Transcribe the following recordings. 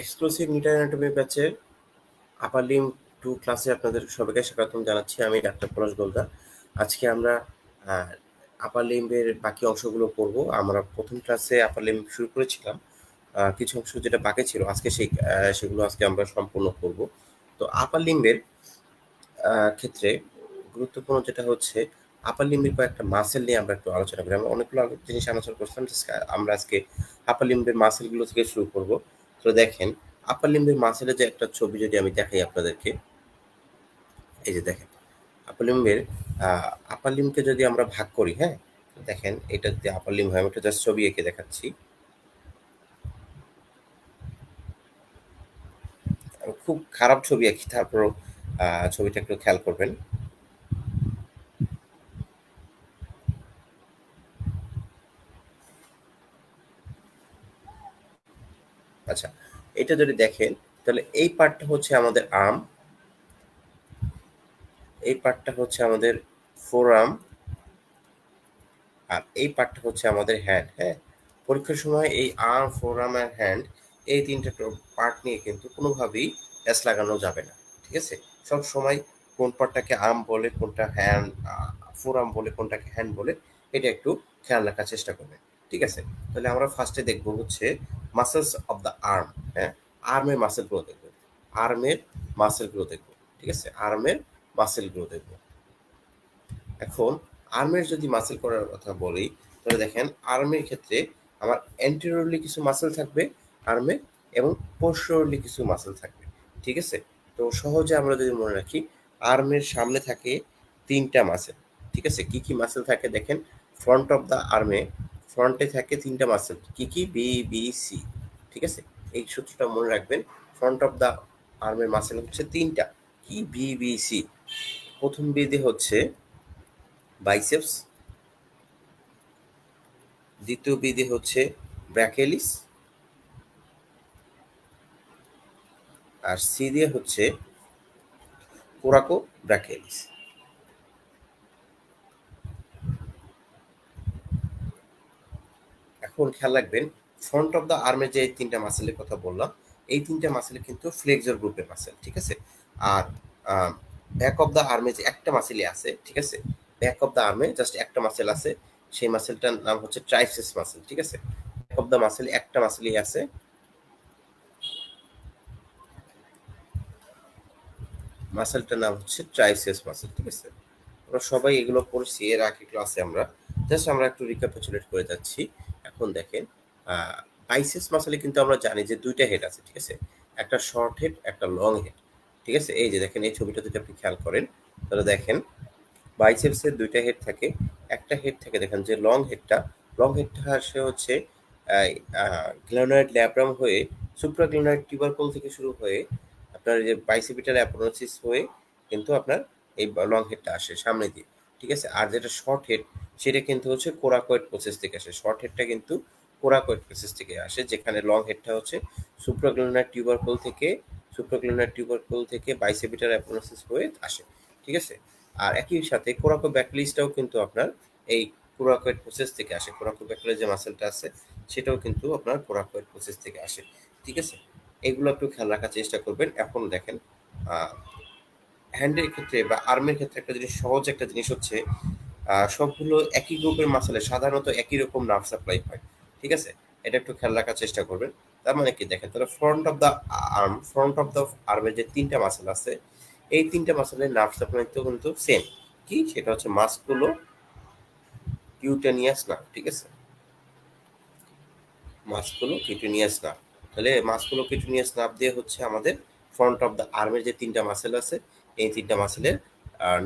Exclusive নিউটান anatomy ব্যাচের আপার Lim 2 ক্লাসে আপনাদের সবাইকে স্বাগতম জানাচ্ছি। আমি ডাক্তার পলাশ গোলদার। আজকে আমরা আপার লিম্বের বাকি অংশগুলো পড়ব। আমরা প্রথম ক্লাসে আপার লিম্ব শুরু করেছিলাম। কিছু অংশ যেটা বাকি ছিল আজকে সেগুলো আজকে আমরা সম্পূর্ণ করব। তো আপার লিম্বের ক্ষেত্রে গুরুত্বপূর্ণ যেটা হচ্ছে আপার লিম্বের কয়েকটা মাসেল নিয়ে আমরা একটু আলোচনা করি। আমরা অনেকগুলো জিনিস আলোচনা করছিলাম, আমরা আজকে আপার লিম্বের মাসেলগুলো থেকে শুরু করব। তো দেখেন, আপার লিম্বের মাসেলের যে একটা ছবি যদি আমি দেখাই আপনাদেরকে, এই যে দেখেন আপার লিম্বের আপার লিম্বকে যদি আমরা ভাগ করি, হ্যাঁ, দেখেন এটা যদি আপার লিম্ব হয়, আমি একটা জাস্ট ছবি এঁকে দেখাচ্ছি। খুব খারাপ ছবি আঁকি, তারপরও ছবিটা একটু খেয়াল করবেন। আচ্ছা, এটা যদি দেখেন তাহলে এই পার্টটা হচ্ছে আমাদের আর্ম, এই পার্টটা হচ্ছে আমাদের ফোর আর্ম, আর এই পার্টটা হচ্ছে আমাদের হ্যান্ড। হ্যাঁ, পরীক্ষার সময় এই আর্ম, ফোর আর্ম আর হ্যান্ড এই তিনটা পার্ট নিয়ে কিন্তু কোনোভাবেই অ্যাস লাগানো যাবে না। ঠিক আছে, সব সময় কোন পার্টটাকে আর্ম বলে, কোনটা হ্যান্ড, ফোর আর্ম বলে, কোনটাকে হ্যান্ড বলে, এটা একটু খেয়াল রাখার চেষ্টা করবেন। ঠিক আছে, তাহলে আমরা ফার্স্টে দেখবো হচ্ছে মাসেলস অফ দ্য আর্ম। হ্যাঁ, আর্মের মাসেলগুলো দেখবো, আর্মের মাসেলগুলো দেখবো। ঠিক আছে, আর্মের মাসেলগুলো দেখবো। এখন আর্মের যদি মাসেল করার কথা বলি, তাহলে দেখেন আর্মের ক্ষেত্রে আমার অ্যান্টেরিয়রলি কিছু মাসেল থাকবে আর্মে, এবং পোস্টেরিয়রলি কিছু মাসেল থাকবে। ঠিক আছে, তো সহজে আমরা যদি মনে রাখি, আর্মের সামনে থাকে তিনটা মাসেল। ঠিক আছে, কি কি মাসেল থাকে দেখেন, ফ্রন্ট অফ দ্য আর্মে ফ্রন্টে থাকে তিনটা মাসেল, কি কি, বি বি সি। ঠিক আছে, এই সূত্রটা মনে রাখবেন। ফ্রন্ট অফ দ্য আর্মের মাসেল হচ্ছে তিনটা, কি, বি বি সি। প্রথম বিধি হচ্ছে বাইসেপস, দ্বিতীয় বিধি হচ্ছে ব্র্যাকেলিস, আর সি দিয়ে হচ্ছে কোরাকো ব্র্যাকেলিস। এখন খেয়াল রাখবেন, ফ্রন্ট অফ দ্য আর্মের যে তিনটা মাসেলের কথা বললাম, এই তিনটা মাসেল কিন্তু ফ্লেক্সর গ্রুপের মাসেল। ঠিক আছে, আর ব্যাক অফ দ্য আর্মে যে একটা মাসেলই আছে, ঠিক আছে, ব্যাক অফ দ্য আর্মে জাস্ট একটা মাসেল আছে, সেই মাসেলটার নাম হচ্ছে ট্রাইসেস মাসেল। ঠিক আছে, ব্যাক অফ দ্য মাসেল একটা মাসেলই আছে, মাসেলটার নাম হচ্ছে ট্রাইসেস মাসেল। ঠিক আছে, আমরা সবাই এগুলো পড়ছি এর আগে ক্লাসে। আমরা জাস্ট আমরা একটু রিক্যাপিচুলেট করে যাচ্ছি। এখন দেখেন, বাইসেপস মাসলে কিন্তু আমরা জানি যে দুইটা হেড আছে। ঠিক আছে, একটা শর্ট হেড, একটা লং হেড। ঠিক আছে, এই যে দেখেন এই ছবিটা যদি আপনি খেয়াল করেন, তাহলে দেখেন বাইসেপসের দুইটা হেড থাকে। একটা হেড থাকে দেখেন যে লং হেডটা, লং হেডটা আসে হচ্ছে গ্ল্যানোয়েড ল্যাব্রাম হয়ে সুপ্রাগ্ল্যানোয়েড টিউবারকল থেকে শুরু হয়ে আপনার এই যে বাইসিপিটাল অ্যাপোনেসিস হয়ে কিন্তু আপনার এই লং হেডটা আসে সামনে দিয়ে। ঠিক আছে, আর যেটা শর্ট হেড সেটা কিন্তু হচ্ছে কোরাকয়েড প্রসেস থেকে আসে। শর্ট হেডটা কিন্তু কোরাকয়েড প্রসেস থেকে আসে, যেখানে লং হেডটা হচ্ছে সুপ্রাগ্ল্যানোয়েড টিউবারকল থেকে বাইসিপিটাল অ্যাপোনেসিস হয়ে আসে। ঠিক আছে, আর একই সাথে কোরাকো ব্যাকলিসটাও কিন্তু আপনার এই কোরাকয়েড প্রসেস থেকে আসে। কোরাকো ব্যাকলিস যে মাসেলটা আছে সেটাও কিন্তু আপনার কোরাকয়েড প্রসেস থেকে আসে। ঠিক আছে, এগুলো একটু খেয়াল রাখার চেষ্টা করবেন। এখন দেখেন হ্যান্ডের ক্ষেত্রে বা আর্মের ক্ষেত্রে একটা জিনিস, সহজ একটা জিনিস হচ্ছে সবগুলো একই গ্রুপের মাসেলে সাধারণত একই রকম নার্ভ সাপ্লাই হয়। ঠিক আছে, এটা একটু খেয়াল রাখার চেষ্টা করবেন। তার মানে কি দেখেন, তাহলে ফ্রন্ট অফ দ্য আর্মের যে তিনটা মাসেল আছে, এই তিনটা মাসেলের নার্ভ সাপ্লাই তো কিন্তু সেম, কি, সেটা হচ্ছে মাসকুলো কিউটেনিয়াস নার্ভ। ঠিক আছে, মাসকুলো কিউটেনিয়াস নার্ভ। তাহলে মাসকুলো কিউটেনিয়াস নার্ভ দিয়ে হচ্ছে আমাদের ফ্রন্ট অফ দ্য আর্মের যে তিনটা মাসেল আছে, এই তিনটা মাসেলের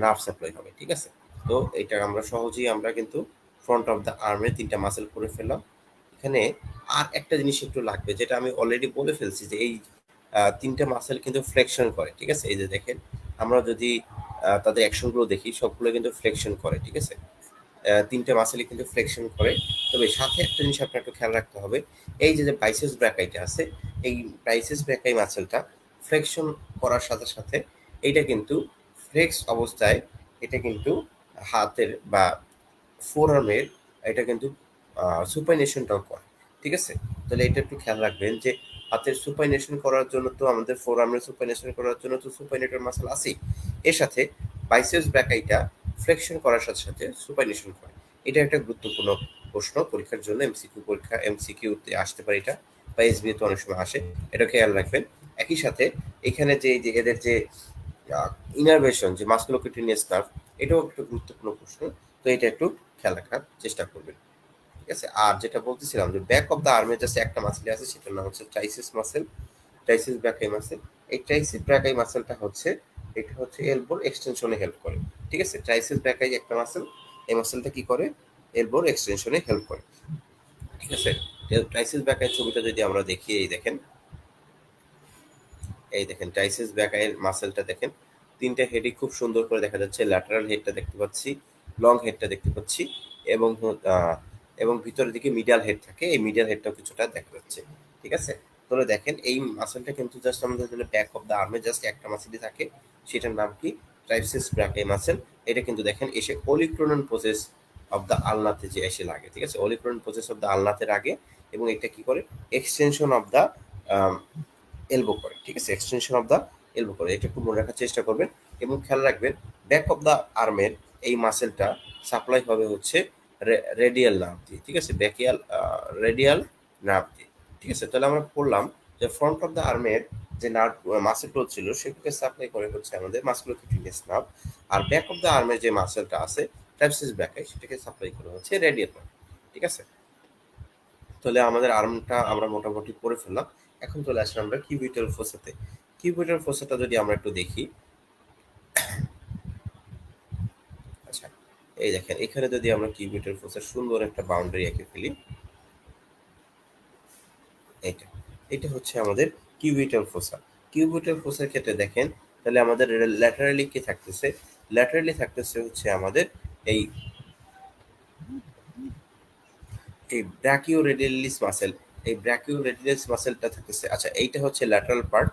নার্ভ সাপ্লাই হবে। ঠিক আছে, তো এটা আমরা সহজেই আমরা কিন্তু ফ্রন্ট অফ দ্য আর্মের তিনটা মাসেল করে ফেললাম। এখানে আর একটা জিনিস একটু লাগবে, যেটা আমি অলরেডি বলে ফেলছি, যে এই তিনটা মাসেল কিন্তু ফ্লেকশন করে। ঠিক আছে, এই যে দেখেন, আমরা যদি তাদের অ্যাকশনগুলো দেখি, সবগুলো কিন্তু ফ্লেকশন করে। ঠিক আছে, তিনটে মাসেলই কিন্তু ফ্লেকশন করে। তবে সাথে একটা জিনিস আপনার একটু খেয়াল রাখতে হবে, এই যে যে বাইসেপস ব্র্যাকাইটা আছে, এই বাইসেপস ব্র্যাকাই মাসেলটা ফ্লেকশন করার সাথে সাথে এইটা কিন্তু ফ্লেক্স অবস্থায় এটা কিন্তু হাতের বা ফোর আর্মের এটা কিন্তু সুপাইনেশনটাও করে। ঠিক আছে, তাহলে এটা একটু খেয়াল রাখবেন যে হাতের সুপাইনেশন করার জন্য তো আমাদের ফোরআর্মের সুপাইনেশন করার জন্য তো সুপাইনেটর মাসল আছেই, এর সাথে বাইসেপস ব্র্যাকাইটা ফ্লেকশন করার সাথে সাথে সুপাইনেশন করে। এটা একটা গুরুত্বপূর্ণ প্রশ্ন পরীক্ষার জন্য, এমসিকিউ পরীক্ষা, এমসিকিউতে আসতে পারে এটা, বা এসবিএ তো অনেক সময় আসে, এটা খেয়াল রাখবেন। একই সাথে এখানে যে এদের যে ইনারভেশন, যে মাস্কুলোকিউটেনিয়াস নার্ভ, এটাও একটা গুরুত্বপূর্ণ প্রশ্ন, তো এটা একটু খেয়াল রাখার চেষ্টা করবেন। ঠিক আছে, আর যেটা বলতেছিলাম যে ব্যাক অফ দ্য আর্মে জাস্ট একটা মাসেল আছে, সেটার নাম হচ্ছে ট্রাইসেস মাসেল, ট্রাইসেস ব্র্যাকাই মাসেল। এই ট্রাইসেস ব্র্যাকাই মাসেলটা হচ্ছে, এটা হচ্ছে এলবোর এক্সটেনশনে হেল্প করে। ঠিক আছে, ট্রাইসেস ব্র্যাকাই একটা মাসেল, এই মাসেলটা কি করে, এলবোর এক্সটেনশনে হেল্প করে। ঠিক আছে, ট্রাইসেস ব্র্যাকাই ছবিটা যদি আমরা দেখি, এই দেখেন, এই দেখেন ট্রাইসেস ব্র্যাকাইয়ের মাসেলটা দেখেন, তিনটা হেডই খুব সুন্দর করে দেখা যাচ্ছে, ল্যাটারাল হেডটা দেখতে পাচ্ছি, লং হেডটা দেখতে পাচ্ছি, এবং এবং ভিতরের দিকে মিডিয়াল হেড থাকে, এই মিডিয়াল হেডটাও কিছুটা দেখা যাচ্ছে। ঠিক আছে, তাহলে দেখেন এই মাসেলটা কিন্তু জাস্ট আমাদের ব্যাক অফ দ্য আর্মে জাস্ট একটা মাসেলই থাকে, সেটার নাম কি, ট্রাইসেস ব্র্যাকাই মাসেল। এটা কিন্তু দেখেন এসে ওলিক্রোনন প্রসেস অফ দ্য আলনাতে যে এসে লাগে। ঠিক আছে, ওলিক্রোনন প্রসেস অফ দ্য আলনাতের আগে, এবং এটা কি করে, এক্সটেনশন অফ দ্য এলবো করে। ঠিক আছে, এক্সটেনশন অফ দ্য এলবো করে, এটা একটু মনে রাখার চেষ্টা করবেন। এবং খেয়াল রাখবেন ব্যাক অফ দ্য আর্মের এই মাসেলটা সাপ্লাই হবে হচ্ছে রেডিয়াল নার্ভ দিয়ে। ঠিক আছে, ব্যাকিয়াল রেডিয়াল নার্ভ দিয়ে। ঠিক আছে, তাহলে আমরা পড়লাম যে ফ্রন্ট অফ দ্য আর্মের যে নার্ভ মাসেলগুলো ছিল সেগুলোকে সাপ্লাই করে হচ্ছে আমাদের মাস্কুলোকিউটেনিয়াস নার্ভ, আর ব্যাক অফ দ্য আর্মের যে মাসেলটা আছে ট্রাইসেস ব্র্যাকাই, সেটাকে সাপ্লাই করে হচ্ছে রেডিয়াল নার্ভ। ঠিক আছে, তাহলে আমাদের আর্মটা আমরা মোটামুটি পড়ে ফেললাম। এখন চলে আসলাম আমরা কিউবিটাল ফোসাতে। কিউবিটাল ফোসাটা যদি আমরা একটু দেখি, আচ্ছা এই দেখেন এখানে যদি আমরা কিউবিটাল ফোসার সুন্দর একটা বাউন্ডারি এঁকে ফেলি, এইটা, এটা হচ্ছে আমাদের কিউবিটাল ফোসা। কিউবিটাল ফোসার ক্ষেত্রে দেখেন, তাহলে আমাদের ল্যাটারালি কি থাকতেছে, ল্যাটারালি থাকতেছে হচ্ছে আমাদের এই এই ব্র্যাকিও রেডিয়ালিস মাসেল, এই ব্র্যাকিও রেডিয়ালিস মাসেলটা থাকতেছে। আচ্ছা, এইটা হচ্ছে ল্যাটারাল পার্ট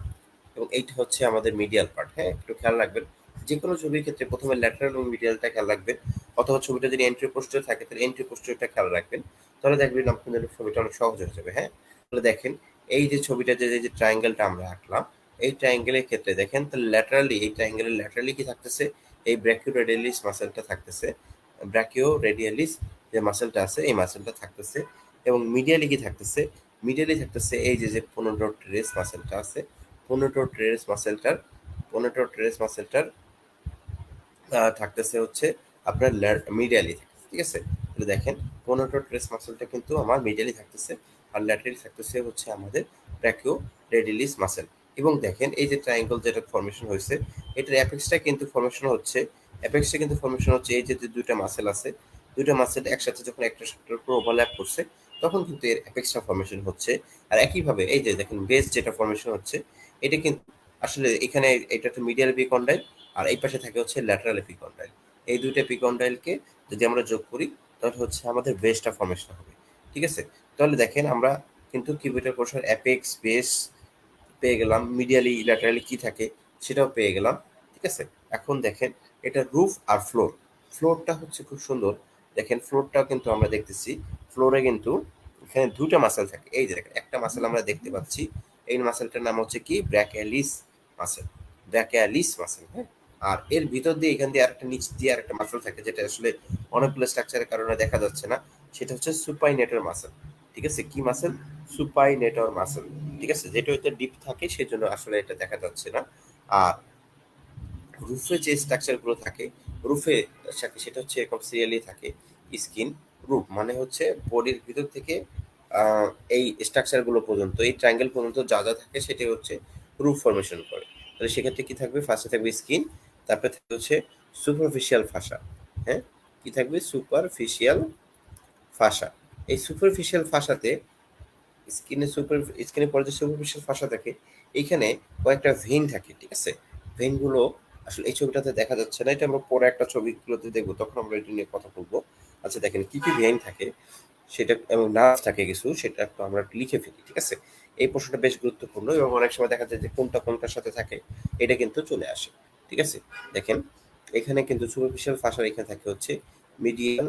এবং এইটা হচ্ছে আমাদের মিডিয়াল পার্ট। হ্যাঁ, একটু খেয়াল রাখবেন, যে কোনো ছবির ক্ষেত্রে প্রথমে ল্যাটারাল এবং মিডিয়ালটা খেয়াল রাখবেন, অথবা ছবিটা যদি এন্ট্রি পোস্টার থাকে তাহলে এন্ট্রি পোস্টারটা খেয়াল রাখবেন, তাহলে দেখবেন আপনাদের ছবিটা অনেক সহজ হয়ে যাবে। হ্যাঁ, তাহলে দেখেন এই যে ছবিটা, যে ট্রায়াঙ্গেলটা আমরা আঁকলাম, এই ট্রায়াঙ্গেলের ক্ষেত্রে দেখেন তাহলে ল্যাটারালি, এই ট্রায়াঙ্গেলের ল্যাটারালি কি থাকতেছে, এই ব্র্যাকিও রেডিয়ালিস মাসেলটা থাকতেছে, ব্র্যাকিও রেডিয়ালিস যে মাসেলটা আছে এই মাসেলটা থাকতেছে, এবং মিডিয়ালি কি থাকতেছে, মিডিয়ালি থাকতেছে এই যে পোনেটো ট্রেস মাসেলটা আছে, পোনেটো ট্রেস মাসেলটার, পোনেটো ট্রেস মাসেলটার থাকতেছে হচ্ছে আপনার মিডিয়ালি। ঠিক আছে, তাহলে দেখেন পোনেটো ট্রেস মাসেলটা কিন্তু আমার মিডিয়ালি থাকতেছে, আর ল্যাটারালি থাকতেছে হচ্ছে আমাদের ব্র্যাকিও রেডিয়ালিস মাসেল। এবং দেখেন এই যে ট্রায়াঙ্গল যেটা ফর্মেশন হয়েছে, এটার অ্যাপেক্সটা কিন্তু ফর্মেশন হচ্ছে, অ্যাপেক্সটা কিন্তু ফর্মেশন হচ্ছে এই যে দুইটা মাসেল আছে, দুইটা মাসেল একসাথে যখন একটা সাথে উপর ওভারল্যাপ করছে তখন কিন্তু এর অ্যাপেক্সটা ফর্মেশন হচ্ছে। আর একইভাবে এই যে দেখেন বেস যেটা ফর্মেশন হচ্ছে, এটা কিন্তু আসলে এখানে এটা একটা মিডিয়াল এপিকন্ডাইল, আর এই পাশে থাকে হচ্ছে ল্যাটারাল এপিকন্ডাইল। এই দুইটা এপিকন্ডাইলকে যদি আমরা যোগ করি তাহলে হচ্ছে আমাদের বেসটা ফর্মেশন হবে। ঠিক আছে, তাহলে দেখেন আমরা কিন্তু কিউবিটাল কোষের অ্যাপেক্স, বেস পেয়ে গেলাম, মিডিয়ালি ল্যাটারালি কি থাকে সেটাও পেয়ে গেলাম। ঠিক আছে, এখন দেখেন এটা রুফ আর ফ্লোর, ফ্লোরটা হচ্ছে খুব সুন্দর। দেখেন ফ্লোরটাও কিন্তু আমরা দেখতেছি, ফ্লোরে কিন্তু এখানে দুইটা মাসেল থাকে। এই যে দেখেন একটা মাসেল আমরা দেখতে পাচ্ছি, এই মাসেলটার নাম হচ্ছে কি, ব্র্যাকিয়ালিস মাসেল, ব্র্যাকিয়ালিস মাসেল। হ্যাঁ, আর এর ভিতর দিয়ে এখান দিয়ে আরেকটা নিচ দিয়ে আরেকটা মাসেল থাকে, যেটা আসলে অনেকগুলো স্ট্রাকচারের কারণে দেখা যাচ্ছে না, সেটা হচ্ছে সুপাইনেটর মাসেল। ঠিক আছে, কি মাসেল, সুপাইনেটর মাসেল। ঠিক আছে, যেটা হয়তো ডিপ থাকে সেজন্য আসলে এটা দেখা যাচ্ছে না। আর রুফে যে স্ট্রাকচার গুলো থাকে, রুফে সেটা হচ্ছে এরকম সিরিয়ালি থাকে, স্কিন, রুফ মানে হচ্ছে বডির ভিতর থেকে আহ, এই স্ট্রাকচার গুলো পর্যন্ত, এই ট্রায়াঙ্গেল পর্যন্ত যা যা থাকে সেটাই হচ্ছে রুফ ফরমেশন করে। তাহলে সেক্ষেত্রে কি থাকবে, ফার্স্টে থাকবে স্কিন, তারপরে থাকবে হচ্ছে সুপারফিশিয়াল ফাসা। হ্যাঁ, কি থাকবে, সুপারফিশিয়াল ফাসা। এই সুপারফিশিয়াল ফাসাতে স্কিনের পরে যে সুপারফিশিয়াল ফাসা থাকে, এইখানে কয়েকটা ভেইন থাকে। ঠিক আছে, ভেইনগুলো আসলে এই ছবিটাতে দেখা যাচ্ছে না, এটা আমরা পরে একটা ছবিগুলোতে দেখবো, তখন আমরা এটা নিয়ে কথা বলবো। আচ্ছা দেখেন কি কি ভেইন থাকে সেটা, এবং নার্ভ থাকে কিছু, সেটা একটু আমরা লিখে ফেলি। ঠিক আছে, এই প্রশ্নটা বেশ গুরুত্বপূর্ণ, এবং অনেক সময় দেখা যায় যে কোনটা কোনটার সাথে থাকে এটা কিন্তু চলে আসে। ঠিক আছে, দেখেন এখানে কিন্তু সুপারফিশিয়াল ফাসার এখানে থাকে হচ্ছে মিডিয়াল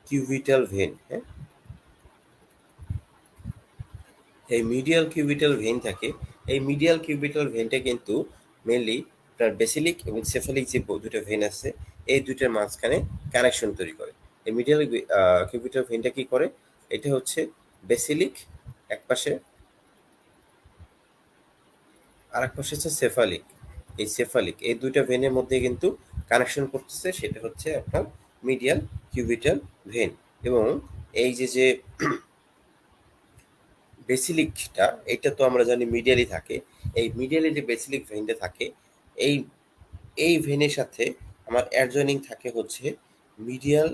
কিউবিটাল ভেইন। হ্যাঁ, এই মিডিয়াল কিউবিটাল ভেইন থাকে। এই মিডিয়াল কিউবিটাল ভেইনটা কিন্তু মেইনলি আপনার বেসিলিক এবং সেফালিক যে দুটো ভেইন আছে এই দুইটার মাঝখানে কানেকশন তৈরি করে। এই মিডিয়াল কিউবিটাল ভেইনটা কি করে? এটা হচ্ছে বেসিলিক এক পাশে, আর এক পাশে হচ্ছে সেফালিক। এই সেফালিক এই দুইটা ভেইনের মধ্যে কিন্তু কানেকশন করতেছে, সেটা হচ্ছে আপনার মিডিয়াল কিউবিটাল ভেইন। এবং এই যে বেসিলিকটা, এটা তো আমরা জানি মিডিয়ালি থাকে। এই মিডিয়ালি যে বেসিলিক ভেইনটা থাকে, এই এই ভেইনের সাথে আমার অ্যাডজয়নিং থাকে হচ্ছে medial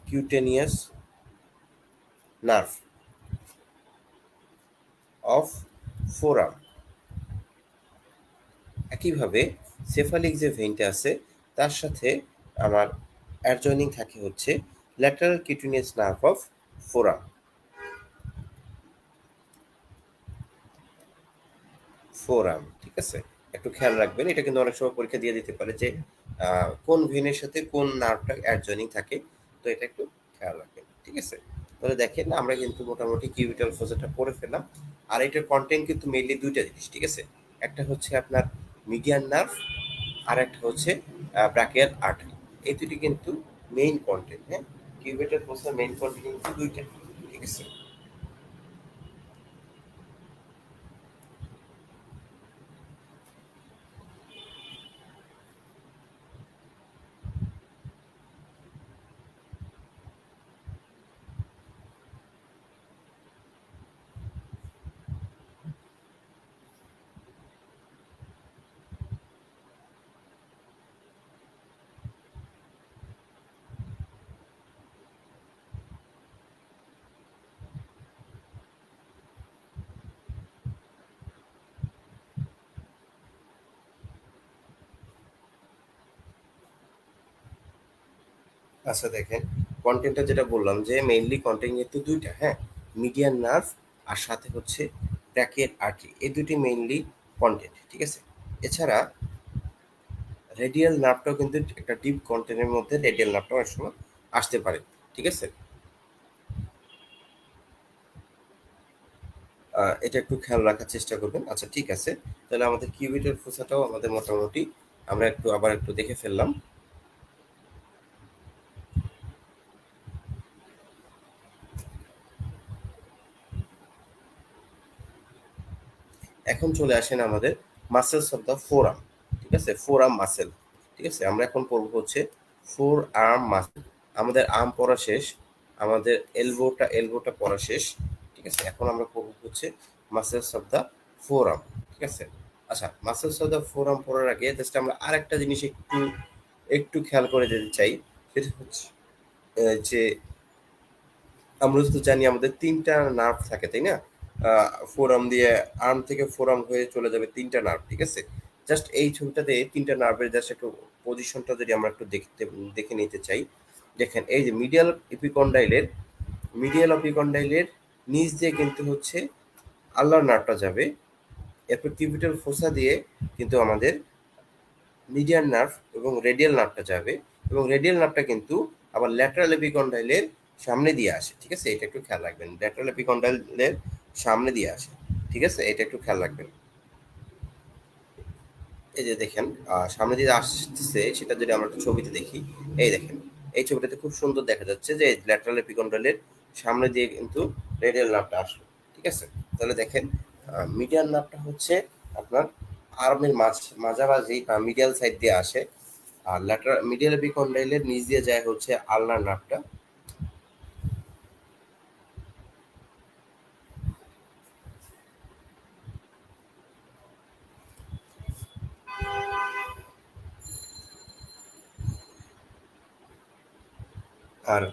cutaneous nerve of forum. একইভাবে সেফালিক যে ভেইনটা আছে তার সাথে আমার অ্যাডজয়নিং থাকে হচ্ছে lateral cutaneous nerve of forum. Forum, ঠিক আছে? একটু খেয়াল রাখবেন, এটা কিন্তু অনেক সময় পরীক্ষা দিয়ে দিতে পারে যে কোন ভেনের সাথে কোন নার্ভটা অ্যাডজয়নিং থাকে। তো এটা একটু খেয়াল রাখবেন, ঠিক আছে? তাহলে দেখেন আমরা কিন্তু মোটামুটি কিউবিটাল ফোসাটা পড়ে ফেললাম। আর এটার কন্টেন্ট কিন্তু মেইনলি দুইটা জিনিস, ঠিক আছে? একটা হচ্ছে আপনার মিডিয়ান নার্ভ, আর একটা হচ্ছে ব্রাকিয়াল আর্টারি। এই দুটি কিন্তু মেইন কন্টেন্ট। হ্যাঁ, কিউবিটাল ফোসার মেইন কন্টেন্ট কিন্তু দুইটা, ঠিক আছে? আচ্ছা দেখেন, কন্টেন্টটা যেটা বললাম যে মেইনলি কন্টেন্ট কিন্তু দুইটা। হ্যাঁ, মিডিয়ান নার্ভ আর সাথে হচ্ছে ব্র্যাকিয়াল আর্টারি, এই দুটি মেইনলি কন্টেন্ট, ঠিক আছে? এছাড়া রেডিয়াল নার্ভটাও কিন্তু একটা ডিপ কন্টেন্টের মধ্যে রেডিয়াল নার্ভটাও অনেক সময় আসতে পারে, ঠিক আছে? এটা একটু খেয়াল রাখার চেষ্টা করবেন। আচ্ছা ঠিক আছে, তাহলে আমাদের কিউবিটাল ফোসাটাও আমাদের মোটামুটি আমরা একটু আবার একটু দেখে ফেললাম। এখন চলে আসেন আমাদের muscles of the four arm, ঠিক আছে? ফোর আর্ম মাসেল, ঠিক আছে? আমরা এখন পড়বো হচ্ছে ফোর আর্ম মাসেল। আমাদের আর্ম পড়া শেষ, আমাদের এলবোটা পড়া শেষ, ঠিক আছে? এখন আমরা পড়বো হচ্ছে muscles of the four arm, ঠিক আছে? আচ্ছা, muscles of the four arm পড়ার আগে জাস্ট আমরা আরেকটা জিনিস একটু একটু খেয়াল করে যেতে চাই। সেটা হচ্ছে যে আমরা তো জানি আমাদের তিনটা নার্ভ থাকে, তাই না? ফোরাম দিয়ে আর্ম থেকে ফোরাম হয়ে চলে যাবে তিনটা নার্ভ, ঠিক আছে? জাস্ট এই ছবিটাতে তিনটা নার্ভের জাস্ট একটু পজিশনটা যদি আমরা একটু দেখে নিতে চাই। দেখেন এই যে মিডিয়াল অপিকন্ডাইলের নিচ দিয়ে কিন্তু হচ্ছে আল্লার নার্ভটা যাবে। এরপর কিউবিটাল ফোসা দিয়ে কিন্তু আমাদের মিডিয়ান নার্ভ এবং রেডিয়াল নার্ভটা যাবে। এবং রেডিয়াল নার্ভটা কিন্তু আবার ল্যাটারাল এপিকন্ডাইলের সামনে দিয়ে আসে, ঠিক আছে? এটা একটু খেয়াল রাখবেন, ল্যাটারাল এপিকন্ডাইলের সামনে দিয়ে আসে, ঠিক আছে? এটা একটু খেয়াল রাখবেন। এই যে দেখেন সামনে দিয়ে আসতেছে, সেটা যদি আমরা একটা ছবিতে দেখি, এই দেখেন এই ছবিটাতে খুব সুন্দর দেখা যাচ্ছে যে ল্যাটারাল এপিকন্ডাইলের সামনে দিয়ে কিন্তু রেডিয়াল নার্ভটা আসলো, ঠিক আছে? তাহলে দেখেন মিডিয়াল নার্ভটা হচ্ছে আপনার আর্মের মাঝামাঝি মিডিয়াল সাইড দিয়ে আসে। আর মিডিয়াল এপিকন্ডাইলের নিচ দিয়ে যায় হচ্ছে আলনার নার্ভটা। আর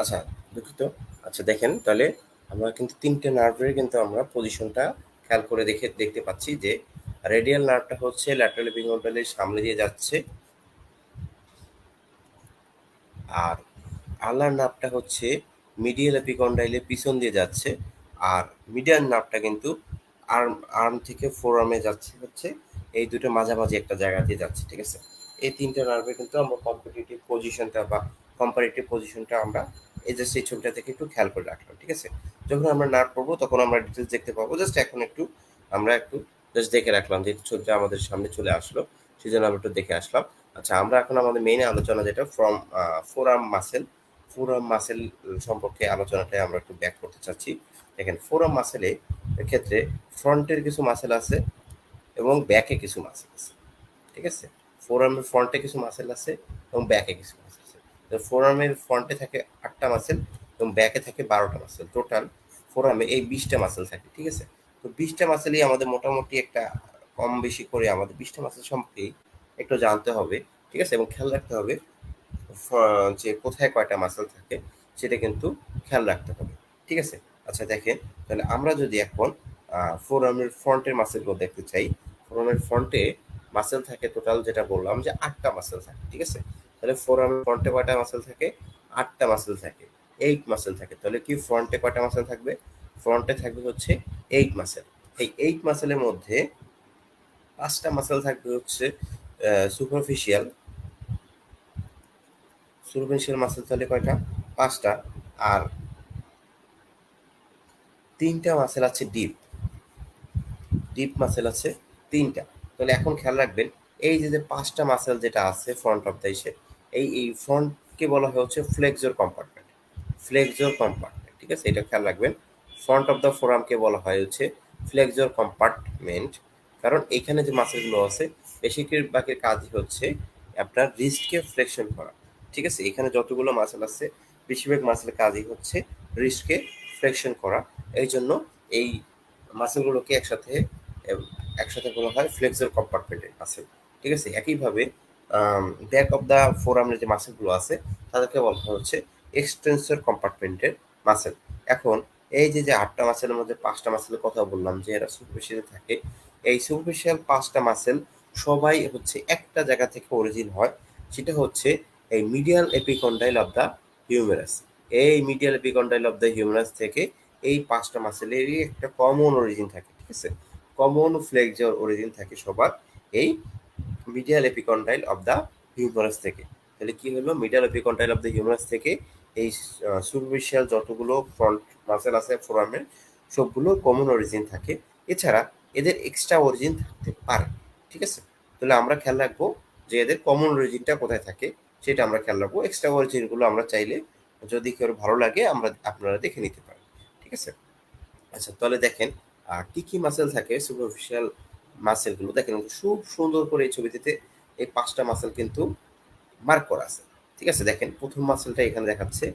আচ্ছা, দুঃখিত। আচ্ছা দেখেন তাহলে আমরা কিন্তু তিনটে নার্ভের কিন্তু আমরা পজিশনটা খেয়াল করে দেখতে পাচ্ছি যে রেডিয়াল নার্ভটা হচ্ছে ল্যাটারাল এপিকন্ডাইলের সামনে দিয়ে যাচ্ছে, আর আলার নার্ভটা হচ্ছে মিডিয়াল এপিকন্ডাইলের পিছন দিয়ে যাচ্ছে। আর মিডিয়াল নার্ভটা কিন্তু আর্ম আর্ম থেকে ফোর আর্মে যাচ্ছে হচ্ছে এই দুটো মাঝামাঝি একটা জায়গা দিয়ে যাচ্ছে, ঠিক আছে? এই তিনটে নার্ভে কিন্তু আমরা কম্পারেটিভ পজিশনটা আমরা এই জাস্ট এই ছবিটা থেকে একটু খেয়াল করে রাখলাম, ঠিক আছে? যখন আমরা নার্ভ পড়বো তখন আমরা ডিটেলস দেখতে পাবো। জাস্ট এখন একটু আমরা একটু জাস্ট দেখে রাখলাম, যেহেতু ছবিটা আমাদের সামনে চলে আসলো সেজন্য আমরা একটু দেখে আসলাম। আচ্ছা, আমরা এখন আমাদের মেইন আলোচনা যেটা ফ্রম ফোরআর্ম মাসেল, ফোরআর্ম মাসেল সম্পর্কে আলোচনাটাই আমরা একটু ব্যাক করতে চাচ্ছি। দেখেন, ফোরআর্ম মাসেলে ক্ষেত্রে ফ্রন্টের কিছু মাসেল আছে এবং ব্যাকে কিছু মাসেল আছে, ঠিক আছে? ফোরআর্মের ফ্রন্টে কিছু মাসেল আছে এবং ব্যাকে কিছু মাসেল আছে। তো ফোরআর্মের ফ্রন্টে থাকে 8টা মাসেল এবং ব্যাকে থাকে 12টা মাসেল। টোটাল ফোরআর্মে এই 20টা মাসেল থাকে, ঠিক আছে? তো 20টা মাসেলই আমাদের মোটামুটি একটা কম বেশি করে আমাদের 20টা মাসেল সম্পর্কেই একটু জানতে হবে, ঠিক আছে? এবং খেয়াল রাখতে হবে যে কোথায় কয়টা মাসেল থাকে সেটা কিন্তু খেয়াল রাখতে হবে, ঠিক আছে? আচ্ছা দেখেন, তাহলে আমরা যদি এখন ফোরআর্মের ফ্রন্টের মাসেলগুলো দেখতে চাই, ফোরআর্মের ফ্রন্টে মাসেল থাকে টোটাল, যেটা বললাম যে 8টা মাসেল থাকে, ঠিক আছে? তাহলে ফোরআর্মের ফ্রন্টে কয়টা মাসেল থাকে? 8টা মাসেল থাকে, 8 মাসেল থাকে। তাহলে কি ফ্রন্টে কয়টা মাসেল থাকবে? ফ্রন্টে থাকবে হচ্ছে 8 মাসেল। এই 8 মাসেলের মধ্যে 5টা মাসেল থাকবে হচ্ছে সুপারফিশিয়াল। সুপারফিশিয়াল মাসেল তাহলে কয়টা? 5টা। আর 3টা মাসেল আছে ডিপ, ডিপ মাসেল আছে 3টা। তাহলে এখন খেয়াল রাখবেন, এই যে 5টা মাসেল যেটা আছে ফ্রন্ট অফ দ্য ইসে, এই ফ্রন্টকে বলা হয় হচ্ছে ফ্লেক্সর কম্পার্টমেন্ট, ফ্লেক্সর কম্পার্টমেন্ট, ঠিক আছে? এটা খেয়াল রাখবেন, ফ্রন্ট অফ দ্য ফোরামকে বলা হয় হচ্ছে ফ্লেক্সর কম্পার্টমেন্ট। কারণ এখানে যে মাসেলগুলো আছে বেশিরভাগের কাজই হচ্ছে আপনার রিস্টকে ফ্লেকশন করা, ঠিক আছে? এখানে যতগুলো মাসেল আছে বেশিরভাগ মাসেলের কাজই হচ্ছে রিস্টকে ফ্লেকশন করা। এই জন্য এই মাসেলগুলোকে একসাথে বলা হয় ফ্লেক্সর কম্পার্টমেন্টের মাসেল, ঠিক আছে? একইভাবে ব্যাক অফ দ্য ফোরামের যে মাসেলগুলো আছে তাদেরকে বলা হচ্ছে এক্সটেন্সর কম্পার্টমেন্টের মাসেল। এখন এই যে 8টা মাসেলের মধ্যে 5টা মাসেলের কথা বললাম যে এরা সুপারফিশিয়ালে থাকে, এই সুপারফিশিয়াল 5টা মাসেল সবাই হচ্ছে একটা জায়গা থেকে অরিজিন হয়, সেটা হচ্ছে এই medial epicondyle of the humerus. এই medial epicondyle of the humerus থেকে এই 5টা মাসেলেরই একটা কমন অরিজিন থাকে, ঠিক আছে? কমন ফ্লেক্সর অরিজিন থাকে সবার এই medial epicondyle of the humorous থেকে। তাহলে কি হলো? Medial epicondyle of the humorous থেকে এই সুপারফিশিয়াল যতগুলো ফ্রন্ট মাসেল আছে ফোরামের সবগুলো কমন অরিজিন থাকে। এছাড়া এদের এক্সট্রা অরিজিন থাকতে পারে, ঠিক আছে? তাহলে আমরা খেয়াল রাখবো যে এদের কমন অরিজিনটা কোথায় থাকে সেটা আমরা খেয়াল রাখবো। এক্সট্রা অরিজিনগুলো আমরা চাইলে যদি কেউ ভালো লাগে আপনারা দেখে নিতে পারেন, ঠিক আছে? আচ্ছা, তাহলে দেখেন কি কি মাসেল থাকে সুপারফিশিয়াল মাসেলগুলো দেখেন খুব সুন্দর করে এই ছবিটিতে এই 5টা মাসেল কিন্তু মার্ক করা আছে, ঠিক আছে? দেখেন, প্রথম মাসেলটা এখানে দেখাচ্ছে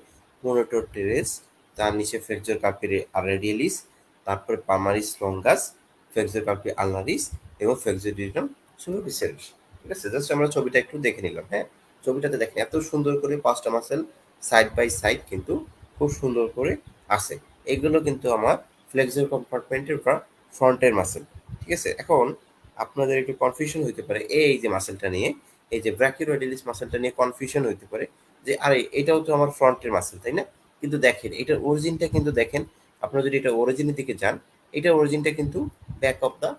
প্রোনোটর টেরেস, তার নিচে ফ্লেক্সর কার্পি রেডিয়ালিস, তারপরে পালমারিস লঙ্গাস, ফ্লেক্সর কার্পি আলনারিস এবং ফ্লেক্সর ডিউটাম সুপারফিশিয়ালিস, ঠিক আছে? জাস্ট আমরা ছবিটা একটু দেখে নিলাম। হ্যাঁ, ছবিটাতে দেখেন এত সুন্দর করে 5টা মাসেল সাইড বাই সাইড কিন্তু খুব সুন্দর করে আছে। এগুলো কিন্তু আমার ফ্লেক্সর কম্পার্টমেন্টের বা ফ্রন্টের মাসেল, ঠিক আছে? এখন আপনাদের একটু কনফিউশন হতে পারে এই যে মাসেলটা নিয়ে, এই যে ব্র্যাকিওরেডিয়ালিস মাসেলটা নিয়ে কনফিউশন হতে পারে যে আরে এটাও তো আমার ফ্রন্টের মাসেল, তাই না? কিন্তু দেখেন এটার অরিজিনটা কিন্তু দেখেন, আপনারা যদি এটা অরিজিনের দিকে যান, এটার অরিজিনটা কিন্তু ব্যাক অফ দ্য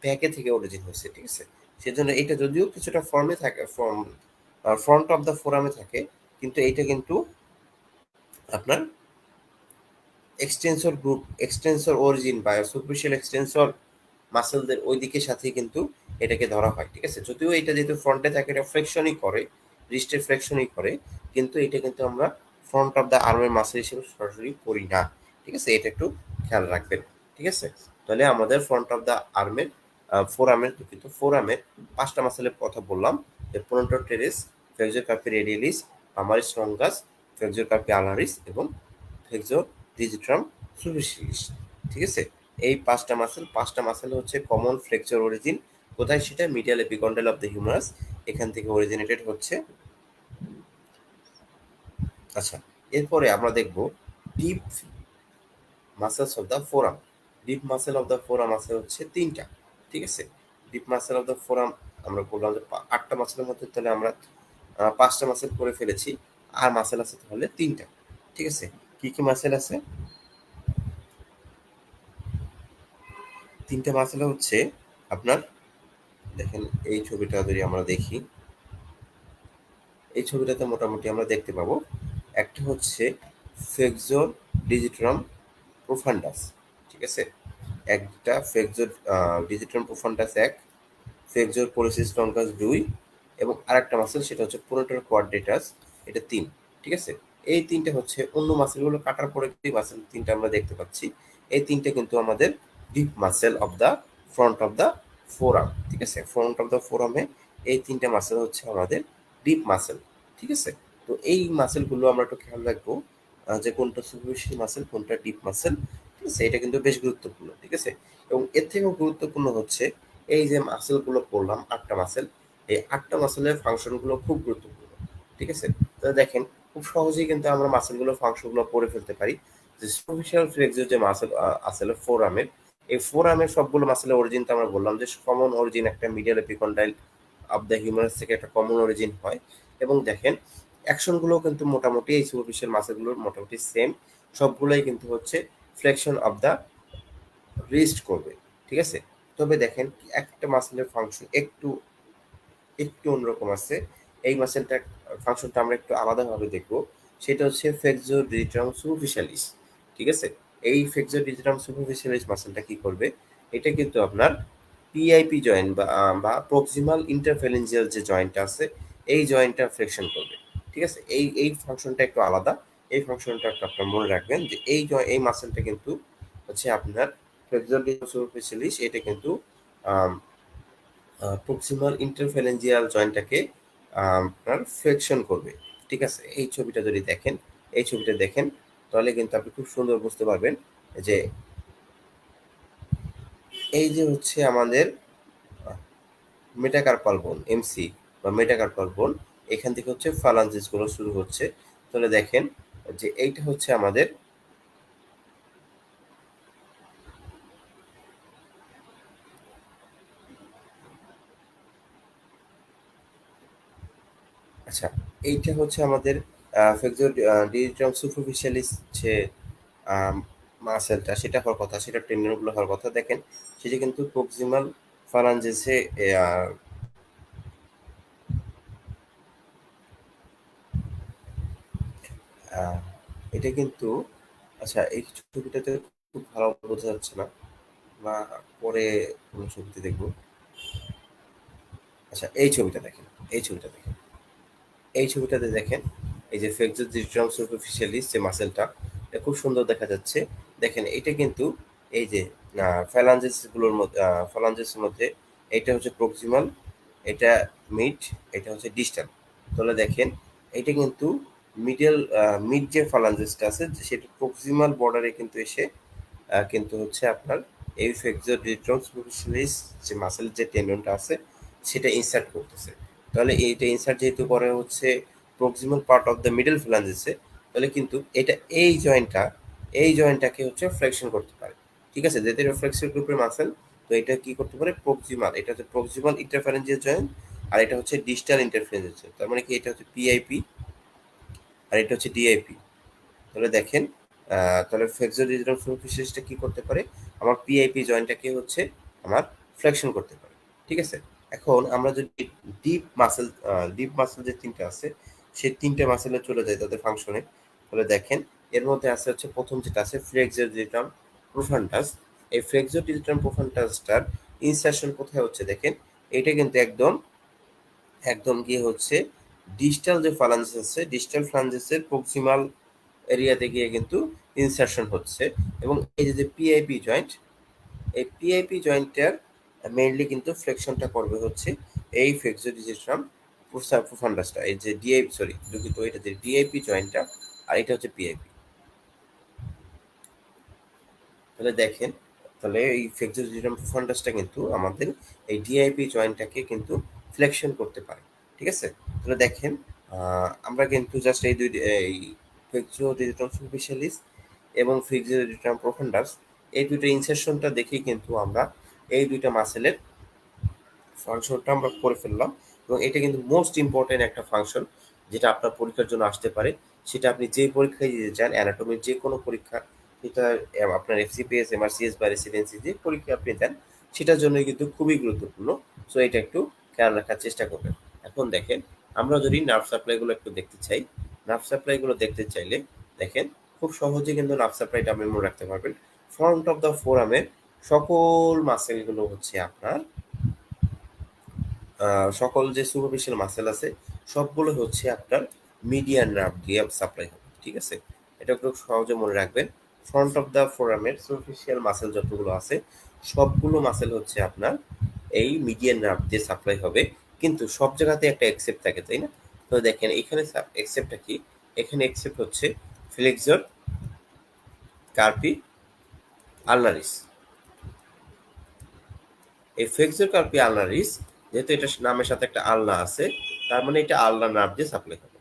ব্যাকে থেকে অরিজিন হয়েছে, ঠিক আছে? সেজন্য এটা যদিও কিছুটা ফর্মে থাকে, ফ্রন্ট অফ দ্য ফোরামে থাকে, কিন্তু এইটা কিন্তু আপনার এক্সটেন্সর গ্রুপ, এক্সটেন্সর অরিজিন বা সুপারফিশিয়াল এক্সটেন্সর মাসেলদের ওই দিকের সাথে কিন্তু এটাকে ধরা হয়, ঠিক আছে? যদিও এটা যেহেতু ফ্রন্টে থাকে এটা ফ্লেকশনই করে, রিস্টের ফ্লেকশনই করে, কিন্তু এটা কিন্তু আমরা ফ্রন্ট অফ দ্য আর্মের মাসেল হিসেবে সরাসরি করি না, ঠিক আছে? এটা একটু খেয়াল রাখবেন, ঠিক আছে? তাহলে আমাদের ফ্রন্ট অফ দ্য আর্মের ফোরামের কিন্তু ফোরামের 5টা মাসেলের কথা বললাম যে pronator teres, flexor carpi radialis, palmaris longus, flexor carpi ulnaris এবং ফ্লেক্সর ডিজিট্রাম সুপারফিশিয়ালিস, ঠিক আছে? এই 5টা মাসেল হচ্ছে কমন ফ্লেক্সর অরিজিন। কোথায় সেটা? Medial epicondyle of the humorous, এখান থেকে অরিজিনেটেড হচ্ছে। আচ্ছা, এরপরে আমরা দেখব deep muscles of the forum. Deep muscle of the forum আছে হচ্ছে 3টা, ঠিক আছে? Deep muscle of the forum আমরা বললাম যে 8টা মাসেলের মধ্যে তাহলে আমরা 5টা মাসেল করে ফেলেছি, আর মাসেল আছে তাহলে 3টা, ঠিক আছে? কি কি মাসেল আছে? 3টা মাসেল হচ্ছে আপনার, দেখেন এই ছবিটা যদি আমরা দেখি, এই ছবিটাতে মোটামুটি আমরা দেখতে পাবো একটা হচ্ছে ফ্লেক্সর ডিজিটাম প্রোফান্ডাস, ঠিক আছে? একটা ফ্লেক্সর ডিজিটাম প্রোফান্ডাস এক, ফ্লেক্সর কোলিসিস ট্রঙ্কাস দুই, এবং আরেকটা মাসেল সেটা হচ্ছে প্রোনোটর কোয়াড্রেটাস, এটা তিন, ঠিক আছে? এই তিনটে হচ্ছে অন্য মাসেলগুলো কাটার পরে যে মাসেল তিনটা আমরা দেখতে পাচ্ছি, এই তিনটে কিন্তু আমাদের deep muscle of the front of the forum, ঠিক আছে? ফ্রন্ট অফ দ্য ফোরামে এই তিনটে মাসেল হচ্ছে আমাদের ডিপ মাসেল, ঠিক আছে? তো এই মাসেলগুলো আমরা একটু খেয়াল রাখবো, যে কোনটা সুপারফিশিয়াল মাসেল কোনটা ডিপ মাসেল, ঠিক আছে? এটা কিন্তু বেশ গুরুত্বপূর্ণ, ঠিক আছে? এবং এর থেকেও গুরুত্বপূর্ণ হচ্ছে এই যে মাসেলগুলো পড়লাম আটটা মাসেল, এই আটটা মাসেলের ফাংশনগুলো খুব গুরুত্বপূর্ণ, ঠিক আছে? তো দেখেন খুব সহজেই কিন্তু আমরা মাসেলগুলো ফাংশনগুলো পড়ে ফেলতে পারি। যে সুপারফিশিয়াল ফ্লেক্সর যে মাসেল আসলে ফোর আর্মের, এই ফোর আর্মের সবগুলো মাসেলের অরিজিন তো আমরা বললাম যে কমন অরিজিন একটা medial epicondyle of the humorous থেকে একটা কমন অরিজিন হয়। এবং দেখেন অ্যাকশনগুলো কিন্তু মোটামুটি এই সুপারফিশিয়াল মাসেলগুলোর মোটামুটি সেম, সবগুলোই কিন্তু হচ্ছে ফ্লেকশন অফ দ্য রিস্ট করবে, ঠিক আছে? তবে দেখেন একটা মাসেলের ফাংশন একটু একটু অন্যরকম আছে। এই মাসেলটা ফাংশনটা আমরা একটু আলাদাভাবে দেখব। সেটা হচ্ছে ফ্লেক্সর ডিজিটাম সুপারফিশিয়ালিস, ঠিক আছে? এই ফ্লেক্সর ডিজিটাম সুপারফিশিয়ালিস মাসেলটা কি করবে? এটা কিন্তু আপনার পিআইপি জয়েন্ট বা প্রক্সিমাল ইন্টারফেরেঞ্জিয়াল যে জয়েন্টটা আছে, এই জয়েন্টটা ফ্লেকশন করবে, ঠিক আছে? এই ফাংশনটা একটু আলাদা। এই ফাংশনটা একটু আপনার মনে রাখবেন যে এই মাসেলটা কিন্তু হচ্ছে আপনার ফ্লেক্সর ডিজিটাম সুপারফিশিয়ালিস, এটা কিন্তু আম প্রক্সিমাল ইন্টারফেরেঞ্জিয়াল জয়েন্টটাকে আপনার ফ্লেকশন করবে, ঠিক আছে? এই ছবিটা যদি দেখেন, এই ছবিটা দেখেন, তাহলে কিন্তু আপনি খুব সুন্দর বুঝতে পারবেন যে এই যে হচ্ছে আমাদের মেটাকার্পাল বোন এমসি বা মেটাকার্পাল বোন, এখান থেকে হচ্ছে ফালাঞ্জিস গুলো শুরু হচ্ছে। তাহলে দেখেন যে এইটা হচ্ছে আমাদের আচ্ছা, এইটা হচ্ছে আমাদের ফ্লেক্সর ডিজিটাম সুপারফিশিয়ালিস যে মাসেলটা, সেটা হওয়ার কথা, সেটা টেন্ডনগুলো হওয়ার কথা। দেখেন সেটা কিন্তু প্রক্সিমাল ফালাঞ্জেসে এটা কিন্তু, আচ্ছা এই ছবিটাতে খুব ভালো বোঝা যাচ্ছে না, বা পরে কোনো ছবিতে দেখবো। আচ্ছা এই ছবিটা দেখেন, এই ছবিটা দেখেন, এই ছবিটাতে দেখেন এই যে ফ্লেক্সর ডিজিটাম সুপারফিশিয়ালিস যে মাসেলটা, এটা খুব সুন্দর দেখা যাচ্ছে। দেখেন এটা কিন্তু এই যে ফ্যালাঞ্জেস গুলোর মধ্যে, ফ্যালাঞ্জেসের মধ্যে এটা হচ্ছে প্রক্সিমাল, এটা মিড, এটা হচ্ছে ডিস্টাল। তাহলে দেখেন এটা কিন্তু মিড যে ফ্যালাঞ্জেসটা আছে সেটা প্রক্সিমাল বর্ডারে কিন্তু এসে কিন্তু হচ্ছে আপনার এই ফ্লেক্সর ডিজিটাম সুপারফিশিয়ালিস যে মাসেল যে টেন্ডনটা আছে সেটা ইনসার্ট করতেছে। তাহলে এইটা ইনসার্ট যেহেতু করে হচ্ছে proximal part of the middle ফ্ল্যাঞ্জেসে, তাহলে কিন্তু এটা এই জয়েন্টটাকে হচ্ছে ফ্লেকশন করতে পারে, ঠিক আছে? যেহেতু এটা ফ্লেক্সর গ্রুপের মাসেল, তো এটা কি করতে পারে? প্রক্সিমাল, এটা হচ্ছে প্রক্সিমাল ইন্টারফারেন্সিয়াল জয়েন্ট, আর এটা হচ্ছে ডিস্টাল ইন্টারফারেন্সিয়াল জয়েন্ট। তার মানে কি এটা হচ্ছে পিআইপি আর এটা হচ্ছে ডিআইপি। তাহলে দেখেন তাহলে ফ্লেক্সর ডিজিটাল সুপারফিশিয়ালিসটা কি করতে পারে? আমার পিআইপি জয়েন্টটাকে হচ্ছে আমার ফ্লেকশন করতে পারে, ঠিক আছে? এখন আমরা যদি ডিপ মাসেল যে তিনটা আছে, সেই তিনটে মাসেলে চলে যায় তাদের ফাংশনে। তাহলে দেখেন এর মধ্যে আছে হচ্ছে প্রথম যেটা আছে ফ্লেক্সর ডিজিটাম প্রোফান্ডাস। এই ফ্লেক্সর ডিজিটাম প্রোফান্ডাসটার ইনসারশন কোথায় হচ্ছে দেখেন, এটা কিন্তু একদম একদম গিয়ে হচ্ছে ডিস্টাল যে ফালাঞ্জেস আছে, ডিস্টাল ফ্লাঞ্জেসের প্রক্সিমাল এরিয়াতে গিয়ে কিন্তু ইনসারশন হচ্ছে। এবং এই যে পিআইপি জয়েন্ট, এই পিআইপি জয়েন্টটার মেইনলি কিন্তু ফ্লেকশনটা করবে হচ্ছে এই ফ্লেক্সোডিজিটাম প্রোফান্ডাসটা, এই যে ডিআইপি, সরি দুঃখিত, এটা যে ডিআইপি জয়েন্টটা, আর এটা হচ্ছে পিআইপি। তাহলে দেখেন তাহলে এই ফ্লেক্সোডিজিটাম প্রোফান্ডাসটা কিন্তু আমাদের এই ডিআইপি জয়েন্টটাকে কিন্তু ফ্লেকশন করতে পারে, ঠিক আছে? তাহলে দেখেন আমরা কিন্তু জাস্ট এই দুই এই ফ্লেক্সোডিজিটাম সুপারফিশিয়ালিস এবং ফ্লেক্সোডিজিটাম প্রোফান্ডাস, এই দুইটা ইনসারশনটা দেখেই কিন্তু আমরা এই দুইটা মাসেলের ফাংশনটা আমরা করে ফেললাম। এবং এটা কিন্তু মোস্ট ইম্পর্টেন্ট একটা ফাংশন, যেটা আপনার পরীক্ষার জন্য আসতে পারে। সেটা আপনি যে পরীক্ষায় দিতে চান, অ্যানাটমির যে কোনো পরীক্ষা, সেটা আপনার এফসিপিএস, এমআরসিএস বা রেসিডেন্সি যে পরীক্ষা আপনি দেন, সেটার জন্য কিন্তু খুবই গুরুত্বপূর্ণ। সো এটা একটু খেয়াল রাখার চেষ্টা করবেন। এখন দেখেন আমরা যদি নার্ভ সাপ্লাইগুলো একটু দেখতে চাই, নার্ভ সাপ্লাইগুলো দেখতে চাইলে দেখেন খুব সহজে কিন্তু নার্ভ সাপ্লাইটা আপনি মনে রাখতে পারবেন। ফ্রন্ট অফ দ্য ফোরামের সকল মাসেলগুলো হচ্ছে আপনার সকল যে সুপারফিশিয়াল মাসেল আছে সবগুলো হচ্ছে আপনার মিডিয়ান নার্ভ দিয়ে সাপ্লাই হবে, ঠিক আছে? এটা একটু সহজে মনে রাখবেন। ফ্রন্ট অফ দ্য ফোরামের সুপারফিশিয়াল মাসেল যতগুলো আছে সবগুলো মাসেল হচ্ছে আপনার এই মিডিয়ান নার্ভ দিয়ে সাপ্লাই হবে, কিন্তু সব জায়গাতে একটা এক্সেপ্ট থাকে, তাই না? তো দেখেন এখানে এক্সেপ্টটা কি, এখানে এক্সেপ্ট হচ্ছে ফ্লেক্সর কার্পি আলনারিস। এই ফ্লেক্সর কার্পি আলনারিস যেহেতু এটা নামের সাথে একটা আলনা আছে, তার মানে এটা আলনা নার্ভ দিয়ে সাপ্লাই হবে।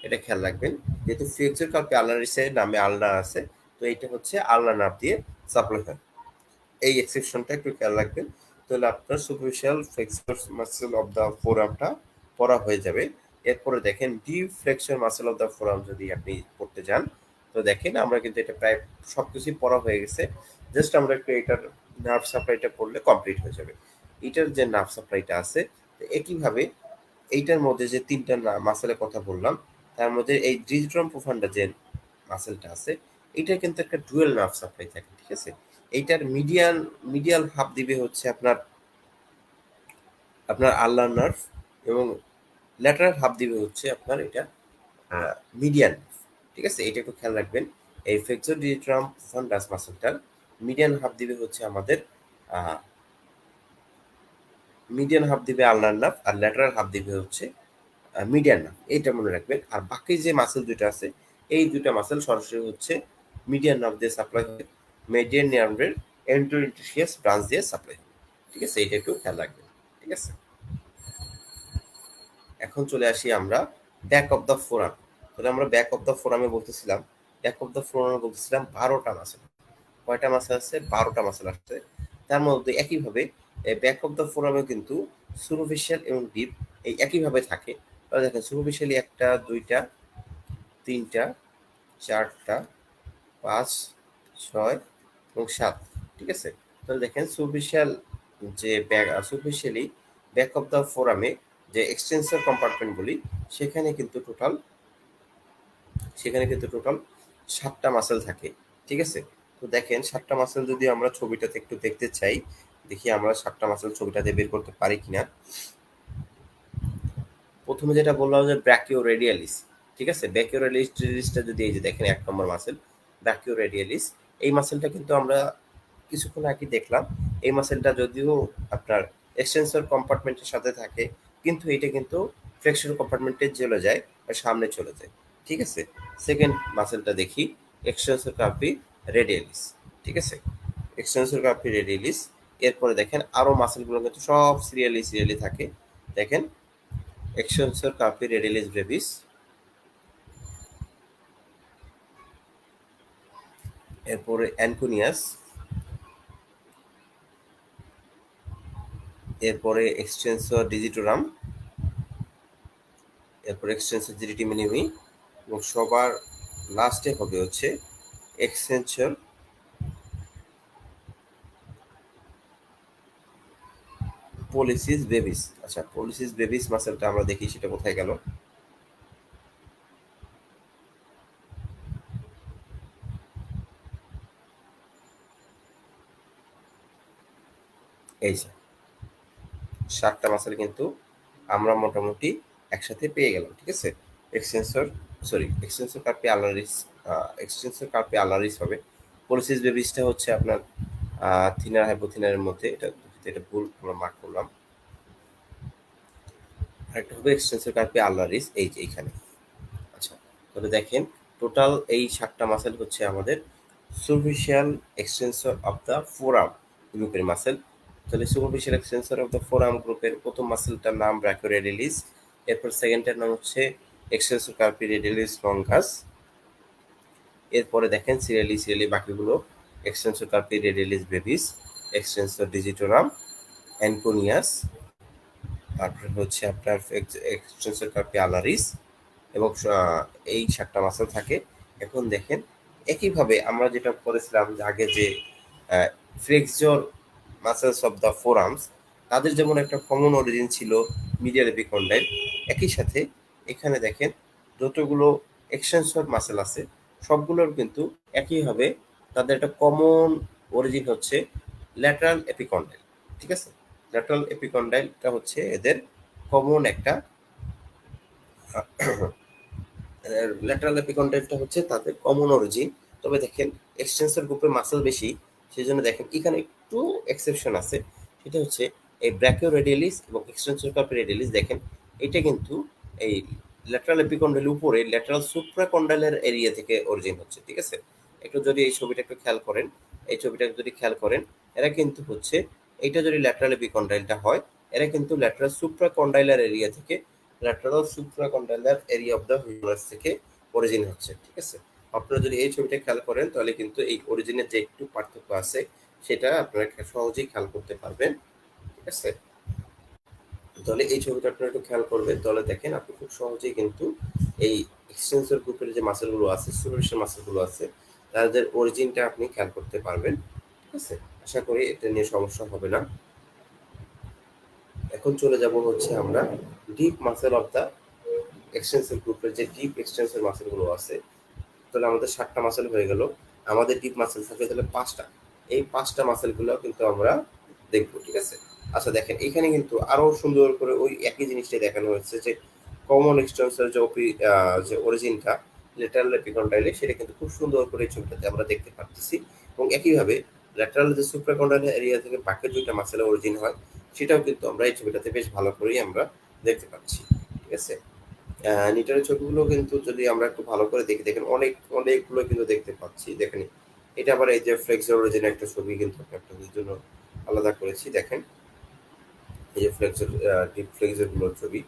এটা খেয়াল রাখবেন, যেহেতু ফ্লেক্সর কার্পি আলনারিসের নামে আলনা আছে, তো এটা হচ্ছে আলনা নার্ভ দিয়ে সাপ্লাই হয়। এই এক্সেপশনটা একটু খেয়াল রাখবেন, তাহলে আপনার superficial flexor muscle of the ফোরামটা পড়া হয়ে যাবে। এরপরে দেখেন deep flexor muscle of the forearm যদি আপনি পড়তে যান, তো দেখেন আমরা কিন্তু এটা প্রায় সবকিছুই পড়া হয়ে গেছে। জাস্ট আমরা একটু এটার নার্ভ সাপ্লাইটা পড়লে কমপ্লিট হয়ে যাবে। এটার যে নার্ভ সাপ্লাইটা আছে একইভাবে এইটার মধ্যে যে তিনটা মাসেলের কথা বললাম, তার মধ্যে এই ডিজিট্রাম প্রোফান্ডা যে মাসেলটা আছে এটা কিন্তু একটা ডুয়েল নার্ভ সাপ্লাই থাকে, ঠিক আছে? এইটার মিডিয়াল হাফ দিবে হচ্ছে আপনার আপনার আল্লার নার্ভ, এবং ল্যাটারাল হাফ দিবে হচ্ছে আপনার এটা মিডিয়ান, ঠিক আছে? এটা একটু খেয়াল রাখবেন। এই ফ্লেক্সর ডিজিট্রাম প্রোফান্ডাস মাসেলটার মিডিয়ান হাফ দিবে হচ্ছে আমাদের মিডিয়ান হাফ দিবে আল্লার নার্ভ, আর ল্যাটারাল হাফ দিবে হচ্ছে মিডিয়ান নার্ভ, এইটা মনে রাখবেন। আর বাকি যে মাসেল দুটো আছে এই দুটা মাসেল সরাসরি হচ্ছে মিডিয়ান নার্ভ দিয়ে সাপ্লাই হয়, মিডিয়ান নার্ভের এন্টোইন্টিসিয়াস ব্রাঞ্চ দিয়ে সাপ্লাই হয়, ঠিক আছে? এটা একটু খেয়াল রাখবেন, ঠিক আছে? এখন চলে আসি আমরা ব্যাক অফ দ্য ফোরাম। তাহলে আমরা ব্যাক অফ দ্য ফোরামে বলতেছিলাম, ব্যাক অফ দ্য ফোরামে বলতেছিলাম 12টা মাসেল। কয়টা মাসেল আছে? 12টা মাসেল আসছে। তার মধ্যে একইভাবে ব্যাক অফ দ্য ফোরামে কিন্তু সুপারফিশিয়াল এবং ডিপ এই একইভাবে থাকে। তাহলে দেখেন সুপারফিশিয়ালি 1টা 2টা 3টা 4টা 5 6 এবং 7, ঠিক আছে? তাহলে দেখেন সুপারফিশিয়াল যে সুপারফিশিয়ালি ব্যাক অফ দ্য ফোরামে যে এক্সটেন্সর কম্পার্টমেন্ট বলি সেখানে কিন্তু টোটাল 7টা মাসেল থাকে, ঠিক আছে? তো দেখেন 7টা মাসেল যদি আমরা ছবিটাতে একটু দেখতে চাই, দেখি আমরা 7টা মাসেল ছবিটাতে বের করতে পারি কিনা। প্রথমে যেটা বললাম যে ব্র্যাকিও রেডিয়ালিস, ঠিক আছে? ব্র্যাকিও রেডিয়ালিসটা যদি এই যে দেখেন 1 নম্বর মাসেল ব্র্যাকিও রেডিয়ালিস, এই মাসেলটা কিন্তু আমরা কিছুক্ষণ আগে দেখলাম। এই মাসেলটা যদিও আপনার এক্সটেন্সর কম্পার্টমেন্টের সাথে থাকে, কিন্তু এটা কিন্তু ফ্লেক্সর কম্পার্টমেন্টে চলে যায় আর সামনে চলে যায়, ঠিক আছে? সেকেন্ড মাসেলটা দেখি, এক্সটেন্সর কার্পি রেডিয়ালিস, ঠিক আছে? Extensor carpi radialis. এরপরে দেখেন আরো মাসেলগুলো কিন্তু সব সিরিয়ালি থাকে। দেখেন এক্সটেন্সর কার্পি রেডিয়ালিস ব্রেভিস, এরপরে অ্যানকোনিয়াস, এরপরে এক্সটেন্সর ডিজিটোরাম, এরপর এক্সটেন্সর জিডিটি মিনিমি, এবং সবার লাস্টে হবে হচ্ছে এক্সটেন্সর পলিসিস বেবিস। আচ্ছা, পলিসিস বেবিস মাসেলটা আমরা দেখি সেটা কোথায় গেল। এই যে 7টা মাসেল কিন্তু আমরা মোটামুটি একসাথে পেয়ে গেলাম, ঠিক আছে? Extensor extensor carpi ulnaris, extensor carpi ulnaris হবে। পলিসিস বেবিসটা হচ্ছে আপনার থিনার হাইপোথিনারের মধ্যে, এটা এটা ভুল আমরা মার্ক করলাম। আরেকটা হবে এক্সটেন্সর কার্পি আলারিস, এই যে এইখানে। আচ্ছা, তাহলে দেখেন টোটাল এই 7টা মাসেল হচ্ছে আমাদের superficial extensor of the forum গ্রুপের মাসেল। তাহলে superficial extensor of the forum গ্রুপের প্রথম মাসেলটার নাম ব্র্যাকিওরেডিয়ালিস, এরপর সেকেন্ডটার নাম হচ্ছে এক্সটেন্সর কার্পি রেডিয়ালিস লঙ্গাস। এরপরে দেখেন সিরিয়ালি বাকিগুলো extensor carpi radialis brevis, extensor digitorum, anconeus, তারপরে হচ্ছে আপনার এক্সটেন্সর কার্পি আলারিস, এবং এই 7টা মাসেল থাকে। এখন দেখেন একইভাবে আমরা যেটা করেছিলাম যে আগে যে flexor muscles of the forums, তাদের যেমন একটা কমন অরিজিন ছিল মিডিয়াল এপিকন্ডাইল, একই সাথে এখানে দেখেন যতগুলো এক্সটেনসর মাসেল আছে, সবগুলোর কিন্তু একইভাবে তাদের একটা কমন অরিজিন হচ্ছে ল্যাটারাল এপিকন্ডাইল। ঠিক আছে, ল্যাটারাল এপিকন্ডাইলটা হচ্ছে এদের কমন একটা ল্যাটারাল এপিকন্ডাইলটা হচ্ছে তাদের কমন অরিজিন। তবে দেখেন এক্সটেন্সর গ্রুপের মাসেল বেশি, সেই জন্য দেখেন এখানে একটু এক্সেপশন আছে। সেটা হচ্ছে এই ব্র্যাকিও রেডিয়ালিস এবং এক্সটেন্সর কার্পি রেডিয়ালিস, দেখেন এটা কিন্তু এই ল্যাটারাল এপিকন্ডাইলের উপরে ল্যাটারাল সুপ্রাকন্ডাইলের এরিয়া থেকে অরিজিন হচ্ছে। ঠিক আছে, একটু যদি এই ছবিটা একটু খেয়াল করেন, এই ছবিটা যদি খেয়াল করেন, এরা কিন্তু হচ্ছে এইটা যদি ল্যাটারাল এপিকন্ডাইলটা হয়, এরা কিন্তু ল্যাটারাল সুপ্রাকন্ডাইলার এরিয়া থেকে lateral supracondylar area of the humorous থেকে অরিজিন হচ্ছে। ঠিক আছে, আপনারা যদি এই ছবিটা খেয়াল করেন তাহলে কিন্তু এই অরিজিনের যে একটু পার্থক্য আছে সেটা আপনারা সহজেই খেয়াল করতে পারবেন। ঠিক আছে, তাহলে এই ছবিটা আপনারা একটু খেয়াল করবেন, তাহলে দেখেন আপনি খুব সহজেই কিন্তু এই এক্সটেন্সর গ্রুপের যে মাসেলগুলো আছে, সুপারফিশিয়াল মাসেলগুলো আছে, তাদের অরিজিনটা আপনি খেয়াল করতে পারবেন। ঠিক আছে, আশা করি এটা নিয়ে সমস্যা হবে না। এখন চলে যাব হচ্ছে আমরা deep muscle of the extensor গ্রুপের যে ডিপ এক্সটেন্সর মাসেলগুলো আছে। তাহলে আমাদের 7টা মাসেল হয়ে গেল, আমাদের ডিপ মাসেল থাকবে তাহলে 5টা। এই 5টা মাসেলগুলো কিন্তু আমরা দেখবো। ঠিক আছে, আচ্ছা দেখেন এখানে কিন্তু আরো সুন্দর করে ওই একই জিনিসটাই দেখানো হয়েছে যে কমন এক্সটেন্সর যে যে অরিজিনটা ল্যাটারাল এপিকন্ডাইলে, সেটা কিন্তু খুব সুন্দর করে এই ছবিটাতে আমরা দেখতে পাচ্ছি। এবং একইভাবে ল্যাটারাল যে সুপ্রাকন্ডাইল এরিয়া থেকে বাকি দুইটা মাসেলের অরিজিন হয়, সেটাও কিন্তু আমরা এই ছবিটাতে বেশ ভালো করেই আমরা দেখতে পাচ্ছি। ঠিক আছে, নিউটনের ছবিগুলো কিন্তু যদি আমরা একটু ভালো করে দেখি, দেখেন অনেকগুলো কিন্তু দেখতে পাচ্ছি। দেখেন এটা আবার এই যে ফ্লেক্সর অরিজিন একটা ছবি কিন্তু আপনাদের জন্য আলাদা করেছি। দেখেন এই যে ফ্লেক্সর ডিপ ফ্লেক্সর গুলোর ছবি।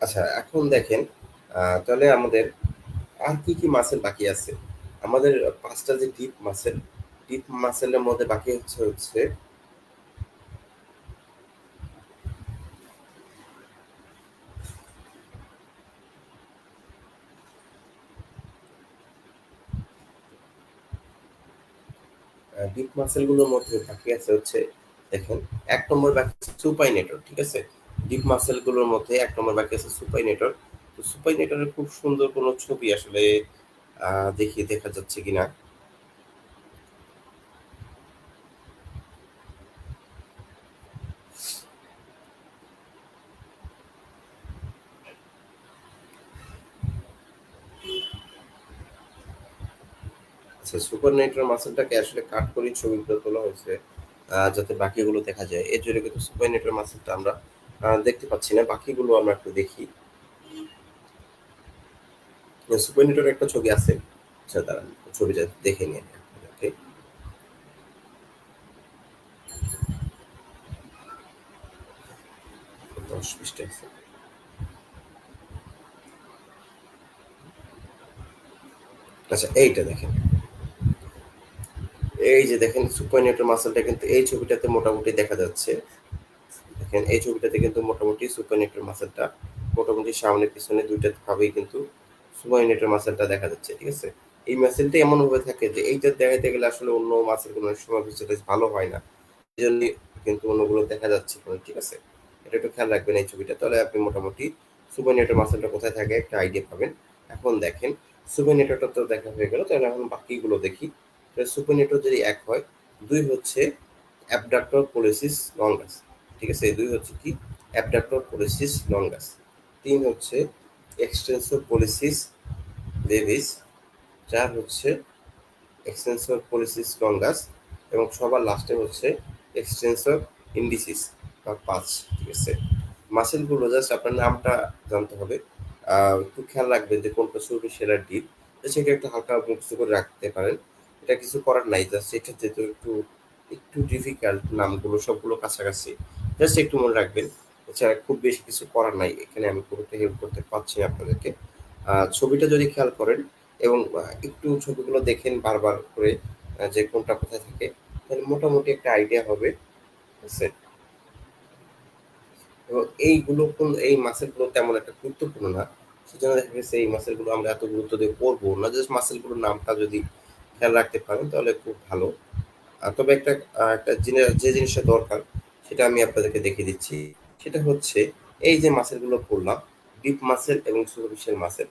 আচ্ছা এখন দেখেন তাহলে আমাদের আর কি কি মাসেল বাকি আছে। আমাদের 5টা যে ডিপ মাসেলের মধ্যে বাকি হচ্ছে ডিপ মাসেল গুলোর মধ্যে বাকি আছে হচ্ছে, দেখেন 1 নম্বর বাকি সুপাইনেটর। ঠিক আছে, ডিপ মাসেল গুলোর মধ্যে 1 নম্বর বাকি আছে সুপাইনেটর। তো সুপাইনেটরের খুব সুন্দর কোনো ছবি আসলে দেখিয়ে দেখা যাচ্ছে কিনা। আচ্ছা, সুপারনেটর মাসেলটাকে আসলে কাট করে ছবিগুলো তোলা হয়েছে যাতে বাকিগুলো দেখা যায়। এর জন্য কিন্তু সুপারনেটর মাসেলটা আমরা দেখতে পাচ্ছি না, বাকিগুলো আমরা একটু দেখি। সুপারনেটর একটা ছবি আছে, আচ্ছা দাঁড়ান ছবিটা দেখে নিয়ে আপনাদেরকে। 10 পৃষ্ঠা আছে। আচ্ছা এইটা দেখেন, এই যে দেখেন সুপারনেটর মাসেলটা কিন্তু এই ছবিটাতে মোটামুটি দেখা যাচ্ছে। দেখেন এই ছবিটাতে কিন্তু মোটামুটি সুপারনেটর মাসেলটা মোটামুটি সামনে পিছনে দুইটা ভাবেই কিন্তু সুপারনেটর মাসেলটা দেখা যাচ্ছে। ঠিক আছে, এই মাসেলটা এমন ভাবে থাকে যে এইটা দেখাতে গেলে আসলে অন্য মাসেলগুলো অনেক সময় ভিজুয়ালাইজ ভালো হয় না, এই জন্য কিন্তু অন্যগুলো দেখা যাচ্ছে না। ঠিক আছে, এটা একটু খেয়াল রাখবেন এই ছবিটা, তাহলে আপনি মোটামুটি সুপারনেটর মাসেলটা কোথায় থাকে একটা আইডিয়া পাবেন। এখন দেখেন সুপারনেটরটা তো দেখা হয়ে গেল, তাহলে এখন বাকিগুলো দেখি। সুপারনেটর যদি 1 হয়, 2 হচ্ছে অ্যাবডাক্টর পোলিসিস লঙ্গাস। ঠিক আছে, এই 2 হচ্ছে কি অ্যাবডাক্টর পোলিসিস লঙ্গাস। 3 হচ্ছে এক্সটেন্সর পোলিসিস ব্রেভিস। 4 হচ্ছে এক্সটেন্সর পোলিসিস লঙ্গাস। এবং সবার লাস্টে হচ্ছে এক্সটেন্সর ইন্ডিসিস বা 5। ঠিক আছে, মাসেলগুলো জাস্ট আপনার নামটা জানতে হবে, একটু খেয়াল রাখবেন যে কোনটা সুপারফিশিয়াল ডিপ, সেটা একটু হালকা মুখস্থ করে রাখতে পারেন। এটা কিছু করার নাই, জাস্ট এটা যেহেতু একটু একটু ডিফিকাল্ট, নামগুলো সবগুলো কাছাকাছি, জাস্ট একটু মনে রাখবেন। এছাড়া খুব বেশি কিছু করার নাই, এখানে আমি খুব একটা হেল্প করতে পারছি না আপনাদেরকে। ছবিটা যদি খেয়াল করেন এবং একটু ছবিগুলো দেখেন বারবার করে যে কোনটা কোথায় থাকে, তাহলে মোটামুটি একটা আইডিয়া হবে। ঠিক আছে, এবং এই মাসেলগুলো তেমন একটা গুরুত্বপূর্ণ না, সেজন্য দেখা গেছে এই মাসেলগুলো আমরা এত গুরুত্ব দিয়ে পড়বো না। জাস্ট মাসেলগুলোর নামটা যদি খেয়াল রাখতে পারেন তাহলে খুব ভালো। তবে একটা যে জিনিসটা দরকার সেটা আমি আপনাদেরকে দেখিয়ে দিচ্ছি। সেটা হচ্ছে এই যে মাসেলগুলো পড়লাম, ডিপ মাসেল এবং সুপারফিশিয়াল মাসেল।